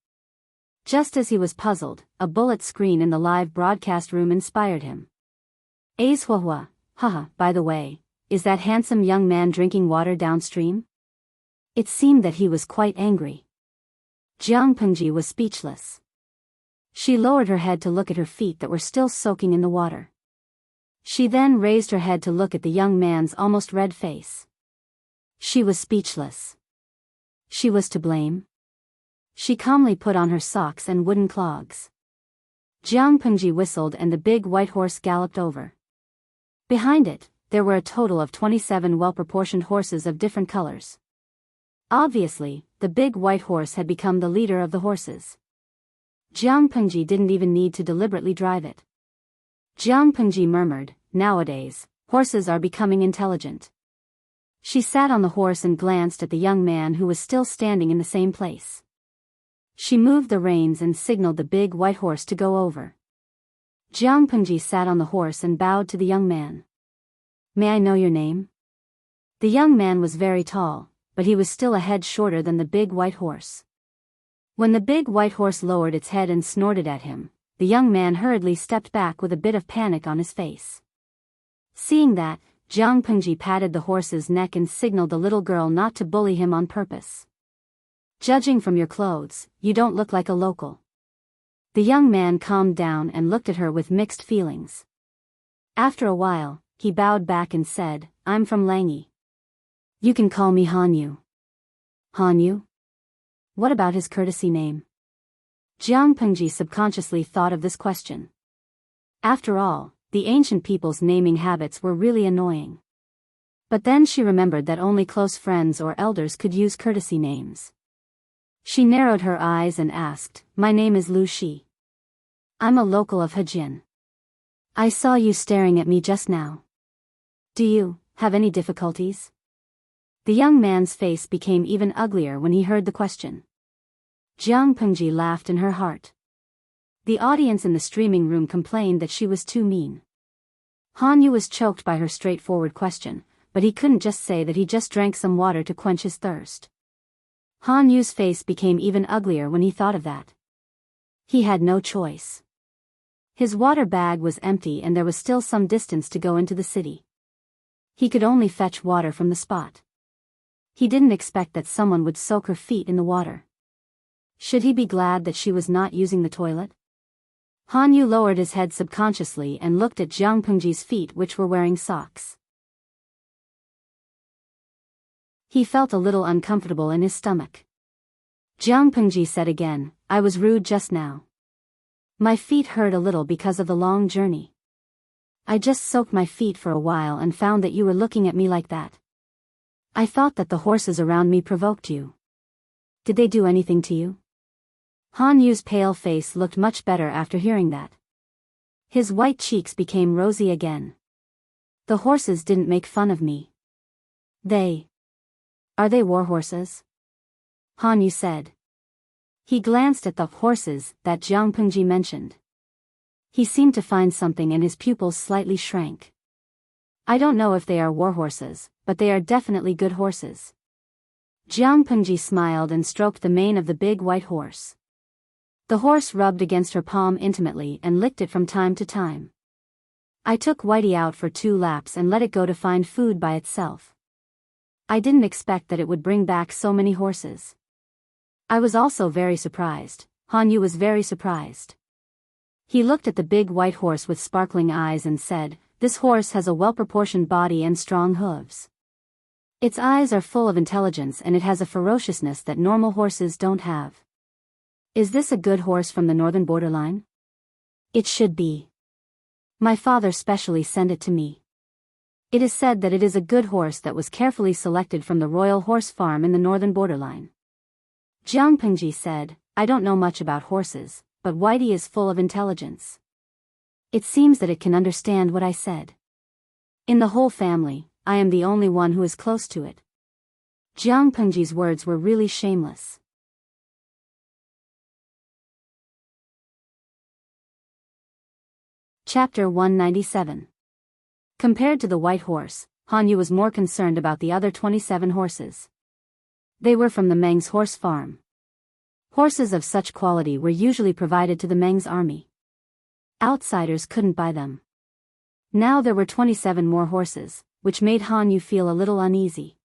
Just as he was puzzled, a bullet screen in the live broadcast room inspired him. Aizhuahua, haha, by the way, is that handsome young man drinking water downstream? It seemed that he was quite angry. Jiang Pengji was speechless. She lowered her head to look at her feet that were still soaking in the water. She then raised her head to look at the young man's almost red face. She was speechless. She was to blame. She calmly put on her socks and wooden clogs. Jiang Pengji whistled and the big white horse galloped over. Behind it, there were a total of 27 well-proportioned horses of different colors. Obviously, the big white horse had become the leader of the horses. Jiang Pengji didn't even need to deliberately drive it. Jiang Pengji murmured, "Nowadays, horses are becoming intelligent." She sat on the horse and glanced at the young man who was still standing in the same place. She moved the reins and signaled the big white horse to go over. Jiang Pengji sat on the horse and bowed to the young man. "May I know your name?" The young man was very tall, but he was still a head shorter than the big white horse. When the big white horse lowered its head and snorted at him, the young man hurriedly stepped back with a bit of panic on his face. Seeing that, Jiang Pengji patted the horse's neck and signaled the little girl not to bully him on purpose. "Judging from your clothes, you don't look like a local." The young man calmed down and looked at her with mixed feelings. After a while, he bowed back and said, "I'm from Langyi. You can call me Hanyu." "Hanyu? What about his courtesy name?" Jiang Pengji subconsciously thought of this question. After all, the ancient people's naming habits were really annoying. But then she remembered that only close friends or elders could use courtesy names. She narrowed her eyes and asked, "My name is Lu Shi. I'm a local of Hejin. I saw you staring at me just now. Do you have any difficulties?" The young man's face became even uglier when he heard the question. Jiang Pengji laughed in her heart. The audience in the streaming room complained that she was too mean. Hanyu was choked by her straightforward question, but he couldn't just say that he just drank some water to quench his thirst. Hanyu's face became even uglier when he thought of that. He had no choice. His water bag was empty and there was still some distance to go into the city. He could only fetch water from the spot. He didn't expect that someone would soak her feet in the water. Should he be glad that she was not using the toilet? Hanyu lowered his head subconsciously and looked at Jiang Pengji's feet, which were wearing socks. He felt a little uncomfortable in his stomach. Jiang Pengji said again, "I was rude just now. My feet hurt a little because of the long journey. I just soaked my feet for a while and found that you were looking at me like that. I thought that the horses around me provoked you. Did they do anything to you?" Hanyu's pale face looked much better after hearing that. His white cheeks became rosy again. "The horses didn't make fun of me. Are they war horses?" Hanyu said. He glanced at the horses that Jiang Pengji mentioned. He seemed to find something and his pupils slightly shrank. "I don't know if they are war horses, but they are definitely good horses." Jiang Pengji smiled and stroked the mane of the big white horse. The horse rubbed against her palm intimately and licked it from time to time. "I took Whitey out for 2 laps and let it go to find food by itself. I didn't expect that it would bring back so many horses. I was also very surprised." Hanyu was very surprised. He looked at the big white horse with sparkling eyes and said, "This horse has a well-proportioned body and strong hooves. Its eyes are full of intelligence and it has a ferociousness that normal horses don't have. Is this a good horse from the northern borderline?" "It should be. My father specially sent it to me. It is said that it is a good horse that was carefully selected from the royal horse farm in the northern borderline." Jiang Pengji said, "I don't know much about horses, but Whitey is full of intelligence. It seems that it can understand what I said. In the whole family, I am the only one who is close to it." Jiang Pengji's words were really shameless. Chapter 197. Compared to the white horse, Han Yu was more concerned about the other 27 horses. They were from the Meng's horse farm. Horses of such quality were usually provided to the Meng's army. Outsiders couldn't buy them. Now there were 27 more horses, which made Han Yu feel a little uneasy.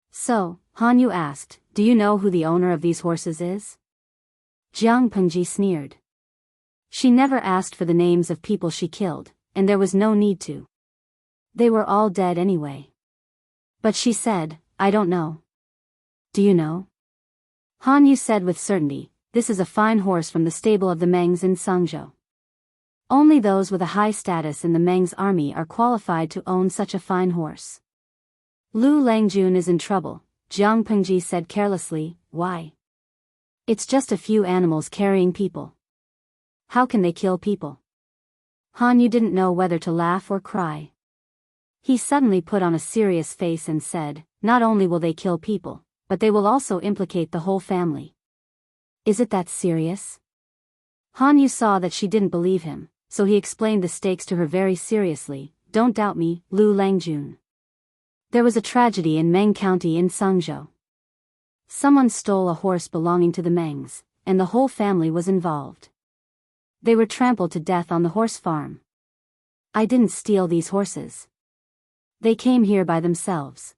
So, Han Yu asked, "Do you know who the owner of these horses is?" Jiang Pengji sneered. She never asked for the names of people she killed, and there was no need to. They were all dead anyway. But she said, "I don't know." "Do you know?" Han Yu said with certainty, "This is a fine horse from the stable of the Mengs in Sangzhou. Only those with a high status in the Meng's army are qualified to own such a fine horse." "Lu Langjun is in trouble," Jiang Pengji said carelessly. "Why?" "It's just a few animals carrying people. How can they kill people?" Han Yu didn't know whether to laugh or cry. He suddenly put on a serious face and said, "Not only will they kill people, but they will also implicate the whole family." "Is it that serious?" Han Yu saw that she didn't believe him, so he explained the stakes to her very seriously. "Don't doubt me, Lu Langjun. There was a tragedy in Meng County in Sangzhou. Someone stole a horse belonging to the Mengs, and the whole family was involved. They were trampled to death on the horse farm. I didn't steal these horses. They came here by themselves."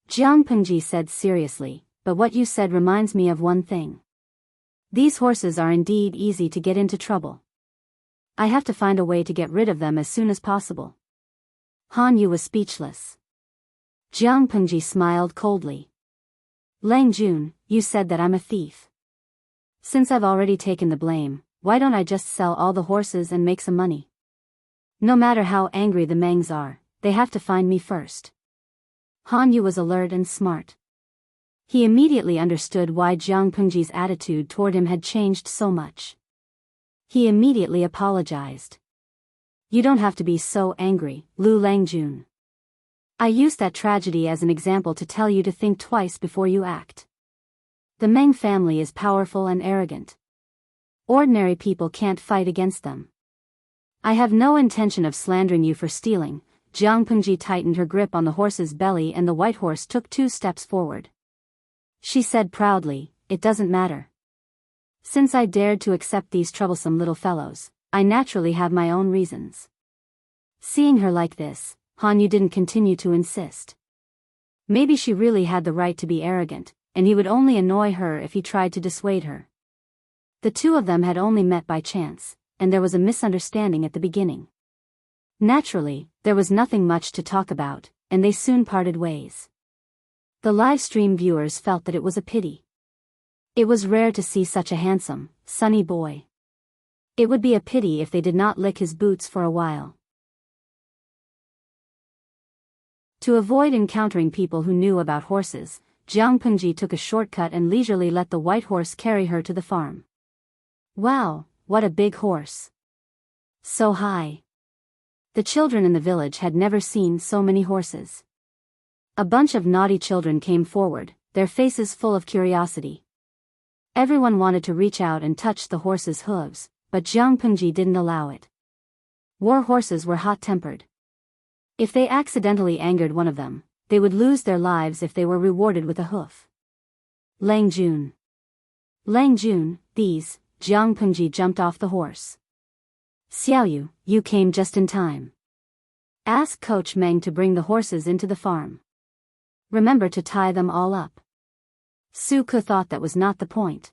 Jiang Pengji said seriously, "But what you said reminds me of one thing. These horses are indeed easy to get into trouble. I have to find a way to get rid of them as soon as possible." Han Yu was speechless. Jiang Pengji smiled coldly. "Lang Jun, you said that I'm a thief. Since I've already taken the blame, why don't I just sell all the horses and make some money? No matter how angry the Mengs are, they have to find me first." Han Yu was alert and smart. He immediately understood why Jiang Pengji's attitude toward him had changed so much. He immediately apologized. "You don't have to be so angry, Lu Langjun. I used that tragedy as an example to tell you to think twice before you act. The Meng family is powerful and arrogant. Ordinary people can't fight against them. I have no intention of slandering you for stealing." Jiang Pengji tightened her grip on the horse's belly and the white horse took 2 steps forward. She said proudly, "It doesn't matter. Since I dared to accept these troublesome little fellows, I naturally have my own reasons." Seeing her like this, Han Yu didn't continue to insist. Maybe she really had the right to be arrogant, and he would only annoy her if he tried to dissuade her. The two of them had only met by chance, and there was a misunderstanding at the beginning. Naturally, there was nothing much to talk about, and they soon parted ways. The live stream viewers felt that it was a pity. It was rare to see such a handsome, sunny boy. It would be a pity if they did not lick his boots for a while. To avoid encountering people who knew about horses, Jiang Pengji took a shortcut and leisurely let the white horse carry her to the farm. Wow, what a big horse! So high. The children in the village had never seen so many horses. A bunch of naughty children came forward, their faces full of curiosity. Everyone wanted to reach out and touch the horse's hooves, but Jiang Pengji didn't allow it. War horses were hot-tempered. If they accidentally angered one of them, they would lose their lives if they were rewarded with a hoof. Lang Jun. Lang Jun, these. Jiang Pengji jumped off the horse. Xiaoyu, you came just in time. Ask Coach Meng to bring the horses into the farm. Remember to tie them all up. Su Ke thought that was not the point.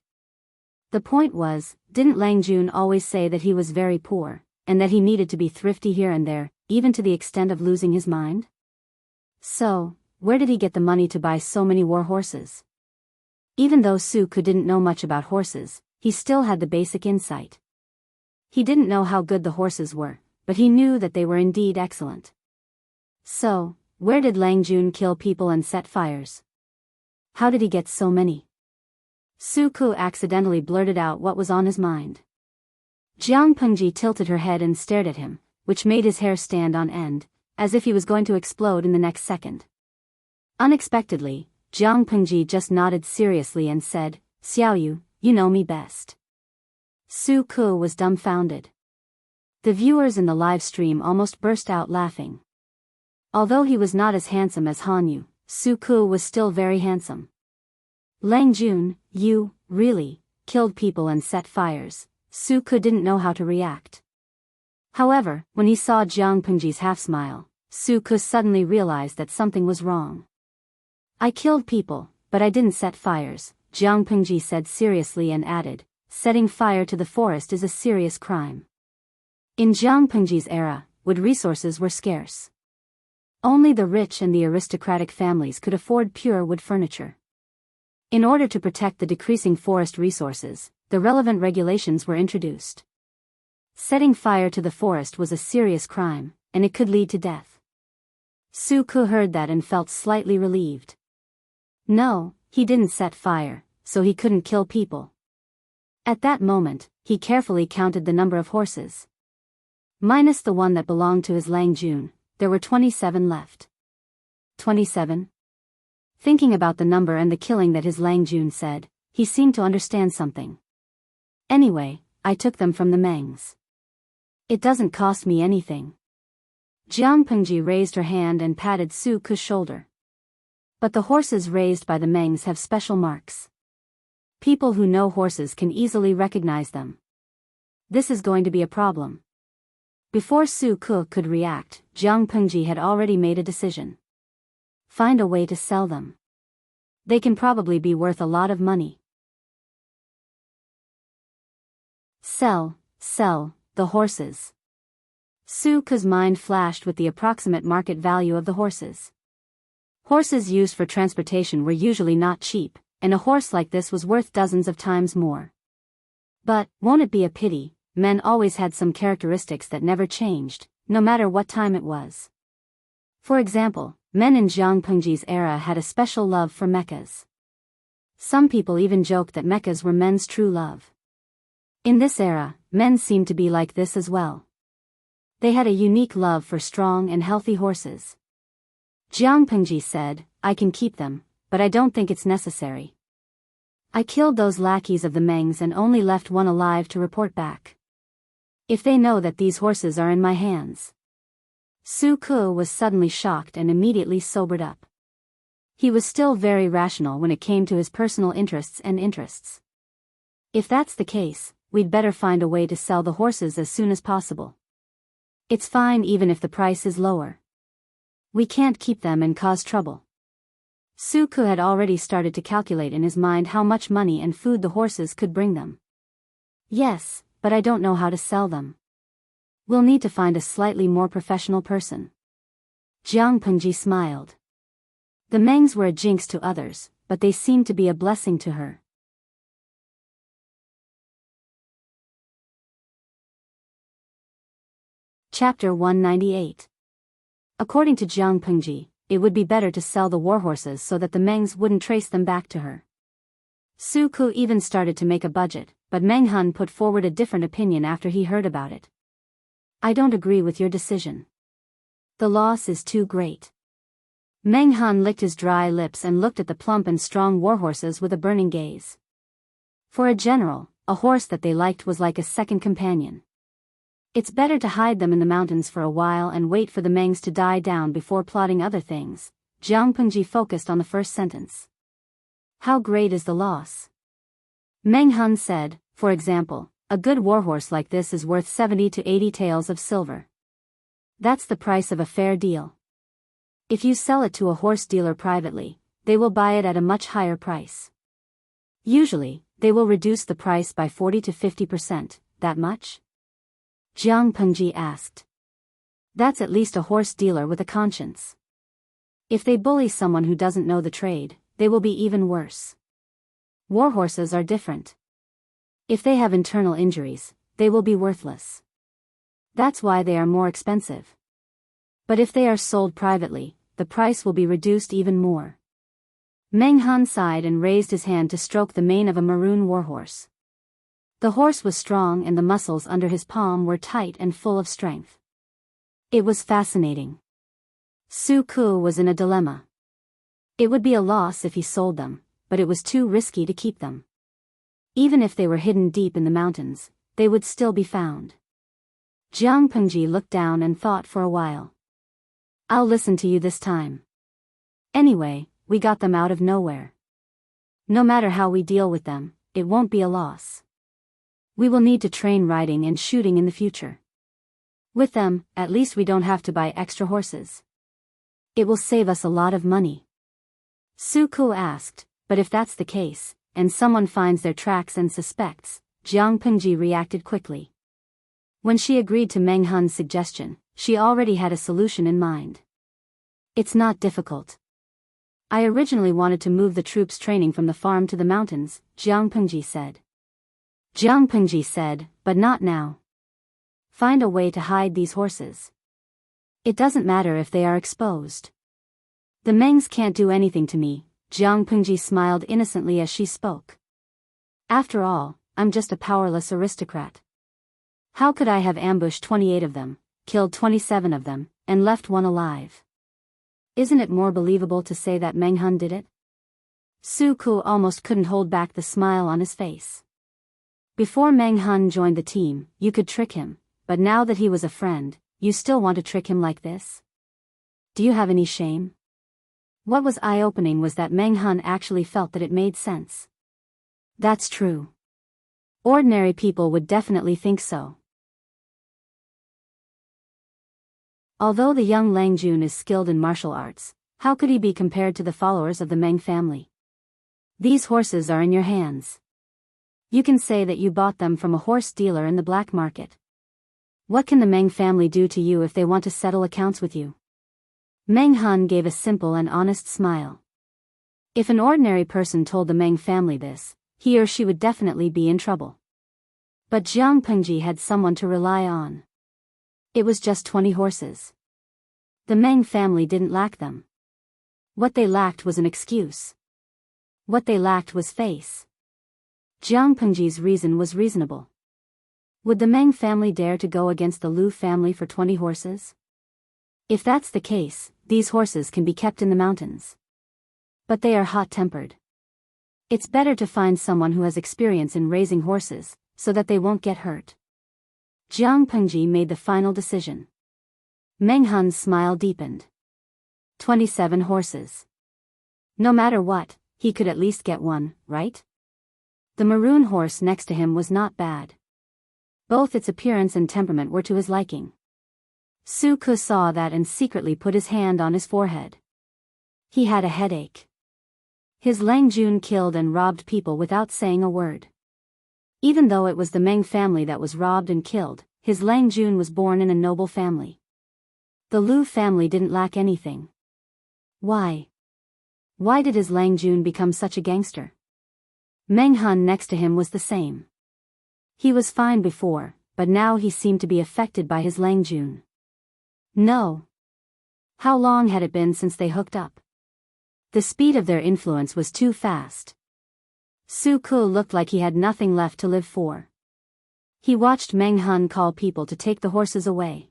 The point was, didn't Lang Jun always say that he was very poor, and that he needed to be thrifty here and there, even to the extent of losing his mind? So, where did he get the money to buy so many war horses? Even though Su Ke didn't know much about horses, he still had the basic insight. He didn't know how good the horses were, but he knew that they were indeed excellent. So, where did Lang Jun kill people and set fires? How did he get so many? Su Ke accidentally blurted out what was on his mind. Jiang Pengji tilted her head and stared at him, which made his hair stand on end, as if he was going to explode in the next second. Unexpectedly, Jiang Pengji just nodded seriously and said, Xiaoyu, you know me best. Su Ke was dumbfounded. The viewers in the live stream almost burst out laughing. Although he was not as handsome as Hanyu, Su Ke was still very handsome. Lang Jun, you, really, killed people and set fires. Su Ke didn't know how to react. However, when he saw Jiang Pengji's half-smile, Su Ke suddenly realized that something was wrong. I killed people, but I didn't set fires, Jiang Pengji said seriously and added, setting fire to the forest is a serious crime. In Jiang Pengji's era, wood resources were scarce. Only the rich and the aristocratic families could afford pure wood furniture. In order to protect the decreasing forest resources, the relevant regulations were introduced. Setting fire to the forest was a serious crime, and it could lead to death. Su Ke heard that and felt slightly relieved. No, he didn't set fire, so he couldn't kill people. At that moment, he carefully counted the number of horses. Minus the one that belonged to his Lang Jun, there were 27 left. 27? Thinking about the number and the killing that his Lang Jun said, he seemed to understand something. Anyway, I took them from the Mengs. It doesn't cost me anything. Jiang Pengji raised her hand and patted Su Ke's shoulder. But the horses raised by the Mengs have special marks. People who know horses can easily recognize them. This is going to be a problem. Before Su Ke could react, Jiang Pengji had already made a decision. Find a way to sell them. They can probably be worth a lot of money. Sell the horses. Su Ke's mind flashed with the approximate market value of the horses. Horses used for transportation were usually not cheap, and a horse like this was worth dozens of times more. But, won't it be a pity, men always had some characteristics that never changed, no matter what time it was. For example, men in Jiang Pengji's era had a special love for mechas. Some people even joked that mechas were men's true love. In this era, men seemed to be like this as well. They had a unique love for strong and healthy horses. Jiang Pengji said, I can keep them, but I don't think it's necessary. I killed those lackeys of the Mengs and only left one alive to report back. If they know that these horses are in my hands. Su Ke was suddenly shocked and immediately sobered up. He was still very rational when it came to his personal interests and interests. If that's the case, we'd better find a way to sell the horses as soon as possible. It's fine even if the price is lower. We can't keep them and cause trouble. Su Ke had already started to calculate in his mind how much money and food the horses could bring them. Yes, but I don't know how to sell them. We'll need to find a slightly more professional person. Jiang Pengji smiled. The Mengs were a jinx to others, but they seemed to be a blessing to her. Chapter 198. According to Jiang Pengji, it would be better to sell the warhorses so that the Mengs wouldn't trace them back to her. Su Ke even started to make a budget, but Meng Han put forward a different opinion after he heard about it. I don't agree with your decision. The loss is too great. Meng Han licked his dry lips and looked at the plump and strong warhorses with a burning gaze. For a general, a horse that they liked was like a second companion. It's better to hide them in the mountains for a while and wait for the Mengs to die down before plotting other things. Jiang Pengji focused on the first sentence. How great is the loss? Meng Han said, for example, a good warhorse like this is worth 70 to 80 taels of silver. That's the price of a fair deal. If you sell it to a horse dealer privately, they will buy it at a much higher price. Usually, they will reduce the price by 40 to 50%, that much? Jiang Pengji asked. That's at least a horse dealer with a conscience. If they bully someone who doesn't know the trade, they will be even worse. Warhorses are different. If they have internal injuries, they will be worthless. That's why they are more expensive. But if they are sold privately, the price will be reduced even more. Meng Han sighed and raised his hand to stroke the mane of a maroon warhorse. The horse was strong and the muscles under his palm were tight and full of strength. It was fascinating. Su Ke was in a dilemma. It would be a loss if he sold them, but it was too risky to keep them. Even if they were hidden deep in the mountains, they would still be found. Jiang Pengji looked down and thought for a while. I'll listen to you this time. Anyway, we got them out of nowhere. No matter how we deal with them, it won't be a loss. We will need to train riding and shooting in the future. With them, at least we don't have to buy extra horses. It will save us a lot of money. Su Ku asked, but if that's the case, and someone finds their tracks and suspects, Jiang Pengji reacted quickly. When she agreed to Meng Hun's suggestion, she already had a solution in mind. It's not difficult. I originally wanted to move the troops training from the farm to the mountains, Jiang Pengji said. Jiang Pengji said, but not now. Find a way to hide these horses. It doesn't matter if they are exposed. The Mengs can't do anything to me, Jiang Pengji smiled innocently as she spoke. After all, I'm just a powerless aristocrat. How could I have ambushed 28 of them, killed 27 of them, and left one alive? Isn't it more believable to say that Meng Hun did it? Su Ku almost couldn't hold back the smile on his face. Before Meng Hun joined the team, you could trick him, but now that he was a friend, you still want to trick him like this? Do you have any shame? What was eye-opening was that Meng Hun actually felt that it made sense. That's true. Ordinary people would definitely think so. Although the young Lang Jun is skilled in martial arts, how could he be compared to the followers of the Meng family? These horses are in your hands. You can say that you bought them from a horse dealer in the black market. What can the Meng family do to you if they want to settle accounts with you? Meng Hun gave a simple and honest smile. If an ordinary person told the Meng family this, he or she would definitely be in trouble. But Jiang Pengji had someone to rely on. It was just 20 horses. The Meng family didn't lack them. What they lacked was an excuse. What they lacked was face. Jiang Pengji's reason was reasonable. Would the Meng family dare to go against the Lu family for 20 horses? If that's the case, these horses can be kept in the mountains. But they are hot-tempered. It's better to find someone who has experience in raising horses, so that they won't get hurt. Jiang Pengji made the final decision. Meng Hun's smile deepened. 27 horses. No matter what, he could at least get one, right? The maroon horse next to him was not bad. Both its appearance and temperament were to his liking. Su Ku saw that and secretly put his hand on his forehead. He had a headache. His Lang Jun killed and robbed people without saying a word. Even though it was the Meng family that was robbed and killed, his Lang Jun was born in a noble family. The Lu family didn't lack anything. Why? Why did his Lang Jun become such a gangster? Meng Hun next to him was the same. He was fine before, but now he seemed to be affected by his Lang Jun. No. How long had it been since they hooked up? The speed of their influence was too fast. Su Ku looked like he had nothing left to live for. He watched Meng Hun call people to take the horses away.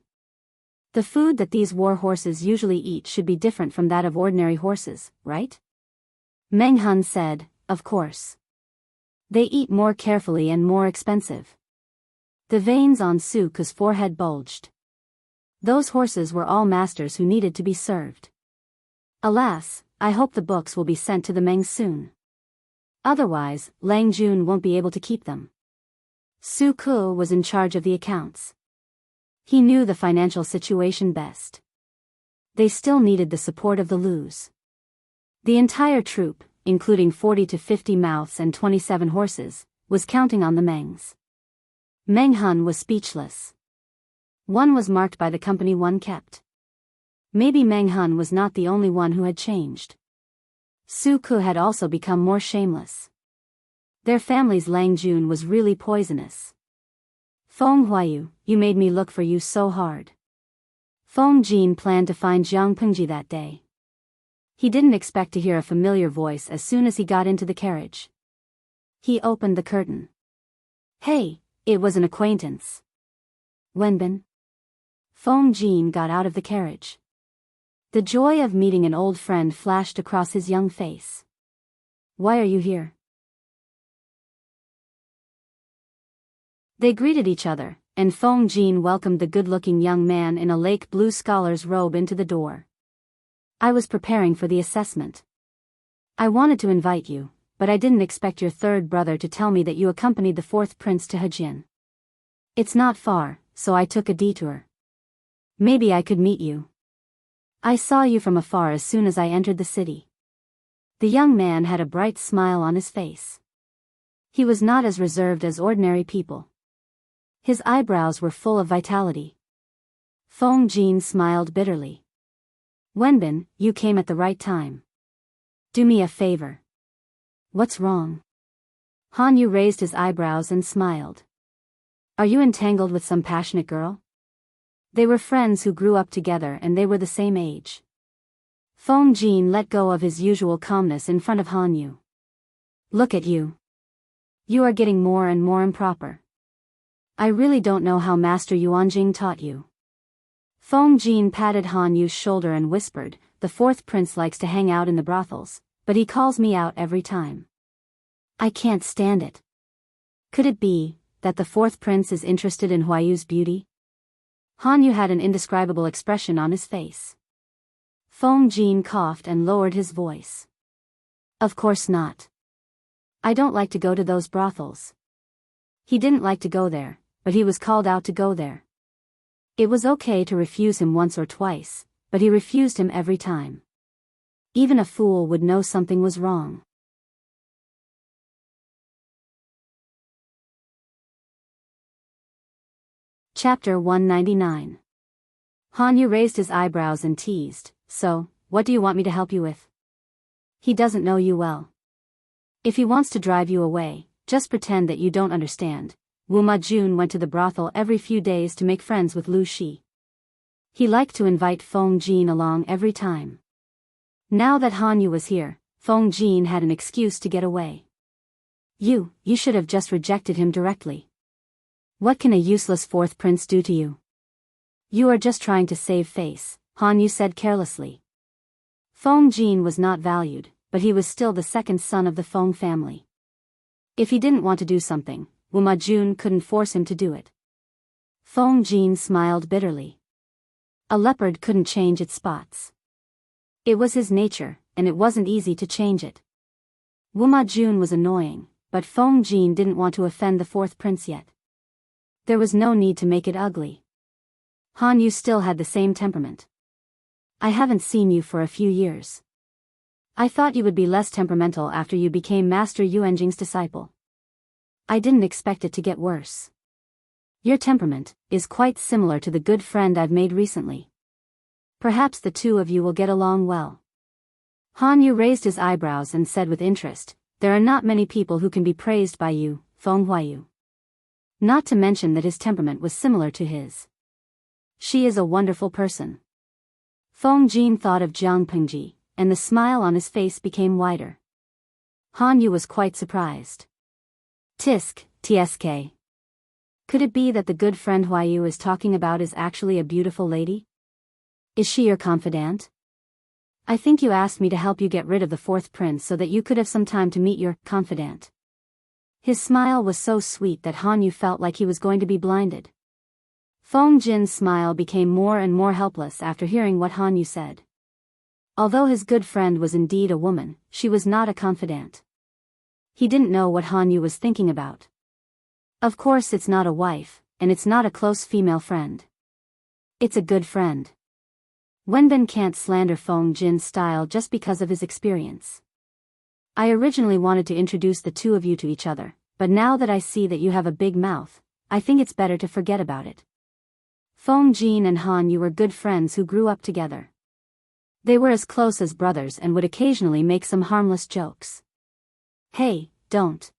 The food that these war horses usually eat should be different from that of ordinary horses, right? Meng Hun said, of course. They eat more carefully and more expensive. The veins on Su Ku's forehead bulged. Those horses were all masters who needed to be served. Alas, I hope the books will be sent to the Mengs soon. Otherwise, Lang Jun won't be able to keep them. Su Ku was in charge of the accounts. He knew the financial situation best. They still needed the support of the Lus. The entire troop, including 40 to 50 mouths and 27 horses, was counting on the Mengs. Meng Hun was speechless. One was marked by the company one kept. Maybe Meng Hun was not the only one who had changed. Su Ku had also become more shameless. Their family's Lang Jun was really poisonous. Feng Huayu, you made me look for you so hard. Feng Jin planned to find Jiang Pengji that day. He didn't expect to hear a familiar voice as soon as he got into the carriage. He opened the curtain. Hey, it was an acquaintance. Wenbin. Feng Jin got out of the carriage. The joy of meeting an old friend flashed across his young face. Why are you here? They greeted each other, and Feng Jin welcomed the good-looking young man in a lake blue scholar's robe into the door. I was preparing for the assessment. I wanted to invite you, but I didn't expect your third brother to tell me that you accompanied the fourth prince to Hejin. It's not far, so I took a detour. Maybe I could meet you. I saw you from afar as soon as I entered the city. The young man had a bright smile on his face. He was not as reserved as ordinary people. His eyebrows were full of vitality. Feng Jin smiled bitterly. Wenbin, you came at the right time. Do me a favor. What's wrong? Han Yu raised his eyebrows and smiled. Are you entangled with some passionate girl? They were friends who grew up together and they were the same age. Feng Jin let go of his usual calmness in front of Han Yu. Look at you. You are getting more and more improper. I really don't know how Master Yuanjing taught you. Feng Jin patted Han Yu's shoulder and whispered, the fourth prince likes to hang out in the brothels, but he calls me out every time. I can't stand it. Could it be that the fourth prince is interested in Huayu's beauty? Han Yu had an indescribable expression on his face. Feng Jin coughed and lowered his voice. Of course not. I don't like to go to those brothels. He didn't like to go there, but he was called out to go there. It was okay to refuse him once or twice, but he refused him every time. Even a fool would know something was wrong. Chapter 199. Han Yu raised his eyebrows and teased, so, what do you want me to help you with? He doesn't know you well. If he wants to drive you away, just pretend that you don't understand. Wu Majun went to the brothel every few days to make friends with Lu Shi. He liked to invite Feng Jin along every time. Now that Han Yu was here, Feng Jin had an excuse to get away. You should have just rejected him directly. What can a useless fourth prince do to you? You are just trying to save face, Han Yu said carelessly. Feng Jin was not valued, but he was still the second son of the Feng family. If he didn't want to do something, Wu Majun couldn't force him to do it. Feng Jin smiled bitterly. A leopard couldn't change its spots. It was his nature, and it wasn't easy to change it. Wu Majun was annoying, but Feng Jin didn't want to offend the fourth prince yet. There was no need to make it ugly. Han Yu still had the same temperament. I haven't seen you for a few years. I thought you would be less temperamental after you became Master Yuanjing's disciple. I didn't expect it to get worse. Your temperament is quite similar to the good friend I've made recently. Perhaps the two of you will get along well. Han Yu raised his eyebrows and said with interest, there are not many people who can be praised by you, Feng Huayu. Not to mention that his temperament was similar to his. She is a wonderful person. Feng Jin thought of Jiang Pengji, and the smile on his face became wider. Han Yu was quite surprised. Tisk, tsk. Could it be that the good friend Huayu is talking about is actually a beautiful lady? Is she your confidant? I think you asked me to help you get rid of the fourth prince so that you could have some time to meet your confidant. His smile was so sweet that Han Yu felt like he was going to be blinded. Feng Jin's smile became more and more helpless after hearing what Han Yu said. Although his good friend was indeed a woman, she was not a confidant. He didn't know what Han Yu was thinking about. Of course it's not a wife, and it's not a close female friend. It's a good friend. Wenbin can't slander Feng Jin's style just because of his experience. I originally wanted to introduce the two of you to each other, but now that I see that you have a big mouth, I think it's better to forget about it. Feng Jin and Han Yu were good friends who grew up together. They were as close as brothers and would occasionally make some harmless jokes. Hey, don't.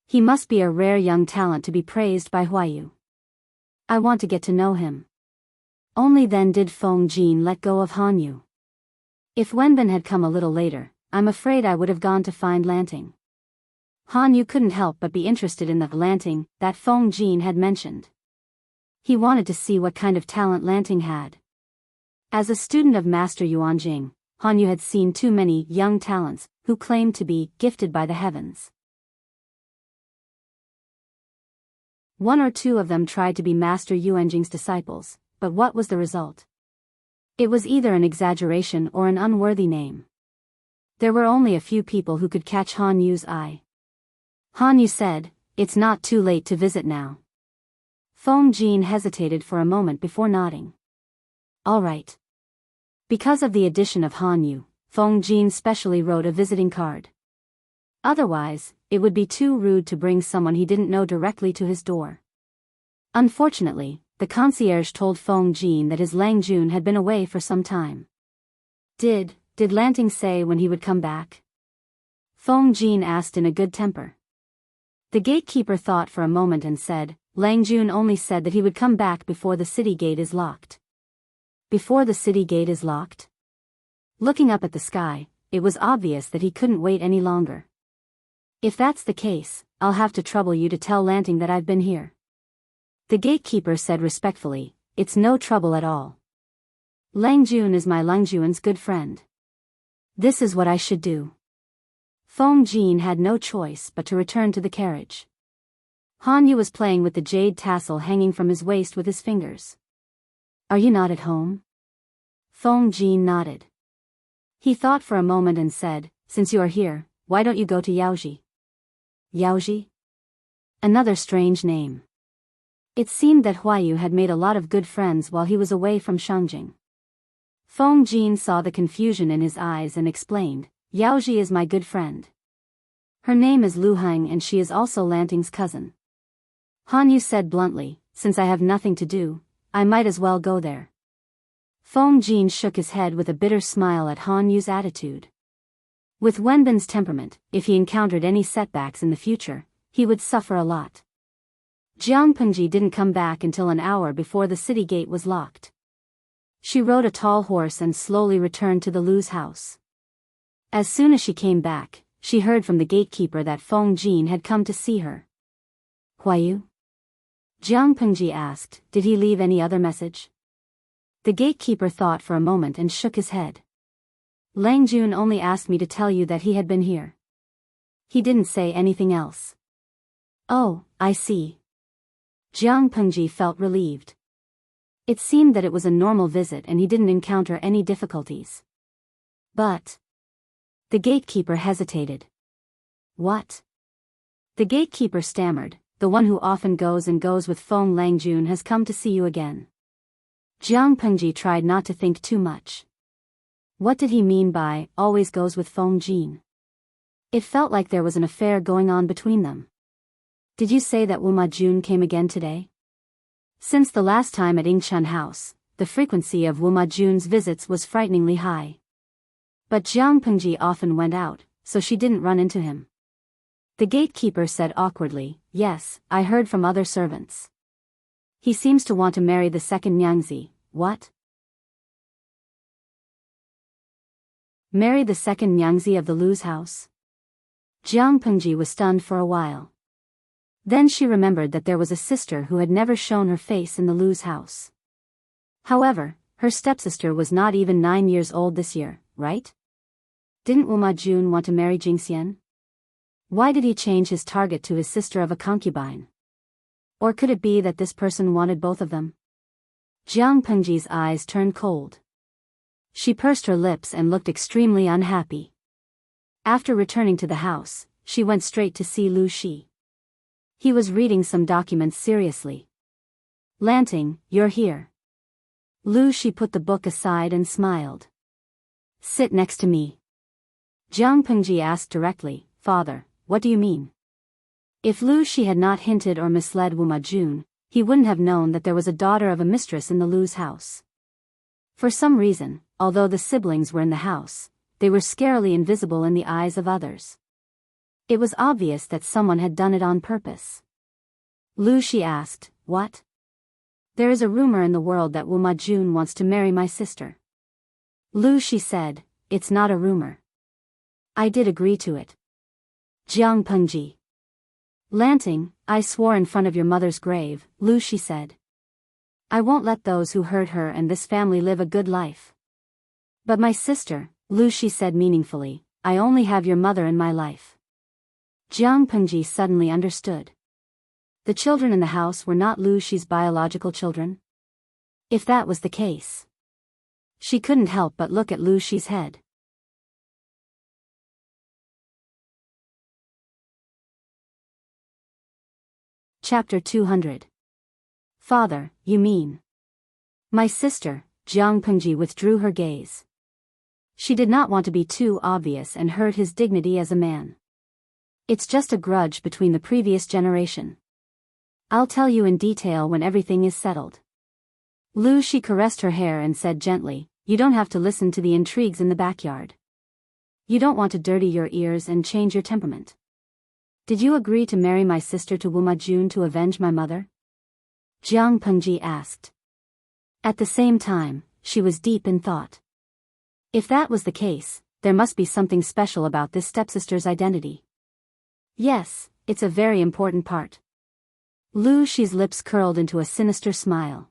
He must be a rare young talent to be praised by Huayu. I want to get to know him. Only then did Feng Jin let go of Han Yu. If Wenbin had come a little later, I'm afraid I would have gone to find Lanting. Han Yu couldn't help but be interested in the Lanting that Feng Jin had mentioned. He wanted to see what kind of talent Lanting had. As a student of Master Yuanjing, Han Yu had seen too many young talents who claimed to be gifted by the heavens. One or two of them tried to be Master Yuanjing's disciples, but what was the result? It was either an exaggeration or an unworthy name. There were only a few people who could catch Han Yu's eye. Han Yu said, "It's not too late to visit now." Feng Jin hesitated for a moment before nodding. All right. Because of the addition of Han Yu, Feng Jin specially wrote a visiting card. Otherwise, it would be too rude to bring someone he didn't know directly to his door. Unfortunately, the concierge told Feng Jin that his Lang Jun had been away for some time. Did Lanting say when he would come back? Feng Jin asked in a good temper. The gatekeeper thought for a moment and said, Lang Jun only said that he would come back before the city gate is locked. Before the city gate is locked? Looking up at the sky, it was obvious that he couldn't wait any longer. If that's the case, I'll have to trouble you to tell Lanting that I've been here. The gatekeeper said respectfully, it's no trouble at all. Lang Jun is my Lang Jun's good friend. This is what I should do. Feng Jin had no choice but to return to the carriage. Han Yu was playing with the jade tassel hanging from his waist with his fingers. Are you not at home? Feng Jin nodded. He thought for a moment and said, since you are here, why don't you go to Yaoji? Yaoji? Another strange name. It seemed that Huayu had made a lot of good friends while he was away from Shangjing. Feng Jin saw the confusion in his eyes and explained, Yaoji is my good friend. Her name is Lu Heng and she is also Lanting's cousin. Han Yu said bluntly, since I have nothing to do, I might as well go there. Feng Jin shook his head with a bitter smile at Han Yu's attitude. With Wenbin's temperament, if he encountered any setbacks in the future, he would suffer a lot. Jianghu didn't come back until an hour before the city gate was locked. She rode a tall horse and slowly returned to the Lu's house. As soon as she came back, she heard from the gatekeeper that Feng Jin had come to see her. Huayu? Jianghu asked, did he leave any other message? The gatekeeper thought for a moment and shook his head. Lang Jun only asked me to tell you that he had been here. He didn't say anything else. Oh, I see. Jianghu felt relieved. It seemed that it was a normal visit and he didn't encounter any difficulties. But the gatekeeper hesitated. What? The gatekeeper stammered, the one who often goes with Feng Lang Jun has come to see you again. Jianghu tried not to think too much. What did he mean by, always goes with Feng Jin? It felt like there was an affair going on between them. Did you say that Wuma Jun came again today? Since the last time at Ingchun House, the frequency of Wuma Jun's visits was frighteningly high. But Jianghu often went out, so she didn't run into him. The gatekeeper said awkwardly, yes, I heard from other servants. He seems to want to marry the second Nyangzi. What? Marry the second Nyangzi of the Lu's house? Jianghu was stunned for a while. Then she remembered that there was a sister who had never shown her face in the Lu's house. However, her stepsister was not even 9 years old this year, right? Didn't Wuma Jun want to marry Jingxian? Why did he change his target to his sister of a concubine? Or could it be that this person wanted both of them? Jianghu's eyes turned cold. She pursed her lips and looked extremely unhappy. After returning to the house, she went straight to see Lu Shi. He was reading some documents seriously. Lanting, you're here. Lu Shi put the book aside and smiled. Sit next to me. Jianghu asked directly, Father, what do you mean? If Lu Shi had not hinted or misled Wuma Jun, he wouldn't have known that there was a daughter of a mistress in the Lu's house. For some reason, although the siblings were in the house, they were scarily invisible in the eyes of others. It was obvious that someone had done it on purpose. Lu Shi asked, what? There is a rumor in the world that Wuma Jun wants to marry my sister. Lu Shi said, it's not a rumor. I did agree to it. Jianghu. Lanting, I swore in front of your mother's grave, Lu Shi said. I won't let those who hurt her and this family live a good life. But my sister, Lu Shi said meaningfully, I only have your mother in my life. Jianghu suddenly understood. The children in the house were not Lu Shi's biological children? If that was the case, she couldn't help but look at Lu Shi's head. Chapter 200. Father, you mean? My sister, Jiang Pengji withdrew her gaze. She did not want to be too obvious and hurt his dignity as a man. It's just a grudge between the previous generation. I'll tell you in detail when everything is settled. Lu Shi caressed her hair and said gently, you don't have to listen to the intrigues in the backyard. You don't want to dirty your ears and change your temperament. Did you agree to marry my sister to Wuma Jun to avenge my mother? Jiang Pengji asked. At the same time, she was deep in thought. If that was the case, there must be something special about this stepsister's identity. Yes, it's a very important part. Lu Shi's lips curled into a sinister smile.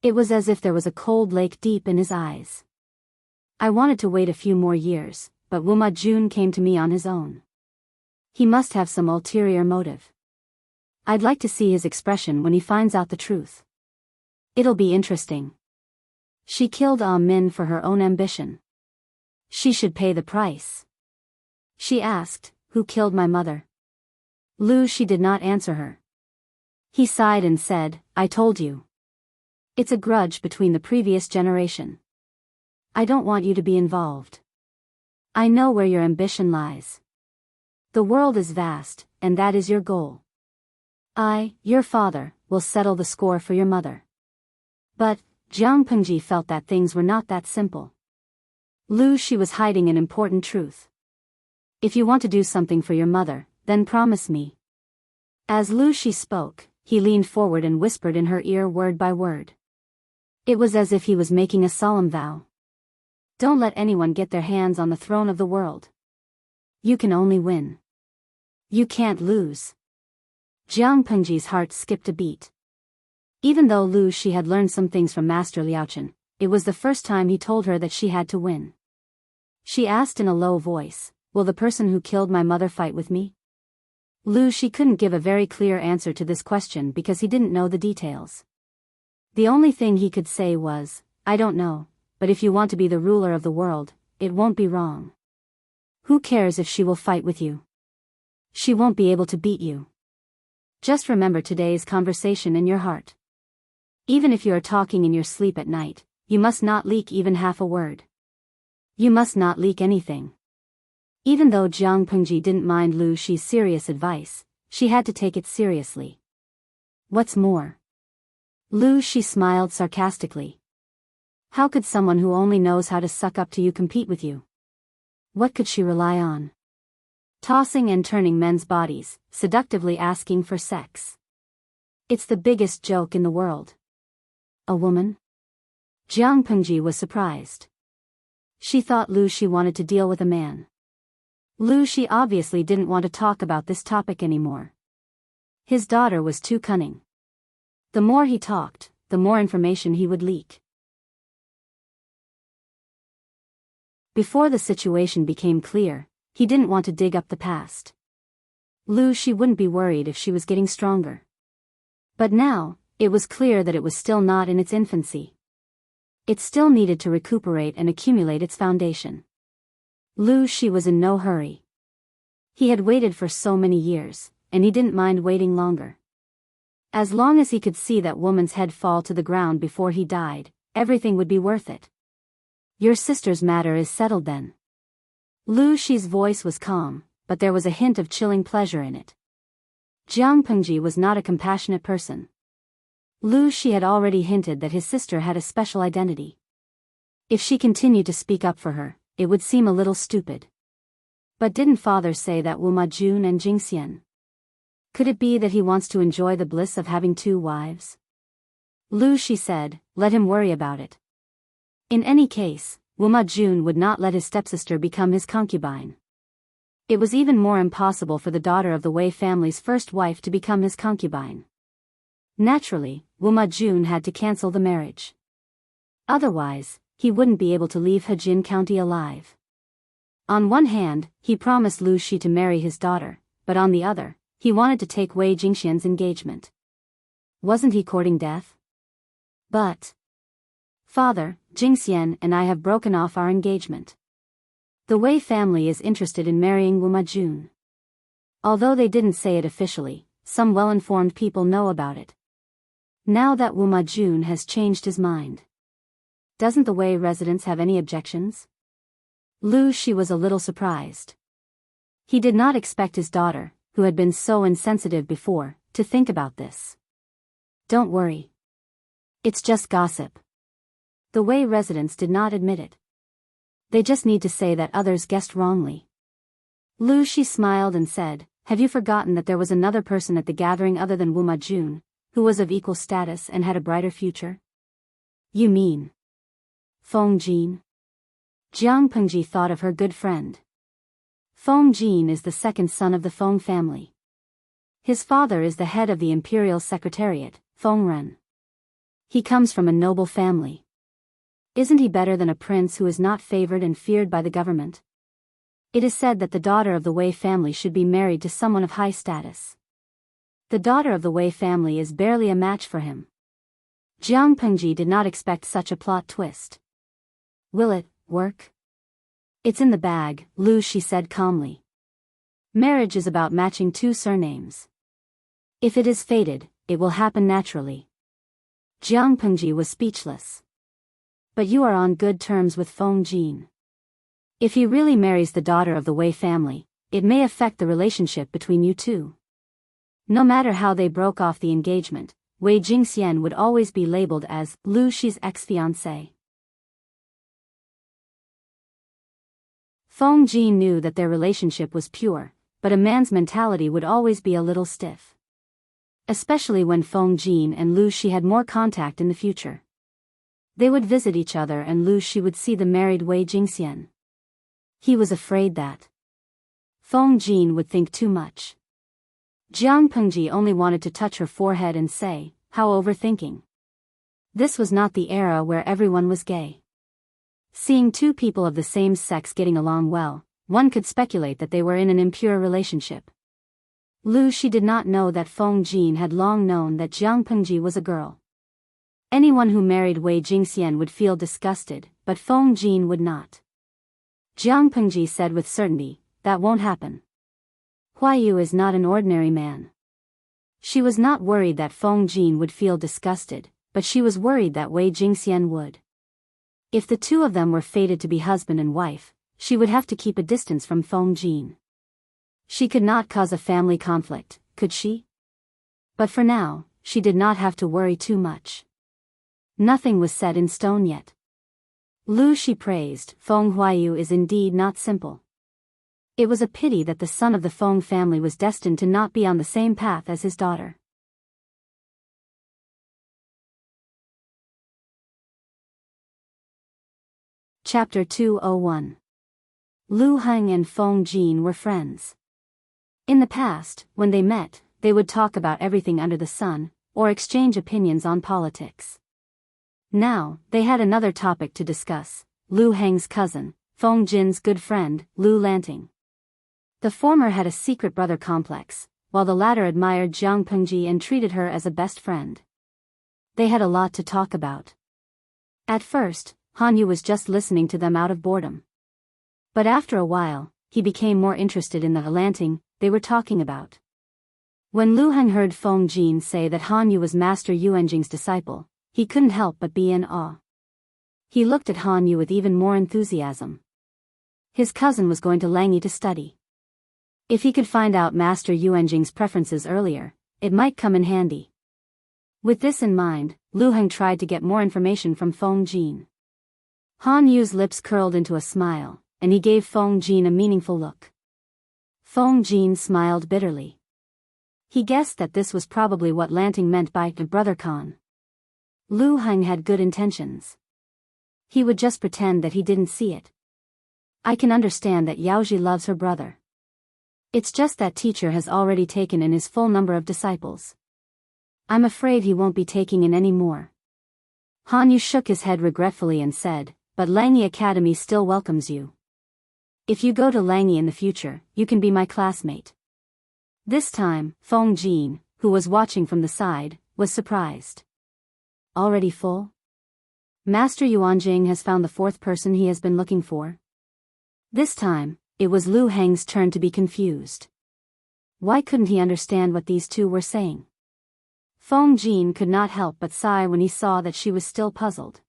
It was as if there was a cold lake deep in his eyes. I wanted to wait a few more years, but Wuma Jun came to me on his own. He must have some ulterior motive. I'd like to see his expression when he finds out the truth. It'll be interesting. She killed Min for her own ambition. She should pay the price. She asked, who killed my mother? Lu Shi did not answer her. He sighed and said, I told you. It's a grudge between the previous generation. I don't want you to be involved. I know where your ambition lies. The world is vast, and that is your goal. I, your father, will settle the score for your mother. But, Jiang Pengji felt that things were not that simple. Lu Shi was hiding an important truth. If you want to do something for your mother, then promise me. As Lu Shi spoke, he leaned forward and whispered in her ear word by word. It was as if he was making a solemn vow. Don't let anyone get their hands on the throne of the world. You can only win. You can't lose. Jiang Pengji's heart skipped a beat. Even though Lu Shi had learned some things from Master Liaochen, it was the first time he told her that she had to win. She asked in a low voice, will the person who killed my mother fight with me? Lu Shi couldn't give a very clear answer to this question because he didn't know the details. The only thing he could say was, I don't know, but if you want to be the ruler of the world, it won't be wrong. Who cares if she will fight with you? She won't be able to beat you. Just remember today's conversation in your heart. Even if you are talking in your sleep at night, you must not leak even half a word. You must not leak anything. Even though Jiang Pengji didn't mind Lu Shi's serious advice, she had to take it seriously. What's more? Lu Shi smiled sarcastically. How could someone who only knows how to suck up to you compete with you? What could she rely on? Tossing and turning men's bodies, seductively asking for sex. It's the biggest joke in the world. A woman? Jiang Pengji was surprised. She thought Lu Shi wanted to deal with a man. Lu Shi obviously didn't want to talk about this topic anymore. His daughter was too cunning. The more he talked, the more information he would leak. Before the situation became clear, he didn't want to dig up the past. Lu Shi wouldn't be worried if she was getting stronger. But now, it was clear that it was still not in its infancy. It still needed to recuperate and accumulate its foundation. Lu Shi was in no hurry. He had waited for so many years, and he didn't mind waiting longer. As long as he could see that woman's head fall to the ground before he died, everything would be worth it. Your sister's matter is settled then. Lu Shi's voice was calm, but there was a hint of chilling pleasure in it. Jiang Pengji was not a compassionate person. Lu Shi had already hinted that his sister had a special identity. If she continued to speak up for her, it would seem a little stupid. But didn't father say that Wuma Jun and Jingxian? Could it be that he wants to enjoy the bliss of having two wives? Lu Shi said, let him worry about it. In any case, Wuma Jun would not let his stepsister become his concubine. It was even more impossible for the daughter of the Wei family's first wife to become his concubine. Naturally, Wuma Jun had to cancel the marriage. Otherwise, he wouldn't be able to leave Hejin County alive. On one hand, he promised Lu Shi to marry his daughter, but on the other, He wanted to take Wei Jingxian's engagement. Wasn't he courting death? But... Father, Jingxian and I have broken off our engagement. The Wei family is interested in marrying Wu Majun. Although they didn't say it officially, some well-informed people know about it. Now that Wu Majun has changed his mind. Doesn't the Wei residents have any objections? Lu Shi was a little surprised. He did not expect his daughter, who had been so insensitive before, to think about this. Don't worry. It's just gossip. The Wei residents did not admit it. They just need to say that others guessed wrongly. Lu Shi smiled and said, have you forgotten that there was another person at the gathering other than Wu Majun, who was of equal status and had a brighter future? You mean Feng Jin? Jiang Pengji thought of her good friend. Feng Jin is the second son of the Feng family. His father is the head of the Imperial Secretariat, Feng Ren. He comes from a noble family. Isn't he better than a prince who is not favored and feared by the government? It is said that the daughter of the Wei family should be married to someone of high status. The daughter of the Wei family is barely a match for him. Jiang Pengji did not expect such a plot twist. Will it work? It's in the bag, Lu Shi said calmly. Marriage is about matching two surnames. If it is fated, it will happen naturally. Jiang Pengji was speechless. But you are on good terms with Feng Jin. If he really marries the daughter of the Wei family, it may affect the relationship between you two. No matter how they broke off the engagement, Wei Jingxian would always be labeled as Lu Shi's ex-fiancé. Feng Jin knew that their relationship was pure, but a man's mentality would always be a little stiff. Especially when Feng Jin and Lu Shi had more contact in the future. They would visit each other and Lu Shi would see the married Wei Jingxian. He was afraid that Feng Jin would think too much. Jiang Pengji only wanted to touch her forehead and say, how overthinking. This was not the era where everyone was gay. Seeing two people of the same sex getting along well, one could speculate that they were in an impure relationship. Lu Shi did not know that Feng Jin had long known that Jiang Pengji was a girl. Anyone who married Wei Jingxian would feel disgusted, but Feng Jin would not. Jiang Pengji said with certainty, that won't happen. Huaiyu is not an ordinary man. She was not worried that Feng Jin would feel disgusted, but she was worried that Wei Jingxian would. If the two of them were fated to be husband and wife, she would have to keep a distance from Feng Jin. She could not cause a family conflict, could she? But for now, she did not have to worry too much. Nothing was set in stone yet. Lu Shi praised, Feng Huaiyu is indeed not simple. It was a pity that the son of the Feng family was destined to not be on the same path as his daughter. Chapter 201. Lu Heng and Feng Jin were friends. In the past, when they met, they would talk about everything under the sun, or exchange opinions on politics. Now, they had another topic to discuss, Lu Heng's cousin, Feng Jin's good friend, Lu Lanting. The former had a secret brother complex, while the latter admired Jiang Pengji and treated her as a best friend. They had a lot to talk about. At first, Han Yu was just listening to them out of boredom. But after a while, he became more interested in the Lanting they were talking about. When Lu Heng heard Feng Jin say that Han Yu was Master Yuanjing's disciple, he couldn't help but be in awe. He looked at Han Yu with even more enthusiasm. His cousin was going to Langyi to study. If he could find out Master Yuanjing's preferences earlier, it might come in handy. With this in mind, Lu Heng tried to get more information from Feng Jin. Han Yu's lips curled into a smile, and he gave Feng Jin a meaningful look. Feng Jin smiled bitterly. He guessed that this was probably what Lanting meant by the brother Khan. Lu Heng had good intentions. He would just pretend that he didn't see it. I can understand that Yaoji loves her brother. It's just that teacher has already taken in his full number of disciples. I'm afraid he won't be taking in any more. Han Yu shook his head regretfully and said, but Langyi Academy still welcomes you. If you go to Langyi in the future, you can be my classmate. This time, Feng Jin, who was watching from the side, was surprised. Already full? Master Yuanjing has found the fourth person he has been looking for. This time, it was Lu Heng's turn to be confused. Why couldn't he understand what these two were saying? Feng Jin could not help but sigh when he saw that she was still puzzled.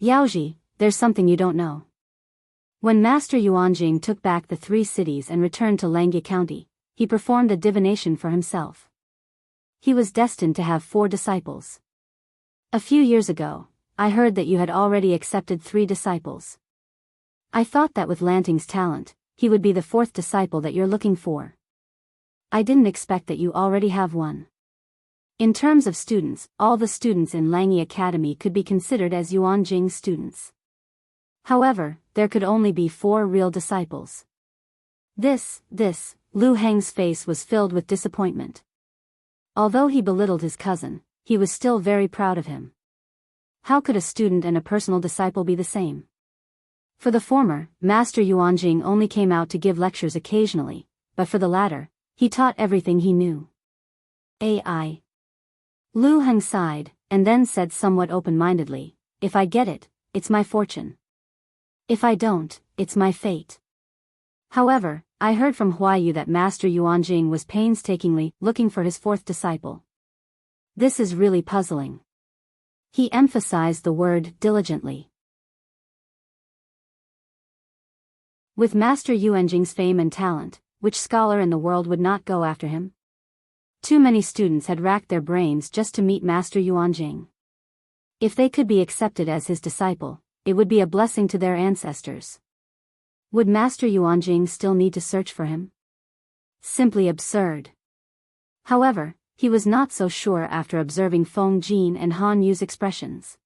Yaoji, there's something you don't know. When Master Yuanjing took back the 3 cities and returned to Langya County, he performed a divination for himself. He was destined to have 4 disciples. A few years ago, I heard that you had already accepted 3 disciples. I thought that with Lanting's talent, he would be the 4th disciple that you're looking for. I didn't expect that you already have one. In terms of students, all the students in Langyi Academy could be considered as Yuanjing's students. However, there could only be 4 real disciples. Lu Heng's face was filled with disappointment. Although he belittled his cousin, he was still very proud of him. How could a student and a personal disciple be the same? For the former, Master Yuanjing only came out to give lectures occasionally, but for the latter, he taught everything he knew. AI. Lu Heng sighed, and then said somewhat open-mindedly, if I get it, it's my fortune. If I don't, it's my fate. However, I heard from Huayu that Master Yuanjing was painstakingly looking for his 4th disciple. This is really puzzling. He emphasized the word diligently. With Master Yuanjing's fame and talent, which scholar in the world would not go after him? Too many students had racked their brains just to meet Master Yuanjing. If they could be accepted as his disciple, it would be a blessing to their ancestors. Would Master Yuanjing still need to search for him? Simply absurd. However, he was not so sure after observing Feng Jin and Han Yu's expressions.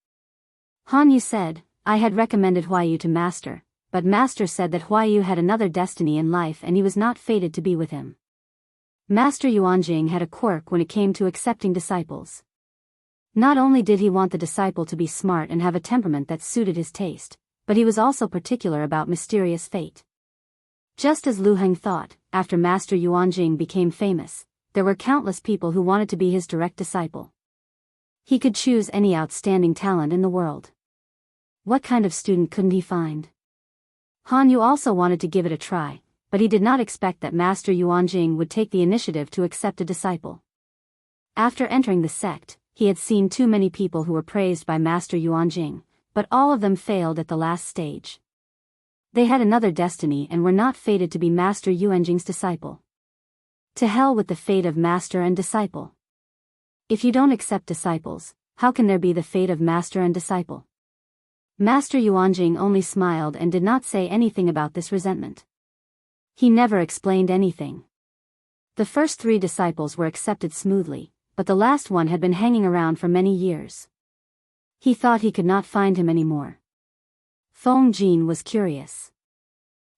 Han Yu said, I had recommended Huayu to Master, but Master said that Huayu had another destiny in life and he was not fated to be with him. Master Yuanjing had a quirk when it came to accepting disciples. Not only did he want the disciple to be smart and have a temperament that suited his taste, but he was also particular about mysterious fate. Just as Lu Heng thought, after Master Yuanjing became famous, there were countless people who wanted to be his direct disciple. He could choose any outstanding talent in the world. What kind of student couldn't he find? Han Yu also wanted to give it a try, but he did not expect that Master Yuanjing would take the initiative to accept a disciple. After entering the sect, he had seen too many people who were praised by Master Yuanjing, but all of them failed at the last stage. They had another destiny and were not fated to be Master Yuanjing's disciple. To hell with the fate of master and disciple. If you don't accept disciples, how can there be the fate of master and disciple? Master Yuanjing only smiled and did not say anything about this resentment. He never explained anything. The first 3 disciples were accepted smoothly, but the last one had been hanging around for many years. He thought he could not find him anymore. Feng Jin was curious.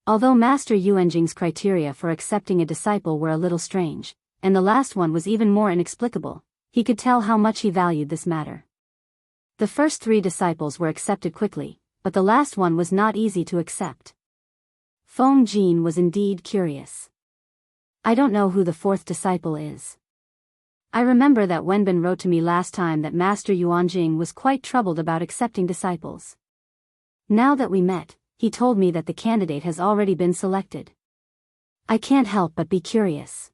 Although Master Yuanjing's criteria for accepting a disciple were a little strange, and the last one was even more inexplicable, he could tell how much he valued this matter. The first 3 disciples were accepted quickly, but the last one was not easy to accept. Feng Jin was indeed curious. I don't know who the 4th disciple is. I remember that Wenbin wrote to me last time that Master Yuanjing was quite troubled about accepting disciples. Now that we met, he told me that the candidate has already been selected. I can't help but be curious.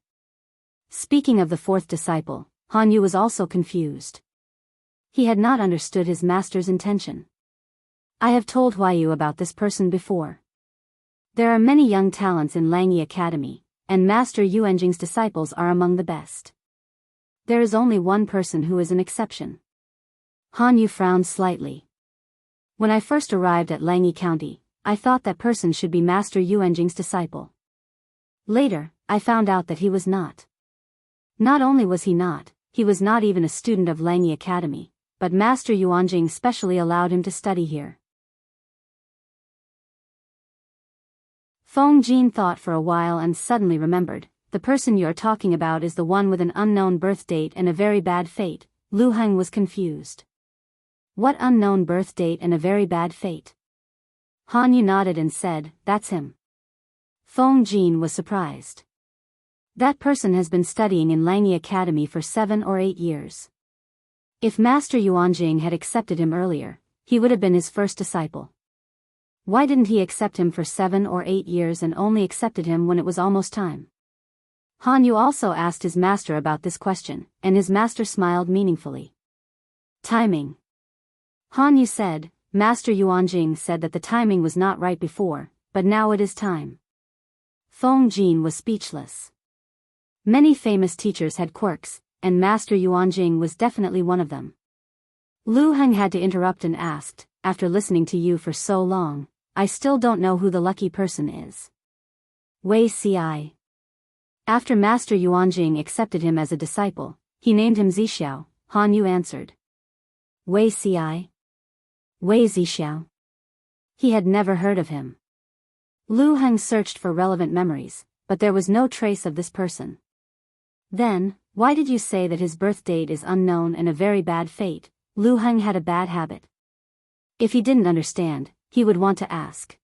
Speaking of the 4th disciple, Han Yu was also confused. He had not understood his master's intention. I have told Huayu about this person before. There are many young talents in Langyi Academy, and Master Yuanjing's disciples are among the best. There is only one person who is an exception. Han Yu frowned slightly. When I first arrived at Langyi County, I thought that person should be Master Yuanjing's disciple. Later, I found out that he was not. Not only was he not even a student of Langyi Academy, but Master Yuanjing specially allowed him to study here. Feng Jin thought for a while and suddenly remembered, the person you're talking about is the one with an unknown birth date and a very bad fate. Lu Heng was confused. What unknown birth date and a very bad fate? Han Yu nodded and said, that's him. Feng Jin was surprised. That person has been studying in Langyi Academy for 7 or 8 years. If Master Yuanjing had accepted him earlier, he would have been his first disciple. Why didn't he accept him for 7 or 8 years and only accepted him when it was almost time? Han Yu also asked his master about this question, and his master smiled meaningfully. Timing. Han Yu said, Master Yuanjing said that the timing was not right before, but now it is time. Feng Jin was speechless. Many famous teachers had quirks, and Master Yuanjing was definitely one of them. Lu Heng had to interrupt and asked, after listening to you for so long, I still don't know who the lucky person is. Wei Ci. After Master Yuanjing accepted him as a disciple, he named him Zixiao, Han Yu answered. Wei Ci? Wei Zixiao? He had never heard of him. Lu Heng searched for relevant memories, but there was no trace of this person. Then, why did you say that his birth date is unknown and a very bad fate? Lu Heng had a bad habit. If he didn't understand, he would want to ask.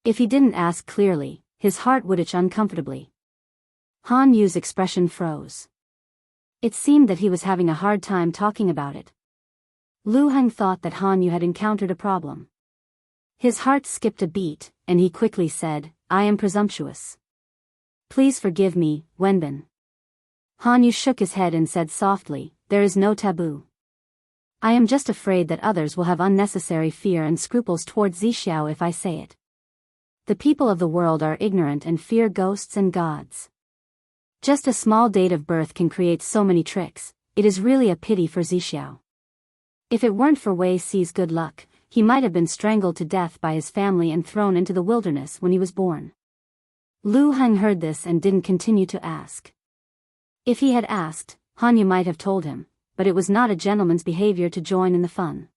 If he didn't ask clearly, his heart would itch uncomfortably. Han Yu's expression froze. It seemed that he was having a hard time talking about it. Lu Heng thought that Han Yu had encountered a problem. His heart skipped a beat, and he quickly said, I am presumptuous. Please forgive me, Wenbin. Han Yu shook his head and said softly, there is no taboo. I am just afraid that others will have unnecessary fear and scruples towards Zixiao if I say it. The people of the world are ignorant and fear ghosts and gods. Just a small date of birth can create so many tricks, it is really a pity for Zixiao. If it weren't for Wei Ci's good luck, he might have been strangled to death by his family and thrown into the wilderness when he was born. Lu Heng heard this and didn't continue to ask. If he had asked, Han Yu might have told him, but it was not a gentleman's behavior to join in the fun.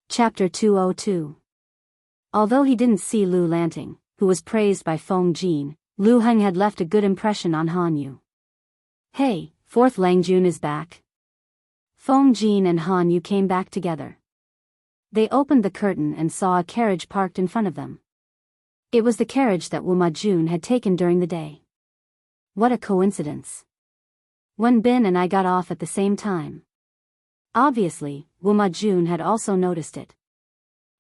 Chapter 202. Although he didn't see Lu Lanting, who was praised by Feng Jin, Lu Heng had left a good impression on Han Yu. Hey, fourth Langjun is back. Feng Jin and Han Yu came back together. They opened the curtain and saw a carriage parked in front of them. It was the carriage that Wu Majun had taken during the day. What a coincidence. Wenbin and I got off at the same time. Obviously, Wu Majun had also noticed it.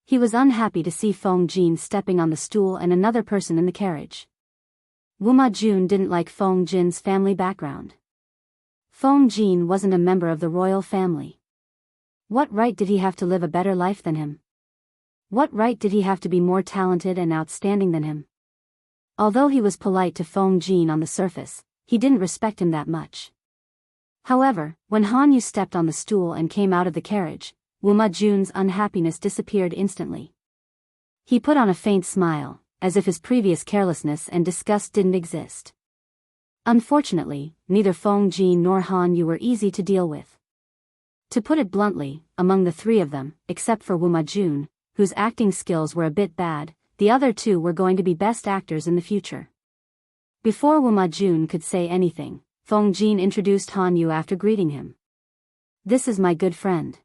He was unhappy to see Feng Jin stepping on the stool and another person in the carriage. Wu Majun didn't like Feng Jin's family background. Feng Jin wasn't a member of the royal family. What right did he have to live a better life than him? What right did he have to be more talented and outstanding than him? Although he was polite to Feng Jin on the surface, he didn't respect him that much. However, when Han Yu stepped on the stool and came out of the carriage, Wu Majun's unhappiness disappeared instantly. He put on a faint smile, as if his previous carelessness and disgust didn't exist. Unfortunately, neither Feng Jin nor Han Yu were easy to deal with. To put it bluntly, among the three of them, except for Wu Majun, whose acting skills were a bit bad, the other two were going to be best actors in the future. Before Wu Majun could say anything, Feng Jin introduced Han Yu after greeting him. This is my good friend.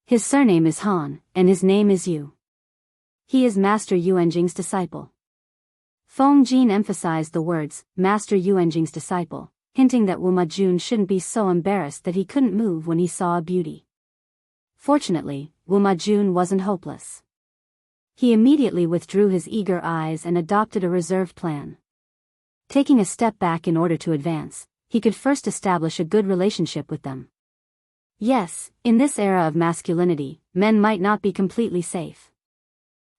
His surname is Han, and his name is Yu. He is Master Yuanjing's disciple. Feng Jin emphasized the words, Master Yuanjing's disciple, hinting that Wu Majun shouldn't be so embarrassed that he couldn't move when he saw a beauty. Fortunately, Wu Majun wasn't hopeless. He immediately withdrew his eager eyes and adopted a reserved plan. Taking a step back in order to advance, he could first establish a good relationship with them. Yes, in this era of masculinity, men might not be completely safe.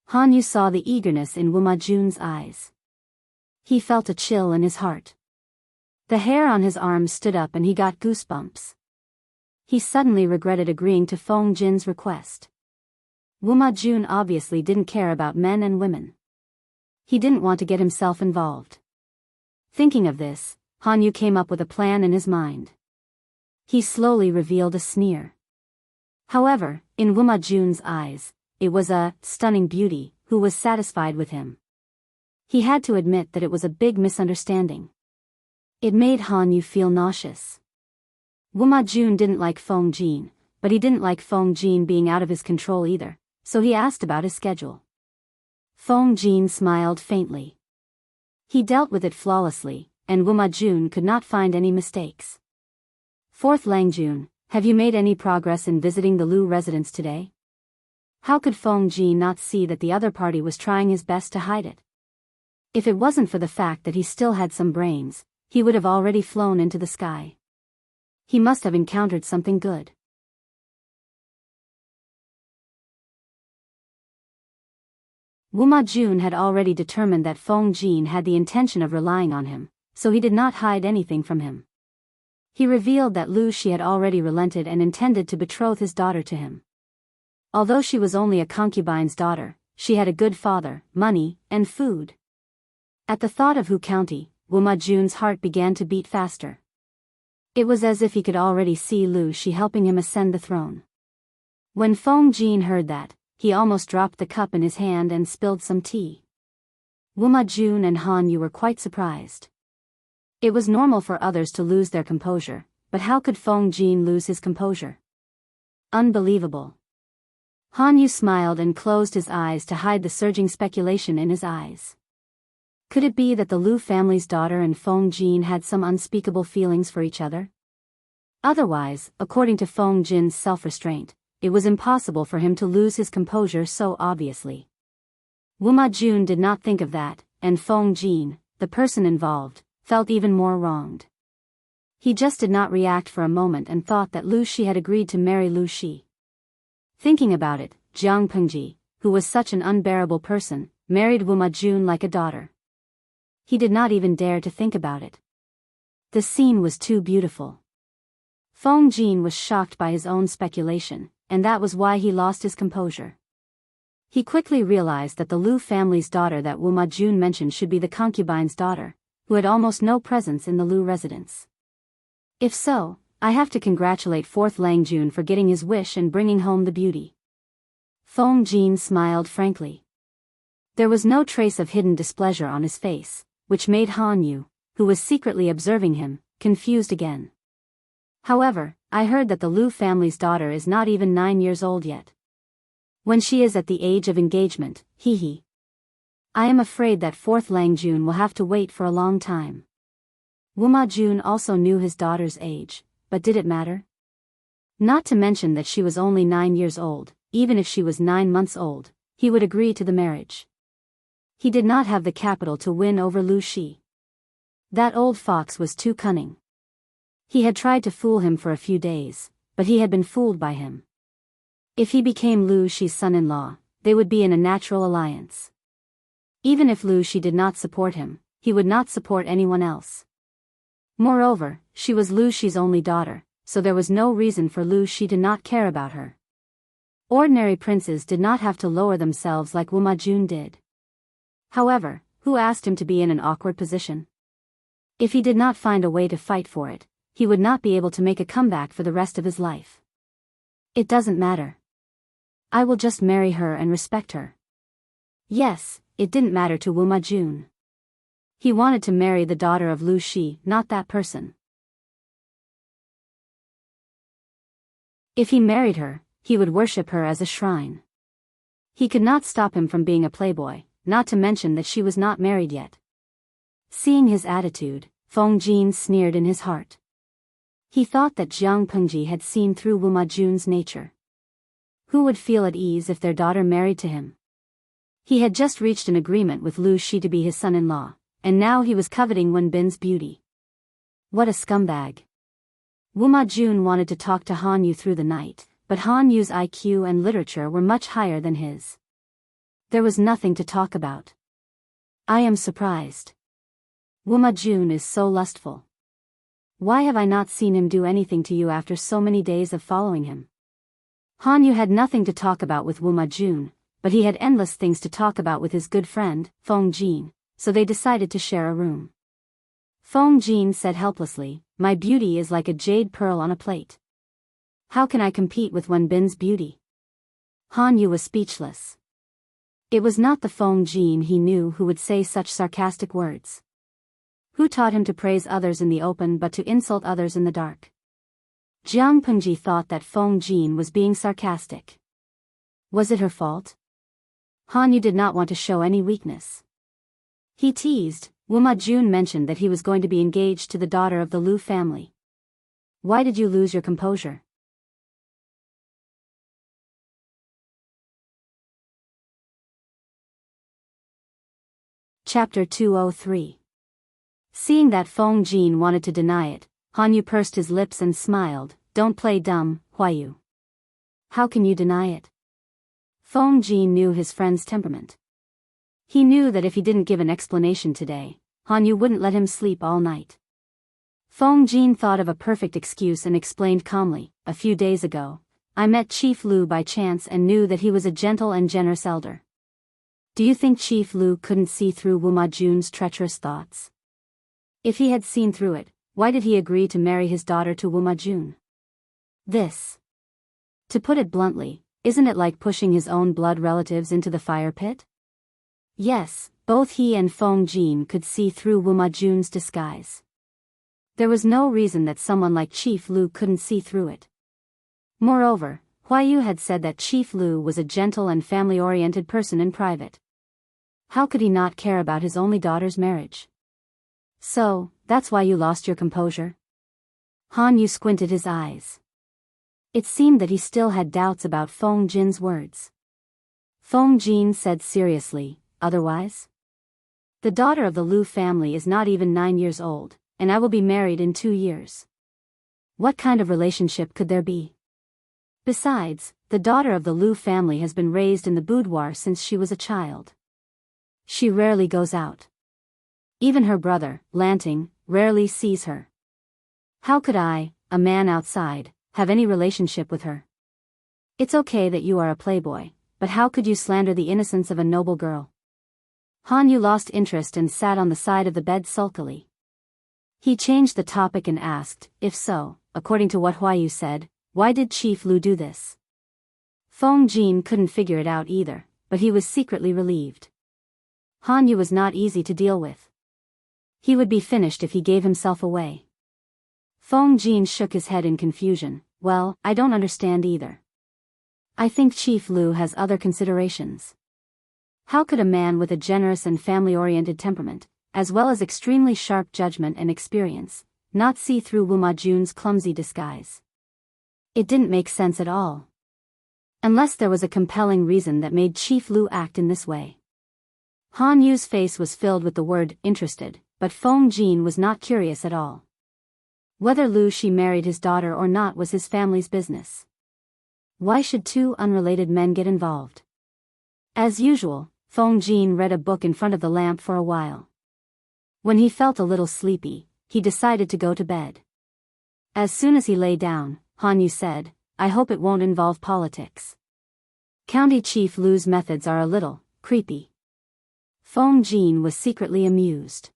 Han Yu saw the eagerness in Wu Majun's eyes. He felt a chill in his heart. The hair on his arms stood up and he got goosebumps. He suddenly regretted agreeing to Feng Jin's request. Wu Majun obviously didn't care about men and women. He didn't want to get himself involved. Thinking of this, Han Yu came up with a plan in his mind. He slowly revealed a sneer. However, in Wu Majun's eyes, it was a stunning beauty who was satisfied with him. He had to admit that it was a big misunderstanding. It made Han Yu feel nauseous. Wu Majun didn't like Feng Jin, but he didn't like Feng Jin being out of his control either, so he asked about his schedule. Feng Jin smiled faintly. He dealt with it flawlessly, and Wu Majun could not find any mistakes. 4th Langjun, have you made any progress in visiting the Lu residence today? How could Feng Jin not see that the other party was trying his best to hide it? If it wasn't for the fact that he still had some brains, he would have already flown into the sky. He must have encountered something good. Wu Majun had already determined that Feng Jin had the intention of relying on him, so he did not hide anything from him. He revealed that Lu Shi had already relented and intended to betroth his daughter to him. Although she was only a concubine's daughter, she had a good father, money, and food. At the thought of Hu County, Wu Majun's heart began to beat faster. It was as if he could already see Lu Shi helping him ascend the throne. When Feng Jin heard that, he almost dropped the cup in his hand and spilled some tea. Wu Majun and Han Yu were quite surprised. It was normal for others to lose their composure, but how could Feng Jin lose his composure? Unbelievable. Han Yu smiled and closed his eyes to hide the surging speculation in his eyes. Could it be that the Lu family's daughter and Feng Jin had some unspeakable feelings for each other? Otherwise, according to Feng Jin's self-restraint, it was impossible for him to lose his composure so obviously. Wu Majun did not think of that, and Feng Jin, the person involved, felt even more wronged. He just did not react for a moment and thought that Lu Shi had agreed to marry Lu Shi. Thinking about it, Jiang Pengji, who was such an unbearable person, married Wu Majun like a daughter. He did not even dare to think about it. The scene was too beautiful. Feng Jin was shocked by his own speculation, and that was why he lost his composure. He quickly realized that the Lu family's daughter that Wu Majun mentioned should be the concubine's daughter, who had almost no presence in the Lu residence. If so, I have to congratulate 4th Langjun for getting his wish and bringing home the beauty. Feng Jin smiled frankly. There was no trace of hidden displeasure on his face, which made Han Yu, who was secretly observing him, confused again. However, I heard that the Lu family's daughter is not even 9 years old yet. When she is at the age of engagement, hee. I am afraid that 4th Langjun will have to wait for a long time. Wu Majun also knew his daughter's age, but did it matter? Not to mention that she was only 9 years old, even if she was 9 months old, he would agree to the marriage. He did not have the capital to win over Lu Shi. That old fox was too cunning. He had tried to fool him for a few days, but he had been fooled by him. If he became Lu Shi's son-in-law, they would be in a natural alliance. Even if Lu Shi did not support him, he would not support anyone else. Moreover, she was Lu Shi's only daughter, so there was no reason for Lu Shi to not care about her. Ordinary princes did not have to lower themselves like Wu Majun did. However, who asked him to be in an awkward position? If he did not find a way to fight for it, he would not be able to make a comeback for the rest of his life. It doesn't matter. I will just marry her and respect her. Yes, it didn't matter to Wu Majun. He wanted to marry the daughter of Lu Shi, not that person. If he married her, he would worship her as a shrine. He could not stop him from being a playboy, not to mention that she was not married yet. Seeing his attitude, Feng Jin sneered in his heart. He thought that Jiang Pengji had seen through Wu Majun's nature. Who would feel at ease if their daughter married to him? He had just reached an agreement with Lu Shi to be his son-in-law, and now he was coveting Wen Bin's beauty. What a scumbag. Wu Majun wanted to talk to Han Yu through the night, but Han Yu's IQ and literature were much higher than his. There was nothing to talk about. I am surprised. Wu Majun is so lustful. Why have I not seen him do anything to you after so many days of following him? Han Yu had nothing to talk about with Wu Majun, but he had endless things to talk about with his good friend, Feng Jin, so they decided to share a room. Feng Jin said helplessly, "My beauty is like a jade pearl on a plate. How can I compete with Wen Bin's beauty?" Han Yu was speechless. It was not the Feng Jin he knew who would say such sarcastic words. Who taught him to praise others in the open but to insult others in the dark? Jiang Pengji thought that Feng Jin was being sarcastic. Was it her fault? Han Yu did not want to show any weakness. He teased. Wuma Jun mentioned that he was going to be engaged to the daughter of the Lu family. Why did you lose your composure? Chapter 203. Seeing that Feng Jin wanted to deny it, Han Yu pursed his lips and smiled. Don't play dumb, Huayu. How can you deny it? Feng Jin knew his friend's temperament. He knew that if he didn't give an explanation today, Han Yu wouldn't let him sleep all night. Feng Jin thought of a perfect excuse and explained calmly. A few days ago, I met Chief Lu by chance and knew that he was a gentle and generous elder. Do you think Chief Lu couldn't see through Wuma Jun's treacherous thoughts? If he had seen through it, why did he agree to marry his daughter to Wuma Jun? This. To put it bluntly, isn't it like pushing his own blood relatives into the fire pit? Yes, both he and Feng Jin could see through Wuma Jun's disguise. There was no reason that someone like Chief Lu couldn't see through it. Moreover, Huayu had said that Chief Lu was a gentle and family-oriented person in private. How could he not care about his only daughter's marriage? So, that's why you lost your composure? Han Yu squinted his eyes. It seemed that he still had doubts about Feng Jin's words. Feng Jin said seriously, otherwise? The daughter of the Lu family is not even 9 years old, and I will be married in 2 years. What kind of relationship could there be? Besides, the daughter of the Lu family has been raised in the boudoir since she was a child. She rarely goes out. Even her brother, Lanting, rarely sees her. How could I, a man outside, have any relationship with her? It's okay that you are a playboy, but how could you slander the innocence of a noble girl? Han Yu lost interest and sat on the side of the bed sulkily. He changed the topic and asked, if so, according to what Huayu said, why did Chief Lu do this? Feng Jin couldn't figure it out either, but he was secretly relieved. Han Yu was not easy to deal with. He would be finished if he gave himself away. Feng Jin shook his head in confusion. Well, I don't understand either. I think Chief Lu has other considerations. How could a man with a generous and family-oriented temperament, as well as extremely sharp judgment and experience, not see through Wuma Jun's clumsy disguise? It didn't make sense at all. Unless there was a compelling reason that made Chief Lu act in this way. Han Yu's face was filled with the word interested, but Feng Jin was not curious at all. Whether Lu Shi married his daughter or not was his family's business. Why should two unrelated men get involved? As usual, Feng Jin read a book in front of the lamp for a while. When he felt a little sleepy, he decided to go to bed. As soon as he lay down, Han Yu said, I hope it won't involve politics. County Chief Lu's methods are a little creepy. Feng Jin was secretly amused.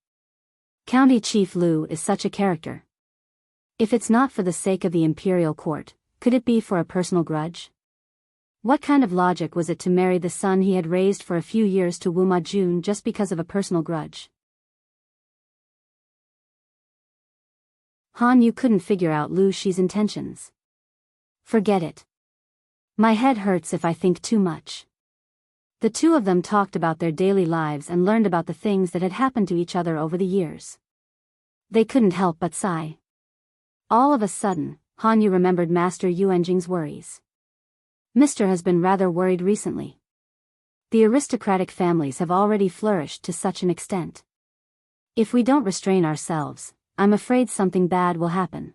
County Chief Lu is such a character. If it's not for the sake of the imperial court, could it be for a personal grudge? What kind of logic was it to marry the son he had raised for a few years to Wuma Jun just because of a personal grudge? Han Yu couldn't figure out Lu Shi's intentions. Forget it. My head hurts if I think too much. The two of them talked about their daily lives and learned about the things that had happened to each other over the years. They couldn't help but sigh. All of a sudden, Han Yu remembered Master Yuanjing's worries. Mr. has been rather worried recently. The aristocratic families have already flourished to such an extent. If we don't restrain ourselves, I'm afraid something bad will happen.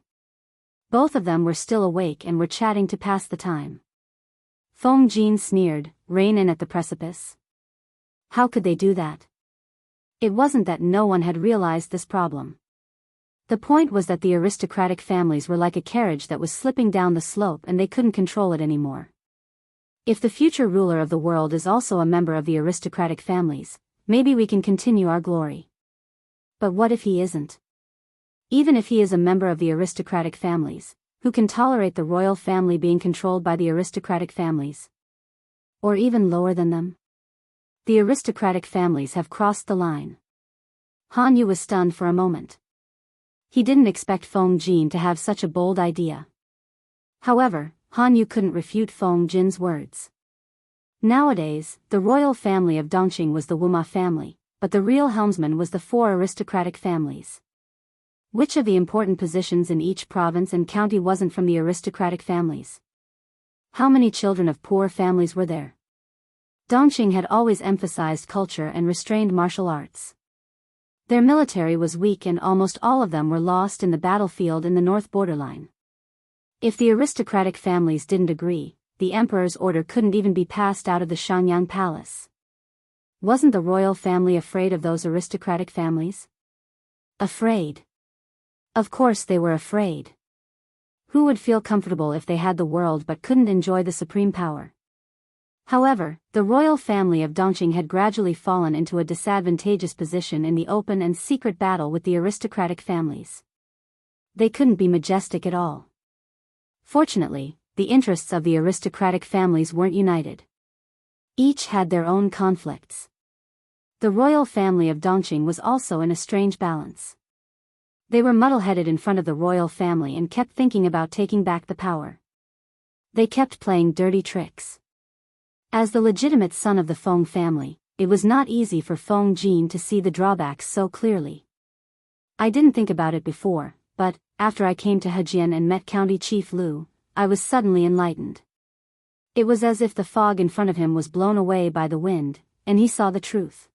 Both of them were still awake and were chatting to pass the time. Feng Jin sneered, rein in at the precipice. How could they do that? It wasn't that no one had realized this problem. The point was that the aristocratic families were like a carriage that was slipping down the slope and they couldn't control it anymore. If the future ruler of the world is also a member of the aristocratic families, maybe we can continue our glory. But what if he isn't? Even if he is a member of the aristocratic families, who can tolerate the royal family being controlled by the aristocratic families? Or even lower than them? The aristocratic families have crossed the line. Han Yu was stunned for a moment. He didn't expect Feng Jin to have such a bold idea. However, Han Yu couldn't refute Feng Jin's words. Nowadays, the royal family of Dongqing was the Wuma family, but the real helmsman was the four aristocratic families. Which of the important positions in each province and county wasn't from the aristocratic families? How many children of poor families were there? Dongqing had always emphasized culture and restrained martial arts. Their military was weak and almost all of them were lost in the battlefield in the north borderline. If the aristocratic families didn't agree, the emperor's order couldn't even be passed out of the Shenyang palace. Wasn't the royal family afraid of those aristocratic families? Afraid? Of course they were afraid. Who would feel comfortable if they had the world but couldn't enjoy the supreme power? However, the royal family of Dongqing had gradually fallen into a disadvantageous position in the open and secret battle with the aristocratic families. They couldn't be majestic at all. Fortunately, the interests of the aristocratic families weren't united. Each had their own conflicts. The royal family of Dongqing was also in a strange balance. They were muddle-headed in front of the royal family and kept thinking about taking back the power. They kept playing dirty tricks. As the legitimate son of the Feng family, it was not easy for Feng Jin to see the drawbacks so clearly. I didn't think about it before, but, after I came to Hejian and met County Chief Lu, I was suddenly enlightened. It was as if the fog in front of him was blown away by the wind, and he saw the truth.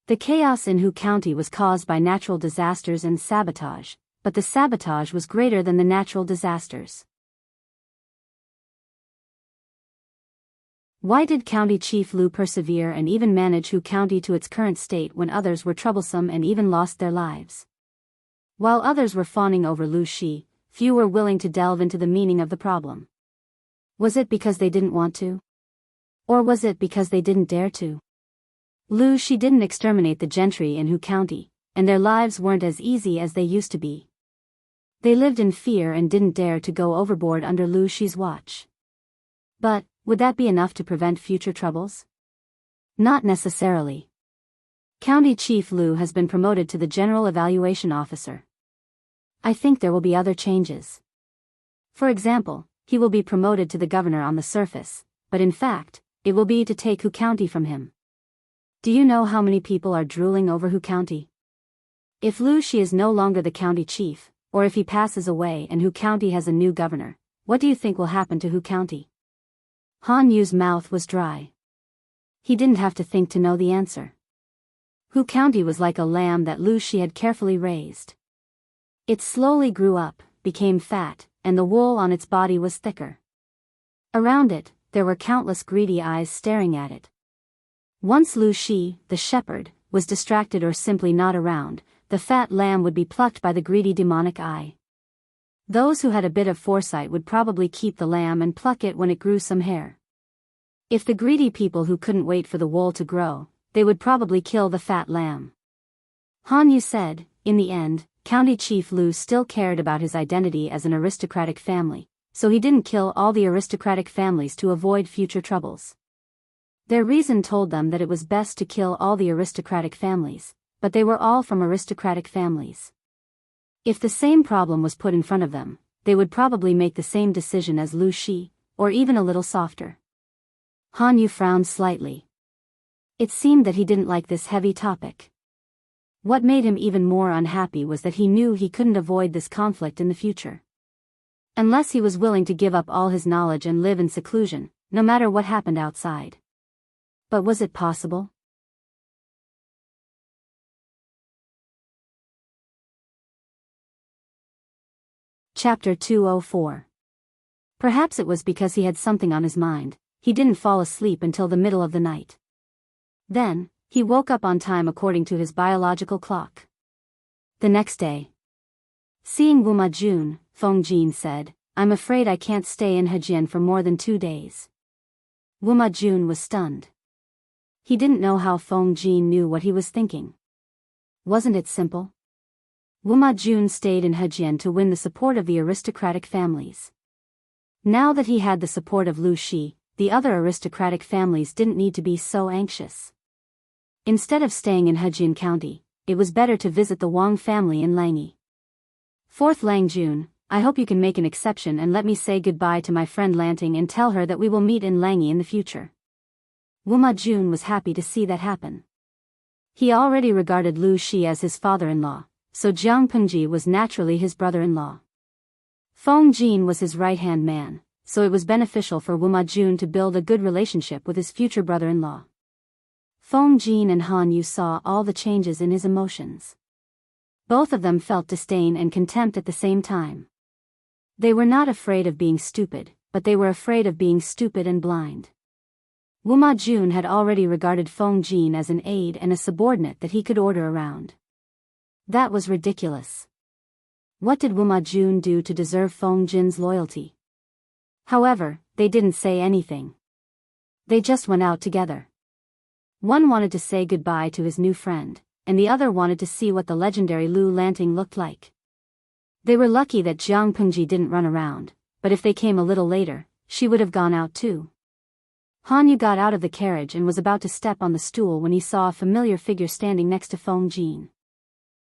The chaos in Hu County was caused by natural disasters and sabotage, but the sabotage was greater than the natural disasters. Why did County Chief Lu persevere and even manage Hu County to its current state when others were troublesome and even lost their lives? While others were fawning over Lu Shi, few were willing to delve into the meaning of the problem. Was it because they didn't want to? Or was it because they didn't dare to? Lu Shi didn't exterminate the gentry in Hu County, and their lives weren't as easy as they used to be. They lived in fear and didn't dare to go overboard under Lu Shi's watch. But, would that be enough to prevent future troubles? Not necessarily. County Chief Lu has been promoted to the General Evaluation Officer. I think there will be other changes. For example, he will be promoted to the governor on the surface, but in fact, it will be to take Hu County from him. Do you know how many people are drooling over Hu County? If Lu Shi is no longer the county chief, or if he passes away and Hu County has a new governor, what do you think will happen to Hu County? Han Yu's mouth was dry. He didn't have to think to know the answer. Hu County was like a lamb that Lu Shi had carefully raised. It slowly grew up, became fat, and the wool on its body was thicker. Around it, there were countless greedy eyes staring at it. Once Lu Shi, the shepherd, was distracted or simply not around, the fat lamb would be plucked by the greedy demonic eye. Those who had a bit of foresight would probably keep the lamb and pluck it when it grew some hair. If the greedy people who couldn't wait for the wool to grow, they would probably kill the fat lamb. Han Yu said, in the end, County Chief Lu still cared about his identity as an aristocratic family, so he didn't kill all the aristocratic families to avoid future troubles. Their reason told them that it was best to kill all the aristocratic families, but they were all from aristocratic families. If the same problem was put in front of them, they would probably make the same decision as Lu Shi, or even a little softer. Han Yu frowned slightly. It seemed that he didn't like this heavy topic. What made him even more unhappy was that he knew he couldn't avoid this conflict in the future. Unless he was willing to give up all his knowledge and live in seclusion, no matter what happened outside. But was it possible? Chapter 204. Perhaps it was because he had something on his mind, he didn't fall asleep until the middle of the night. Then, he woke up on time according to his biological clock. The next day. Seeing Wuma Jun, Feng Jin said, "I'm afraid I can't stay in Hejian for more than 2 days." Wuma Jun was stunned. He didn't know how Feng Jin knew what he was thinking. Wasn't it simple? Wuma Jun stayed in Hejian to win the support of the aristocratic families. Now that he had the support of Lu Shi, the other aristocratic families didn't need to be so anxious. Instead of staying in Hejian County, it was better to visit the Wang family in Langyi. Fourth Lang Jun, I hope you can make an exception and let me say goodbye to my friend Lanting and tell her that we will meet in Langyi in the future. Wuma Jun was happy to see that happen. He already regarded Lu Shi as his father-in-law, so Jiang Pengji was naturally his brother-in-law. Feng Jin was his right-hand man, so it was beneficial for Wuma Jun to build a good relationship with his future brother-in-law. Feng Jin and Han Yu saw all the changes in his emotions. Both of them felt disdain and contempt at the same time. They were not afraid of being stupid, but they were afraid of being stupid and blind. Wuma Jun had already regarded Feng Jin as an aide and a subordinate that he could order around. That was ridiculous. What did Wuma Jun do to deserve Feng Jin's loyalty? However, they didn't say anything. They just went out together. One wanted to say goodbye to his new friend, and the other wanted to see what the legendary Lu Lanting looked like. They were lucky that Jiang Pengji didn't run around, but if they came a little later, she would have gone out too. Han Yu got out of the carriage and was about to step on the stool when he saw a familiar figure standing next to Feng Jin.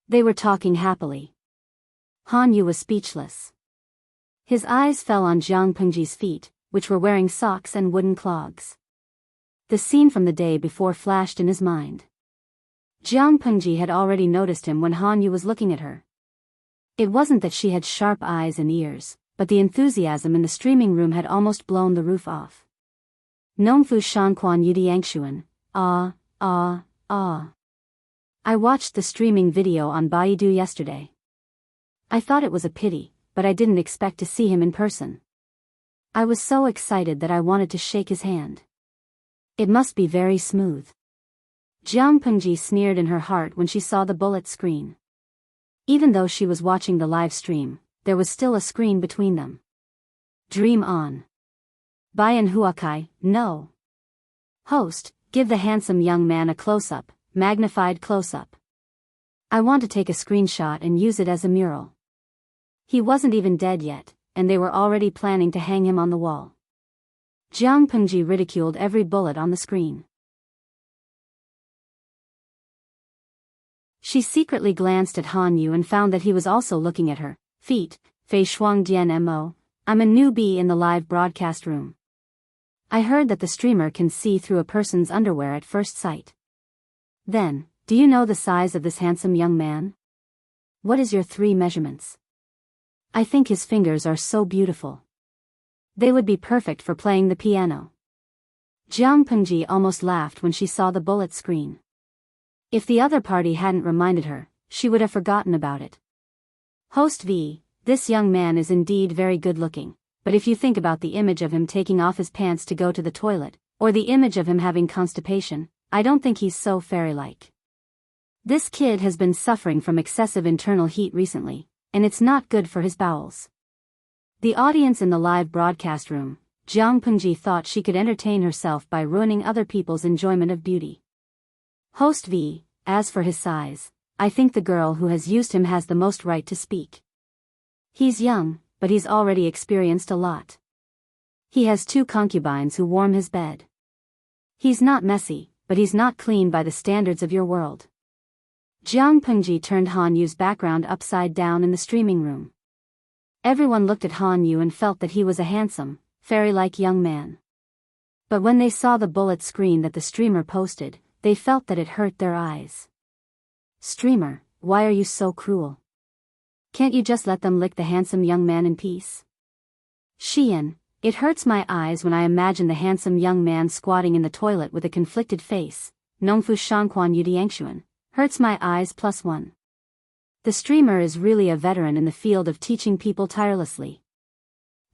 They were talking happily. Han Yu was speechless. His eyes fell on Jiang Pengji's feet, which were wearing socks and wooden clogs. The scene from the day before flashed in his mind. Jiang Pengji had already noticed him when Han Yu was looking at her. It wasn't that she had sharp eyes and ears, but the enthusiasm in the streaming room had almost blown the roof off. Nongfu Shanquan Yudiangshuan, ah. I watched the streaming video on Baidu yesterday. I thought it was a pity, but I didn't expect to see him in person. I was so excited that I wanted to shake his hand. It must be very smooth. Jiang Pengji sneered in her heart when she saw the bullet screen. Even though she was watching the live stream, there was still a screen between them. Dream on. Bayan Huakai, no. Host, give the handsome young man a close-up, magnified close-up. I want to take a screenshot and use it as a mural. He wasn't even dead yet, and they were already planning to hang him on the wall. Jiang Pengji ridiculed every bullet on the screen. She secretly glanced at Han Yu and found that he was also looking at her. Feet, Fei Shuang Dian Mo, I'm a newbie in the live broadcast room. I heard that the streamer can see through a person's underwear at first sight. Then, do you know the size of this handsome young man? What is your 3 measurements? I think his fingers are so beautiful. They would be perfect for playing the piano. Jiang Pengji almost laughed when she saw the bullet screen. If the other party hadn't reminded her, she would have forgotten about it. Host V, this young man is indeed very good looking, but if you think about the image of him taking off his pants to go to the toilet, or the image of him having constipation, I don't think he's so fairy-like. This kid has been suffering from excessive internal heat recently, and it's not good for his bowels. The audience in the live broadcast room, Jiang Pengji thought she could entertain herself by ruining other people's enjoyment of beauty. Host V, as for his size, I think the girl who has used him has the most right to speak. He's young, but he's already experienced a lot. He has 2 concubines who warm his bed. He's not messy, but he's not clean by the standards of your world. Jiang Pengji turned Han Yu's background upside down in the streaming room. Everyone looked at Han Yu and felt that he was a handsome, fairy-like young man. But when they saw the bullet screen that the streamer posted, they felt that it hurt their eyes. Streamer, why are you so cruel? Can't you just let them lick the handsome young man in peace? Xian, it hurts my eyes when I imagine the handsome young man squatting in the toilet with a conflicted face. Nongfu Shanquan Yudiangshuan, hurts my eyes +1. The streamer is really a veteran in the field of teaching people tirelessly.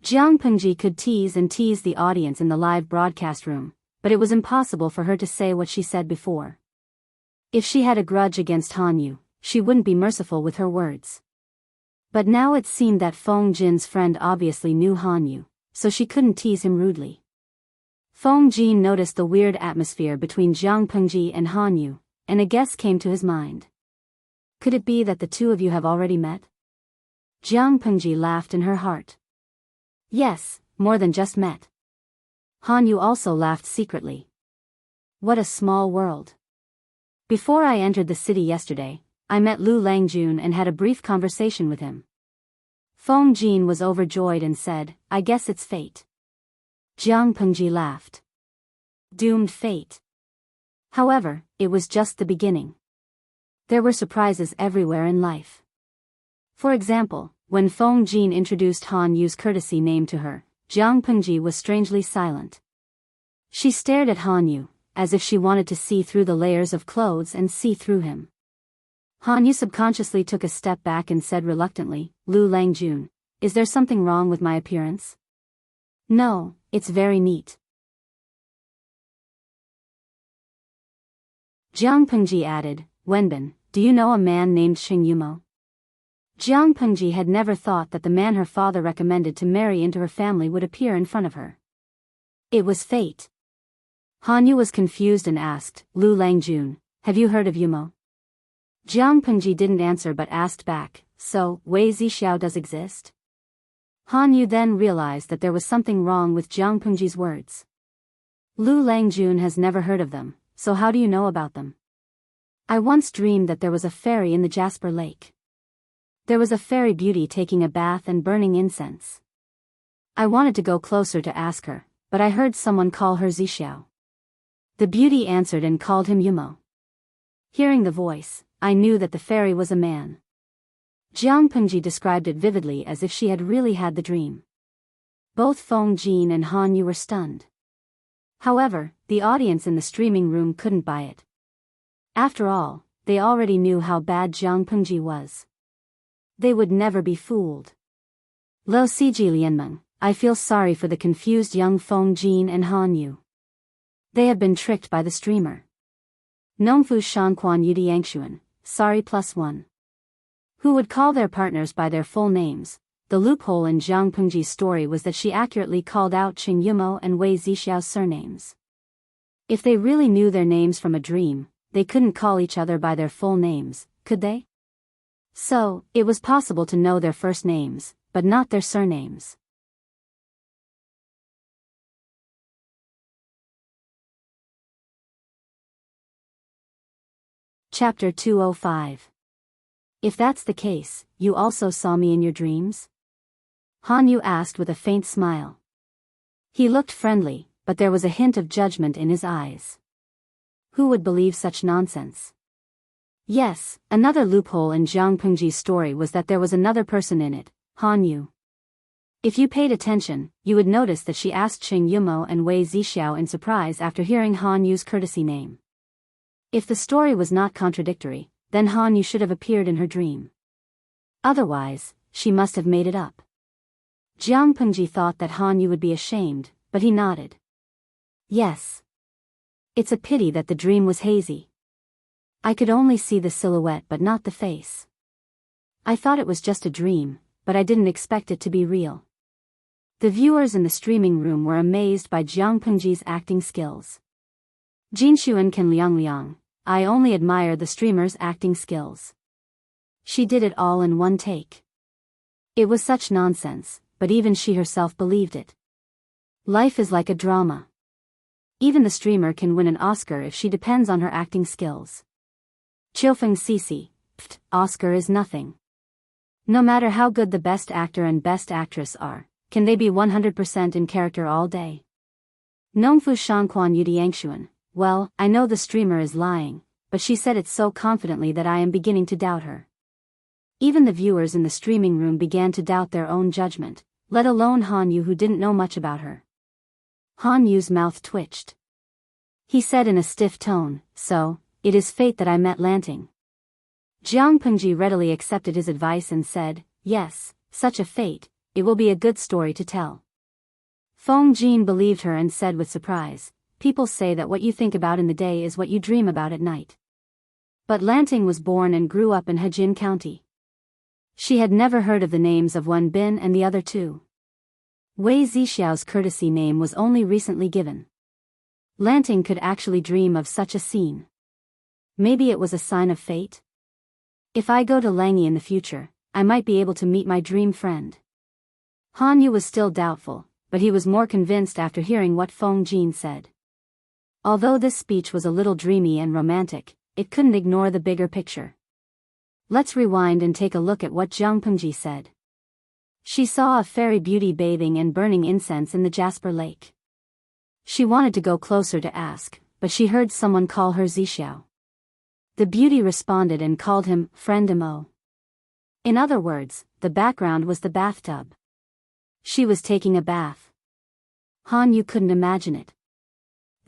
Jiang Pengji could tease and tease the audience in the live broadcast room, but it was impossible for her to say what she said before. If she had a grudge against Han Yu, she wouldn't be merciful with her words. But now it seemed that Feng Jin's friend obviously knew Han Yu, so she couldn't tease him rudely. Feng Jin noticed the weird atmosphere between Jiang Pengji and Han Yu, and a guess came to his mind. Could it be that the 2 of you have already met? Jiang Pengji laughed in her heart. Yes, more than just met. Han Yu also laughed secretly. What a small world. Before I entered the city yesterday, I met Lu Langjun and had a brief conversation with him. Feng Jin was overjoyed and said, I guess it's fate. Jiang Pengji laughed. Doomed fate. However, it was just the beginning. There were surprises everywhere in life. For example, when Feng Jin introduced Han Yu's courtesy name to her, Jiang Pengji was strangely silent. She stared at Han Yu, as if she wanted to see through the layers of clothes and see through him. Han Yu subconsciously took a step back and said reluctantly, "Lu Langjun, is there something wrong with my appearance?" "No, it's very neat." Jiang Pengji added, "Wenbin, do you know a man named Xing Yumo?" Jiang Pengji had never thought that the man her father recommended to marry into her family would appear in front of her. It was fate. Han Yu was confused and asked, "Lu Langjun, have you heard of Yumo?" Jiang Pengji didn't answer but asked back, "So, Wei Zixiao does exist?" Han Yu then realized that there was something wrong with Jiang Pengji's words. "Lu Langjun has never heard of them, so how do you know about them?" "I once dreamed that there was a fairy in the Jasper Lake. There was a fairy beauty taking a bath and burning incense. I wanted to go closer to ask her, but I heard someone call her Zixiao. The beauty answered and called him Yumo. Hearing the voice, I knew that the fairy was a man." Jiang Pengji described it vividly as if she had really had the dream. Both Feng Jin and Han Yu were stunned. However, the audience in the streaming room couldn't buy it. After all, they already knew how bad Jiang Pengji was. They would never be fooled. Lo Siji Lianmeng, I feel sorry for the confused young Feng Jin and Han Yu. They have been tricked by the streamer. Nongfu Shanquan Yudi Yangshuan, sorry +1. Who would call their partners by their full names. The loophole in Jiang Pengji's story was that she accurately called out Qing Yumo and Wei Zixiao's surnames. If they really knew their names from a dream, they couldn't call each other by their full names, could they? So, it was possible to know their first names, but not their surnames. Chapter 205. If that's the case, you also saw me in your dreams? Han Yu asked with a faint smile. He looked friendly, but there was a hint of judgment in his eyes. Who would believe such nonsense? Yes, another loophole in Jiang Pengji's story was that there was another person in it, Han Yu. If you paid attention, you would notice that she asked Qing Yumo and Wei Zixiao in surprise after hearing Han Yu's courtesy name. If the story was not contradictory, then Han Yu should have appeared in her dream. Otherwise, she must have made it up. Jiang Pengji thought that Han Yu would be ashamed, but he nodded. Yes. It's a pity that the dream was hazy. I could only see the silhouette but not the face. I thought it was just a dream, but I didn't expect it to be real. The viewers in the streaming room were amazed by Jiang Pengji's acting skills. Jinshuan can liang, I only admire the streamer's acting skills. She did it all in one take. It was such nonsense, but even she herself believed it. Life is like a drama. Even the streamer can win an Oscar if she depends on her acting skills. Qiufeng Sisi, Oscar is nothing. No matter how good the best actor and best actress are, can they be 100% in character all day? Nongfu Shanquan Yudi Yangshuan, well, I know the streamer is lying, but she said it so confidently that I am beginning to doubt her. Even the viewers in the streaming room began to doubt their own judgment, let alone Han Yu who didn't know much about her. Han Yu's mouth twitched. He said in a stiff tone, so, it is fate that I met Lanting. Jiang Pengji readily accepted his advice and said, yes, such a fate, it will be a good story to tell. Feng Jin believed her and said with surprise, people say that what you think about in the day is what you dream about at night. But Lanting was born and grew up in Hejin County. She had never heard of the names of Wen Bin and the other two. Wei Zixiao's courtesy name was only recently given. Lanting could actually dream of such a scene. Maybe it was a sign of fate? If I go to Langi in the future, I might be able to meet my dream friend. Han Yu was still doubtful, but he was more convinced after hearing what Feng Jin said. Although this speech was a little dreamy and romantic, it couldn't ignore the bigger picture. Let's rewind and take a look at what Jiang Pengji said. She saw a fairy beauty bathing and burning incense in the Jasper Lake. She wanted to go closer to ask, but she heard someone call her Zixiao. The beauty responded and called him friend Mo. In other words, the background was the bathtub. She was taking a bath. Han Yu couldn't imagine it.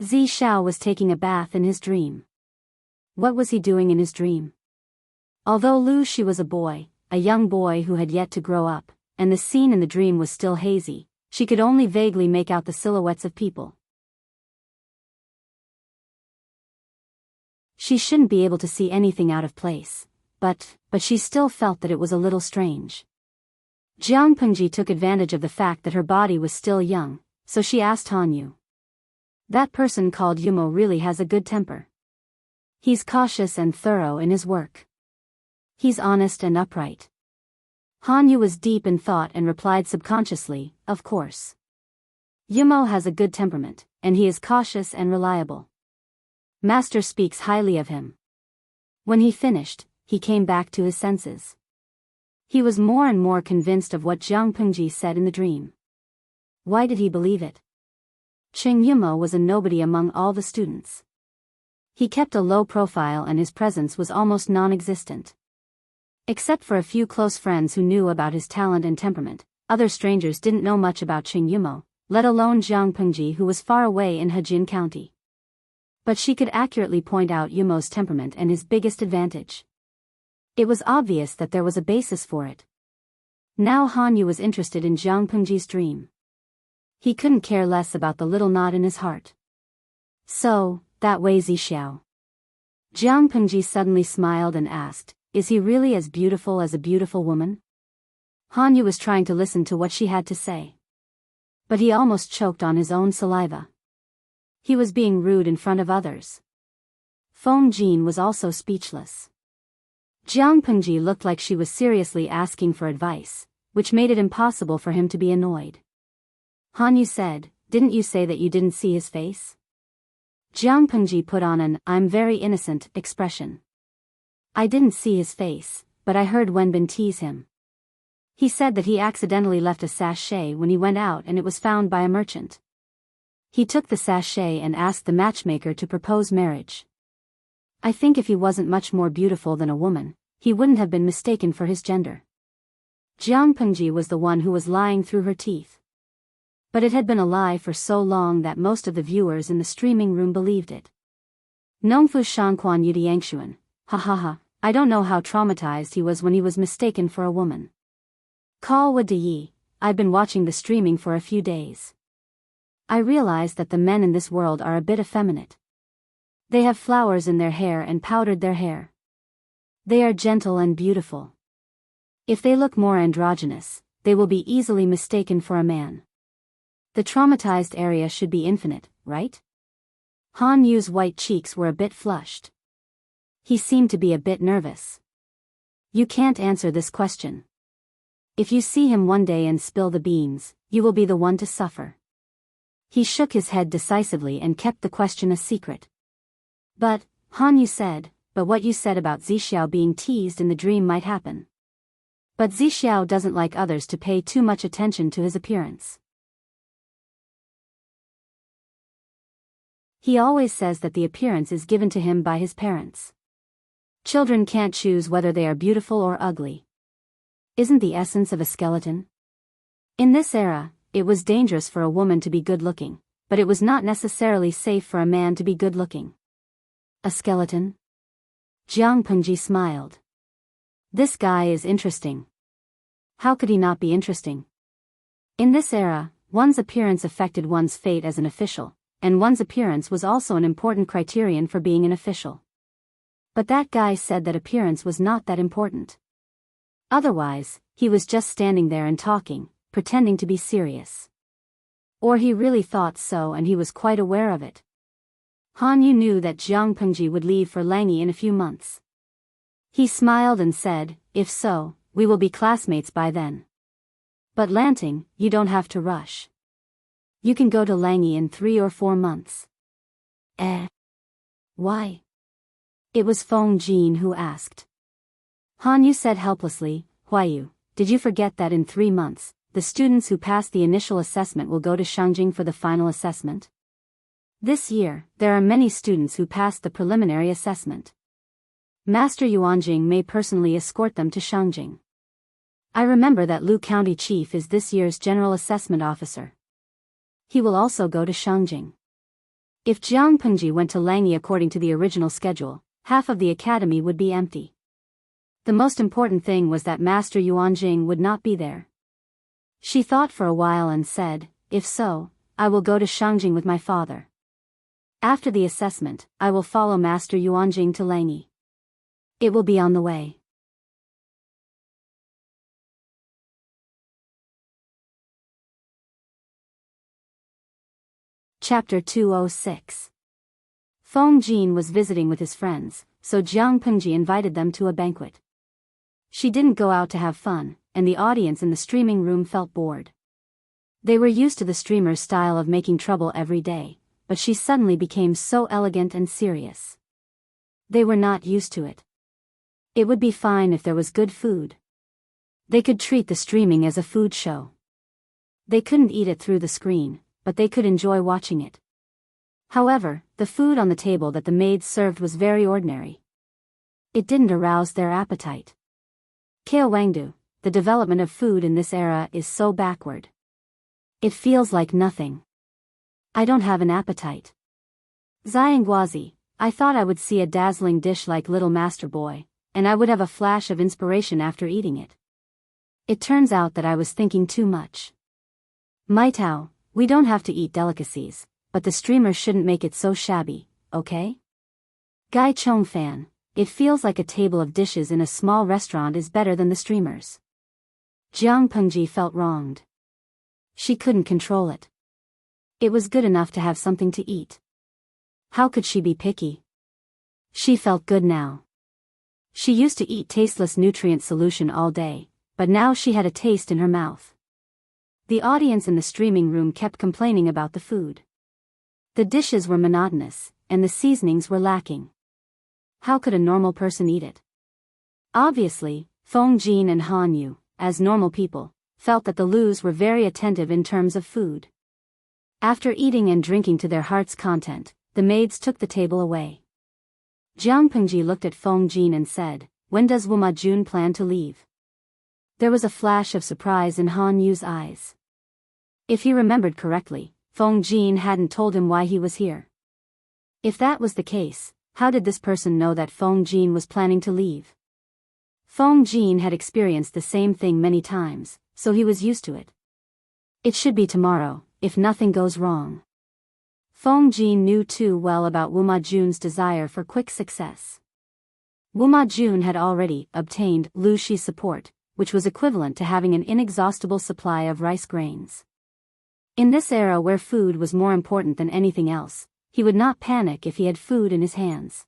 Zixiao was taking a bath in his dream. What was he doing in his dream? Although Lu Shi was a young boy who had yet to grow up, and the scene in the dream was still hazy, she could only vaguely make out the silhouettes of people. She shouldn't be able to see anything out of place, but she still felt that it was a little strange. Jiang Pengji took advantage of the fact that her body was still young, so she asked Han Yu. That person called Yumo really has a good temper. He's cautious and thorough in his work. He's honest and upright. Han Yu was deep in thought and replied subconsciously, of course. Yumo has a good temperament, and he is cautious and reliable. Master speaks highly of him. When he finished, he came back to his senses. He was more and more convinced of what Jiang Pengji said in the dream. Why did he believe it? Cheng Yumo was a nobody among all the students. He kept a low profile and his presence was almost non-existent. Except for a few close friends who knew about his talent and temperament, other strangers didn't know much about Cheng Yumo, let alone Jiang Pengji, who was far away in Hejin County. But she could accurately point out Yumo's temperament and his biggest advantage. It was obvious that there was a basis for it. Now Han Yu was interested in Jiang Pengji's dream. He couldn't care less about the little knot in his heart. So, that way Zixiao. Jiang Pengji suddenly smiled and asked, is he really as beautiful as a beautiful woman? Han Yu was trying to listen to what she had to say. But he almost choked on his own saliva. He was being rude in front of others. Feng Jin was also speechless. Jiang Pengji looked like she was seriously asking for advice, which made it impossible for him to be annoyed. Han Yu said, didn't you say that you didn't see his face? Jiang Pengji put on an I'm very innocent expression. I didn't see his face, but I heard Wenbin tease him. He said that he accidentally left a sachet when he went out and it was found by a merchant. He took the sachet and asked the matchmaker to propose marriage. I think if he wasn't much more beautiful than a woman, he wouldn't have been mistaken for his gender. Jiang Pengji was the one who was lying through her teeth. But it had been a lie for so long that most of the viewers in the streaming room believed it. Nongfu Shanquan Yudiangshuan, ha ha ha, I don't know how traumatized he was when he was mistaken for a woman. Call Wa Yi, I've been watching the streaming for a few days. I realized that the men in this world are a bit effeminate. They have flowers in their hair and powdered their hair. They are gentle and beautiful. If they look more androgynous, they will be easily mistaken for a man. The traumatized area should be infinite, right? Han Yu's white cheeks were a bit flushed. He seemed to be a bit nervous. You can't answer this question. If you see him one day and spill the beans, you will be the one to suffer. He shook his head decisively and kept the question a secret. But, Han Yu said, but what you said about Zixiao being teased in the dream might happen. But Zixiao doesn't like others to pay too much attention to his appearance. He always says that the appearance is given to him by his parents. Children can't choose whether they are beautiful or ugly. Isn't the essence of a skeleton? In this era, it was dangerous for a woman to be good-looking, but it was not necessarily safe for a man to be good-looking. A skeleton? Jiang Pengji smiled. This guy is interesting. How could he not be interesting? In this era, one's appearance affected one's fate as an official, and one's appearance was also an important criterion for being an official. But that guy said that appearance was not that important. Otherwise, he was just standing there and talking, pretending to be serious. Or he really thought so and he was quite aware of it. Han Yu knew that Jiang Pengji would leave for Langyi in a few months. He smiled and said, if so, we will be classmates by then. But Lanting, you don't have to rush. You can go to Langyi in 3 or 4 months. Why? It was Feng Jin who asked. Han Yu said helplessly, Huayu, did you forget that in 3 months, the students who passed the initial assessment will go to Shangjing for the final assessment? This year, there are many students who passed the preliminary assessment. Master Yuanjing may personally escort them to Shangjing. I remember that Lu County Chief is this year's General Assessment Officer. He will also go to Shangjing. If Jiang Pengji went to Langyi according to the original schedule, half of the academy would be empty. The most important thing was that Master Yuanjing would not be there. She thought for a while and said, if so, I will go to Shangjing with my father. After the assessment, I will follow Master Yuanjing to Langyi. It will be on the way. Chapter 206. Feng Jin was visiting with his friends, so Jiang Pengji invited them to a banquet. She didn't go out to have fun, and the audience in the streaming room felt bored. They were used to the streamer's style of making trouble every day, but she suddenly became so elegant and serious. They were not used to it. It would be fine if there was good food. They could treat the streaming as a food show. They couldn't eat it through the screen, but they could enjoy watching it. However, the food on the table that the maids served was very ordinary. It didn't arouse their appetite. Kao Wangdu, the development of food in this era is so backward. It feels like nothing. I don't have an appetite. Xiangguazi, I thought I would see a dazzling dish like Little Master Boy, and I would have a flash of inspiration after eating it. It turns out that I was thinking too much. Maitao, we don't have to eat delicacies, but the streamer shouldn't make it so shabby, okay? Gai Chongfan, it feels like a table of dishes in a small restaurant is better than the streamers. Jiang Pengji felt wronged. She couldn't control it. It was good enough to have something to eat. How could she be picky? She felt good now. She used to eat tasteless nutrient solution all day, but now she had a taste in her mouth. The audience in the streaming room kept complaining about the food. The dishes were monotonous, and the seasonings were lacking. How could a normal person eat it? Obviously, Feng Jin and Han Yu, as normal people, felt that the Lus were very attentive in terms of food. After eating and drinking to their heart's content, the maids took the table away. Jiang Pengji looked at Feng Jin and said, when does Wuma Jun plan to leave? There was a flash of surprise in Han Yu's eyes. If he remembered correctly, Feng Jin hadn't told him why he was here. If that was the case, how did this person know that Feng Jin was planning to leave? Feng Jin had experienced the same thing many times, so he was used to it. It should be tomorrow, if nothing goes wrong. Feng Jin knew too well about Wuma Jun's desire for quick success. Wuma Jun had already obtained Lu Shi's support, which was equivalent to having an inexhaustible supply of rice grains. In this era where food was more important than anything else, he would not panic if he had food in his hands.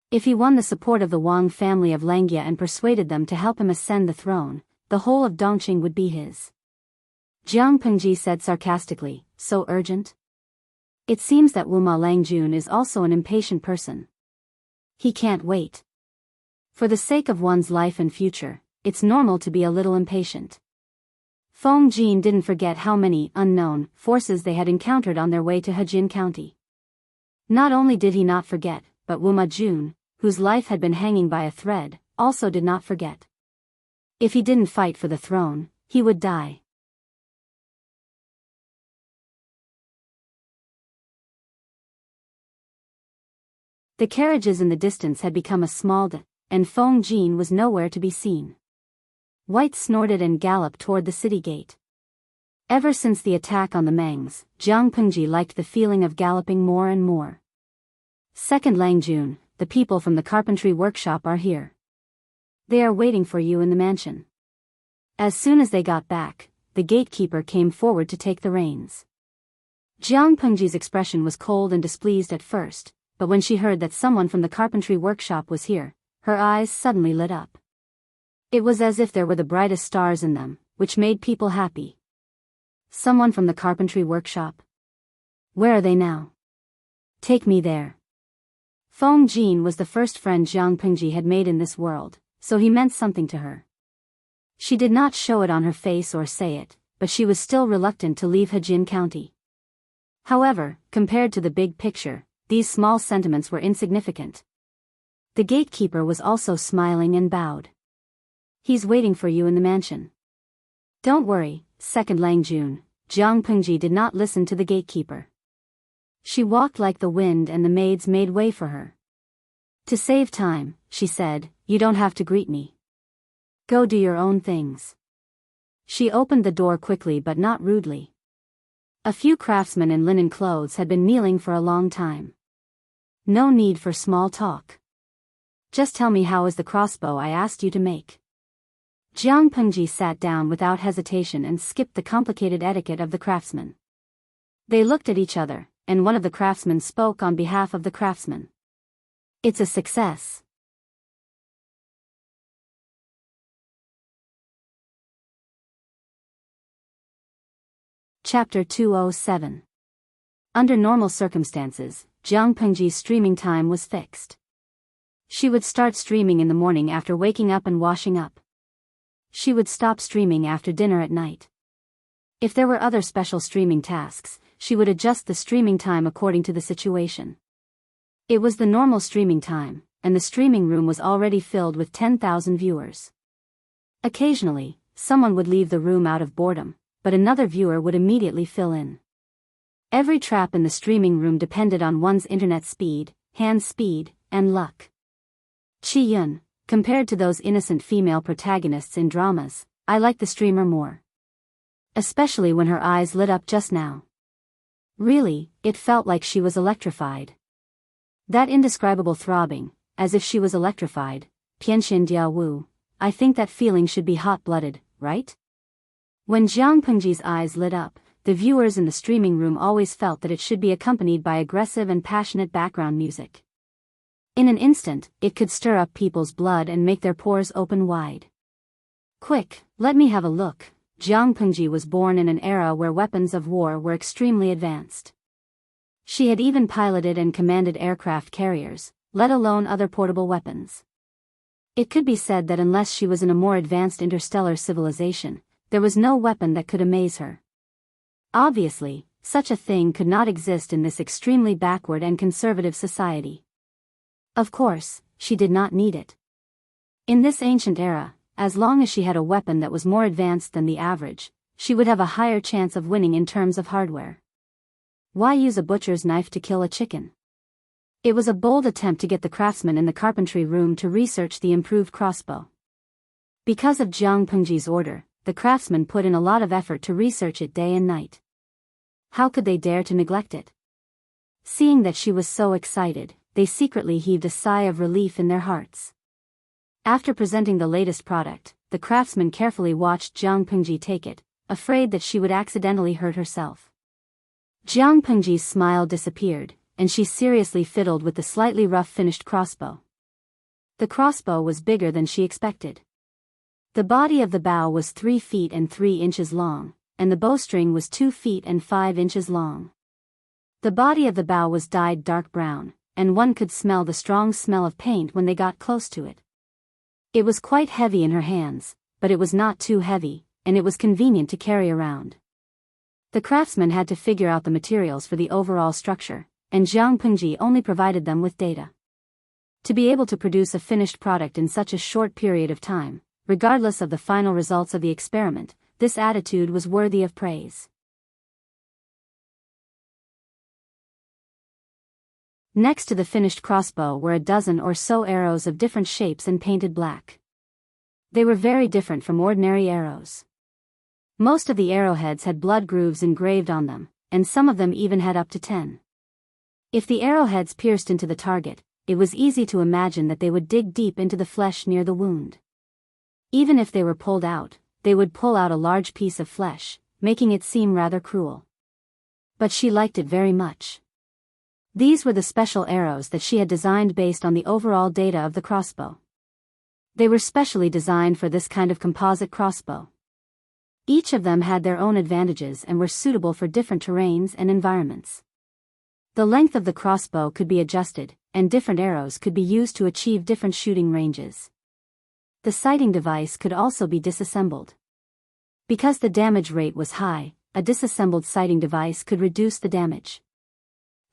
If he won the support of the Wang family of Langya and persuaded them to help him ascend the throne, the whole of Dongqing would be his. Jiang Pengji said sarcastically, so urgent? It seems that Wuma Langjun is also an impatient person. He can't wait. For the sake of one's life and future, it's normal to be a little impatient. Feng Jin didn't forget how many unknown forces they had encountered on their way to Hejin County. Not only did he not forget, but Wuma Jun, whose life had been hanging by a thread, also did not forget. If he didn't fight for the throne, he would die. The carriages in the distance had become a small and Feng Jin was nowhere to be seen. White snorted and galloped toward the city gate. Ever since the attack on the Mangs, Jiang Pengji liked the feeling of galloping more and more. Second Langjun, the people from the carpentry workshop are here. They are waiting for you in the mansion. As soon as they got back, the gatekeeper came forward to take the reins. Jiang Pengji's expression was cold and displeased at first, but when she heard that someone from the carpentry workshop was here, her eyes suddenly lit up. It was as if there were the brightest stars in them, which made people happy. Someone from the carpentry workshop? Where are they now? Take me there. Feng Jin was the first friend Jiang Pengji had made in this world, so he meant something to her. She did not show it on her face or say it, but she was still reluctant to leave Hejin County. However, compared to the big picture, these small sentiments were insignificant. The gatekeeper was also smiling and bowed. He's waiting for you in the mansion. Don't worry, second Lang Jun. Jiang Pengji did not listen to the gatekeeper. She walked like the wind and the maids made way for her. To save time, she said, you don't have to greet me. Go do your own things. She opened the door quickly but not rudely. A few craftsmen in linen clothes had been kneeling for a long time. No need for small talk. Just tell me how is the crossbow I asked you to make. Jiang Pengji sat down without hesitation and skipped the complicated etiquette of the craftsmen. They looked at each other, and one of the craftsmen spoke on behalf of the craftsman. It's a success. Chapter 207. Under normal circumstances, Jiang Pengji's streaming time was fixed. She would start streaming in the morning after waking up and washing up. She would stop streaming after dinner at night. If there were other special streaming tasks, she would adjust the streaming time according to the situation. It was the normal streaming time, and the streaming room was already filled with 10,000 viewers. Occasionally, someone would leave the room out of boredom, but another viewer would immediately fill in. Every trap in the streaming room depended on one's internet speed, hand speed, and luck. Chi Yun, compared to those innocent female protagonists in dramas, I like the streamer more. Especially when her eyes lit up just now. Really, it felt like she was electrified. That indescribable throbbing, as if she was electrified, Pianxin Diawu, I think that feeling should be hot-blooded, right? When Jiang Pengji's eyes lit up, the viewers in the streaming room always felt that it should be accompanied by aggressive and passionate background music. In an instant, it could stir up people's blood and make their pores open wide. Quick, let me have a look. Jiang Pengji was born in an era where weapons of war were extremely advanced. She had even piloted and commanded aircraft carriers, let alone other portable weapons. It could be said that unless she was in a more advanced interstellar civilization, there was no weapon that could amaze her. Obviously, such a thing could not exist in this extremely backward and conservative society. Of course, she did not need it. In this ancient era, as long as she had a weapon that was more advanced than the average, she would have a higher chance of winning in terms of hardware. Why use a butcher's knife to kill a chicken? It was a bold attempt to get the craftsman in the carpentry room to research the improved crossbow. Because of Jiang Pengji's order, the craftsman put in a lot of effort to research it day and night. How could they dare to neglect it? Seeing that she was so excited, they secretly heaved a sigh of relief in their hearts. After presenting the latest product, the craftsman carefully watched Jiang Pengji take it, afraid that she would accidentally hurt herself. Jiang Pengji's smile disappeared, and she seriously fiddled with the slightly rough finished crossbow. The crossbow was bigger than she expected. The body of the bow was 3 feet and 3 inches long, and the bowstring was 2 feet and 5 inches long. The body of the bow was dyed dark brown, and one could smell the strong smell of paint when they got close to it. It was quite heavy in her hands, but it was not too heavy, and it was convenient to carry around. The craftsman had to figure out the materials for the overall structure, and Jiang Pengji only provided them with data. To be able to produce a finished product in such a short period of time, regardless of the final results of the experiment, this attitude was worthy of praise. Next to the finished crossbow were a dozen or so arrows of different shapes and painted black. They were very different from ordinary arrows. Most of the arrowheads had blood grooves engraved on them, and some of them even had up to 10. If the arrowheads pierced into the target, it was easy to imagine that they would dig deep into the flesh near the wound. Even if they were pulled out, they would pull out a large piece of flesh, making it seem rather cruel. But she liked it very much. These were the special arrows that she had designed based on the overall data of the crossbow. They were specially designed for this kind of composite crossbow. Each of them had their own advantages and were suitable for different terrains and environments. The length of the crossbow could be adjusted, and different arrows could be used to achieve different shooting ranges. The sighting device could also be disassembled. Because the damage rate was high, a disassembled sighting device could reduce the damage.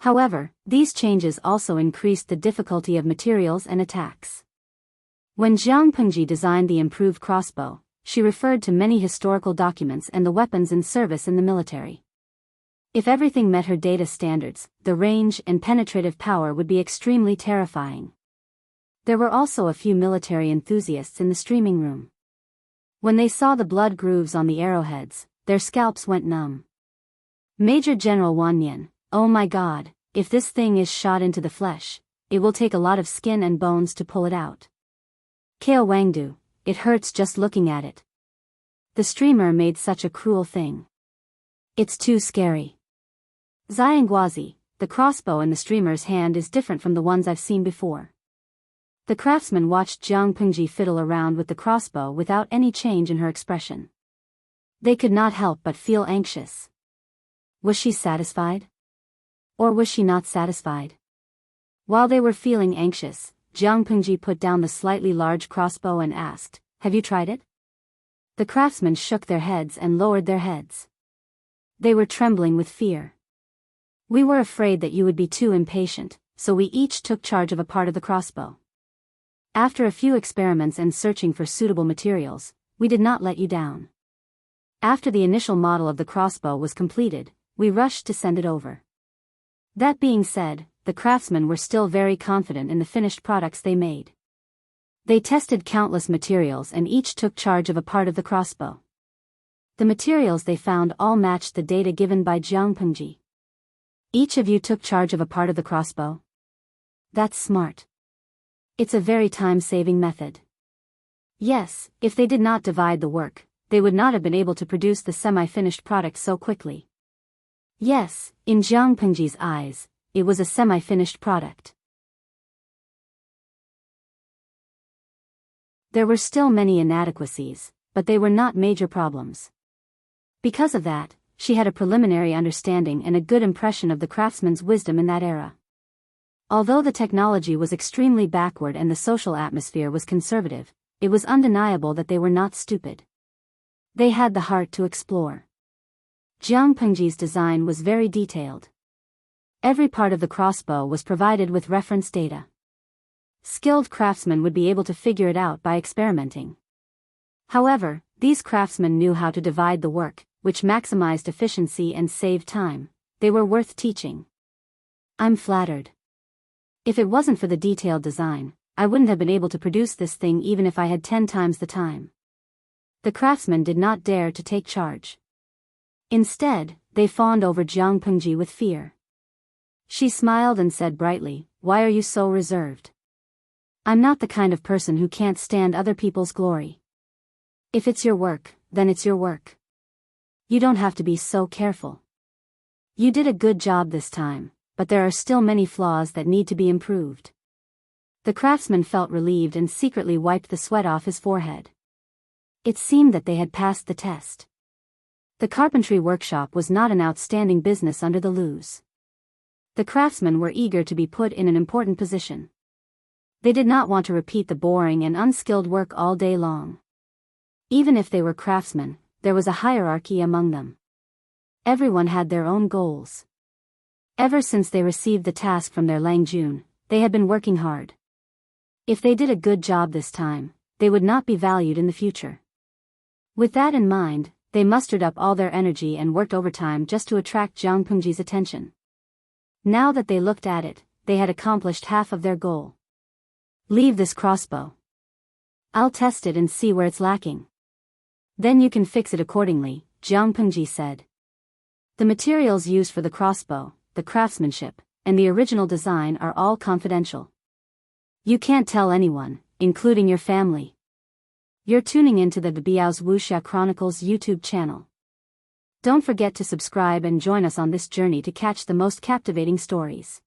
However, these changes also increased the difficulty of materials and attacks. When Jiang Pengji designed the improved crossbow, she referred to many historical documents and the weapons in service in the military. If everything met her data standards, the range and penetrative power would be extremely terrifying. There were also a few military enthusiasts in the streaming room. When they saw the blood grooves on the arrowheads, their scalps went numb. Major General Wan Nian, oh my god, if this thing is shot into the flesh, it will take a lot of skin and bones to pull it out. Kao Wangdu, it hurts just looking at it. The streamer made such a cruel thing. It's too scary. Xiangguazi, the crossbow in the streamer's hand is different from the ones I've seen before. The craftsman watched Jiang Pengji fiddle around with the crossbow without any change in her expression. They could not help but feel anxious. Was she satisfied? Or was she not satisfied? While they were feeling anxious, Jiang Pengji put down the slightly large crossbow and asked, "Have you tried it?" The craftsmen shook their heads and lowered their heads. They were trembling with fear. "We were afraid that you would be too impatient, so we each took charge of a part of the crossbow. After a few experiments and searching for suitable materials, we did not let you down. After the initial model of the crossbow was completed, we rushed to send it over." That being said, the craftsmen were still very confident in the finished products they made. They tested countless materials and each took charge of a part of the crossbow. The materials they found all matched the data given by Jiang Pengji. "Each of you took charge of a part of the crossbow? That's smart. It's a very time-saving method." Yes, if they did not divide the work, they would not have been able to produce the semi-finished product so quickly. Yes, in Jiang Pengji's eyes, it was a semi-finished product. There were still many inadequacies, but they were not major problems. Because of that, she had a preliminary understanding and a good impression of the craftsman's wisdom in that era. Although the technology was extremely backward and the social atmosphere was conservative, it was undeniable that they were not stupid. They had the heart to explore. Jiang Pengji's design was very detailed. Every part of the crossbow was provided with reference data. Skilled craftsmen would be able to figure it out by experimenting. However, these craftsmen knew how to divide the work, which maximized efficiency and saved time. They were worth teaching. I'm flattered. If it wasn't for the detailed design, I wouldn't have been able to produce this thing even if I had 10 times the time. The craftsmen did not dare to take charge. Instead, they fawned over Jiang Pengji with fear. She smiled and said brightly, "Why are you so reserved? I'm not the kind of person who can't stand other people's glory. If it's your work, then it's your work. You don't have to be so careful. You did a good job this time, but there are still many flaws that need to be improved." The craftsman felt relieved and secretly wiped the sweat off his forehead. It seemed that they had passed the test. The carpentry workshop was not an outstanding business under the Lus. The craftsmen were eager to be put in an important position. They did not want to repeat the boring and unskilled work all day long. Even if they were craftsmen, there was a hierarchy among them. Everyone had their own goals. Ever since they received the task from their Langjun, they had been working hard. If they did a good job this time, they would not be valued in the future. With that in mind, they mustered up all their energy and worked overtime just to attract Jiang Pengji's attention. Now that they looked at it, they had accomplished half of their goal. "Leave this crossbow. I'll test it and see where it's lacking. Then you can fix it accordingly," Jiang Pengji said. The materials used for the crossbow, the craftsmanship, and the original design are all confidential. You can't tell anyone, including your family. You're tuning into the Biyao's Wuxia Chronicles YouTube channel. Don't forget to subscribe and join us on this journey to catch the most captivating stories.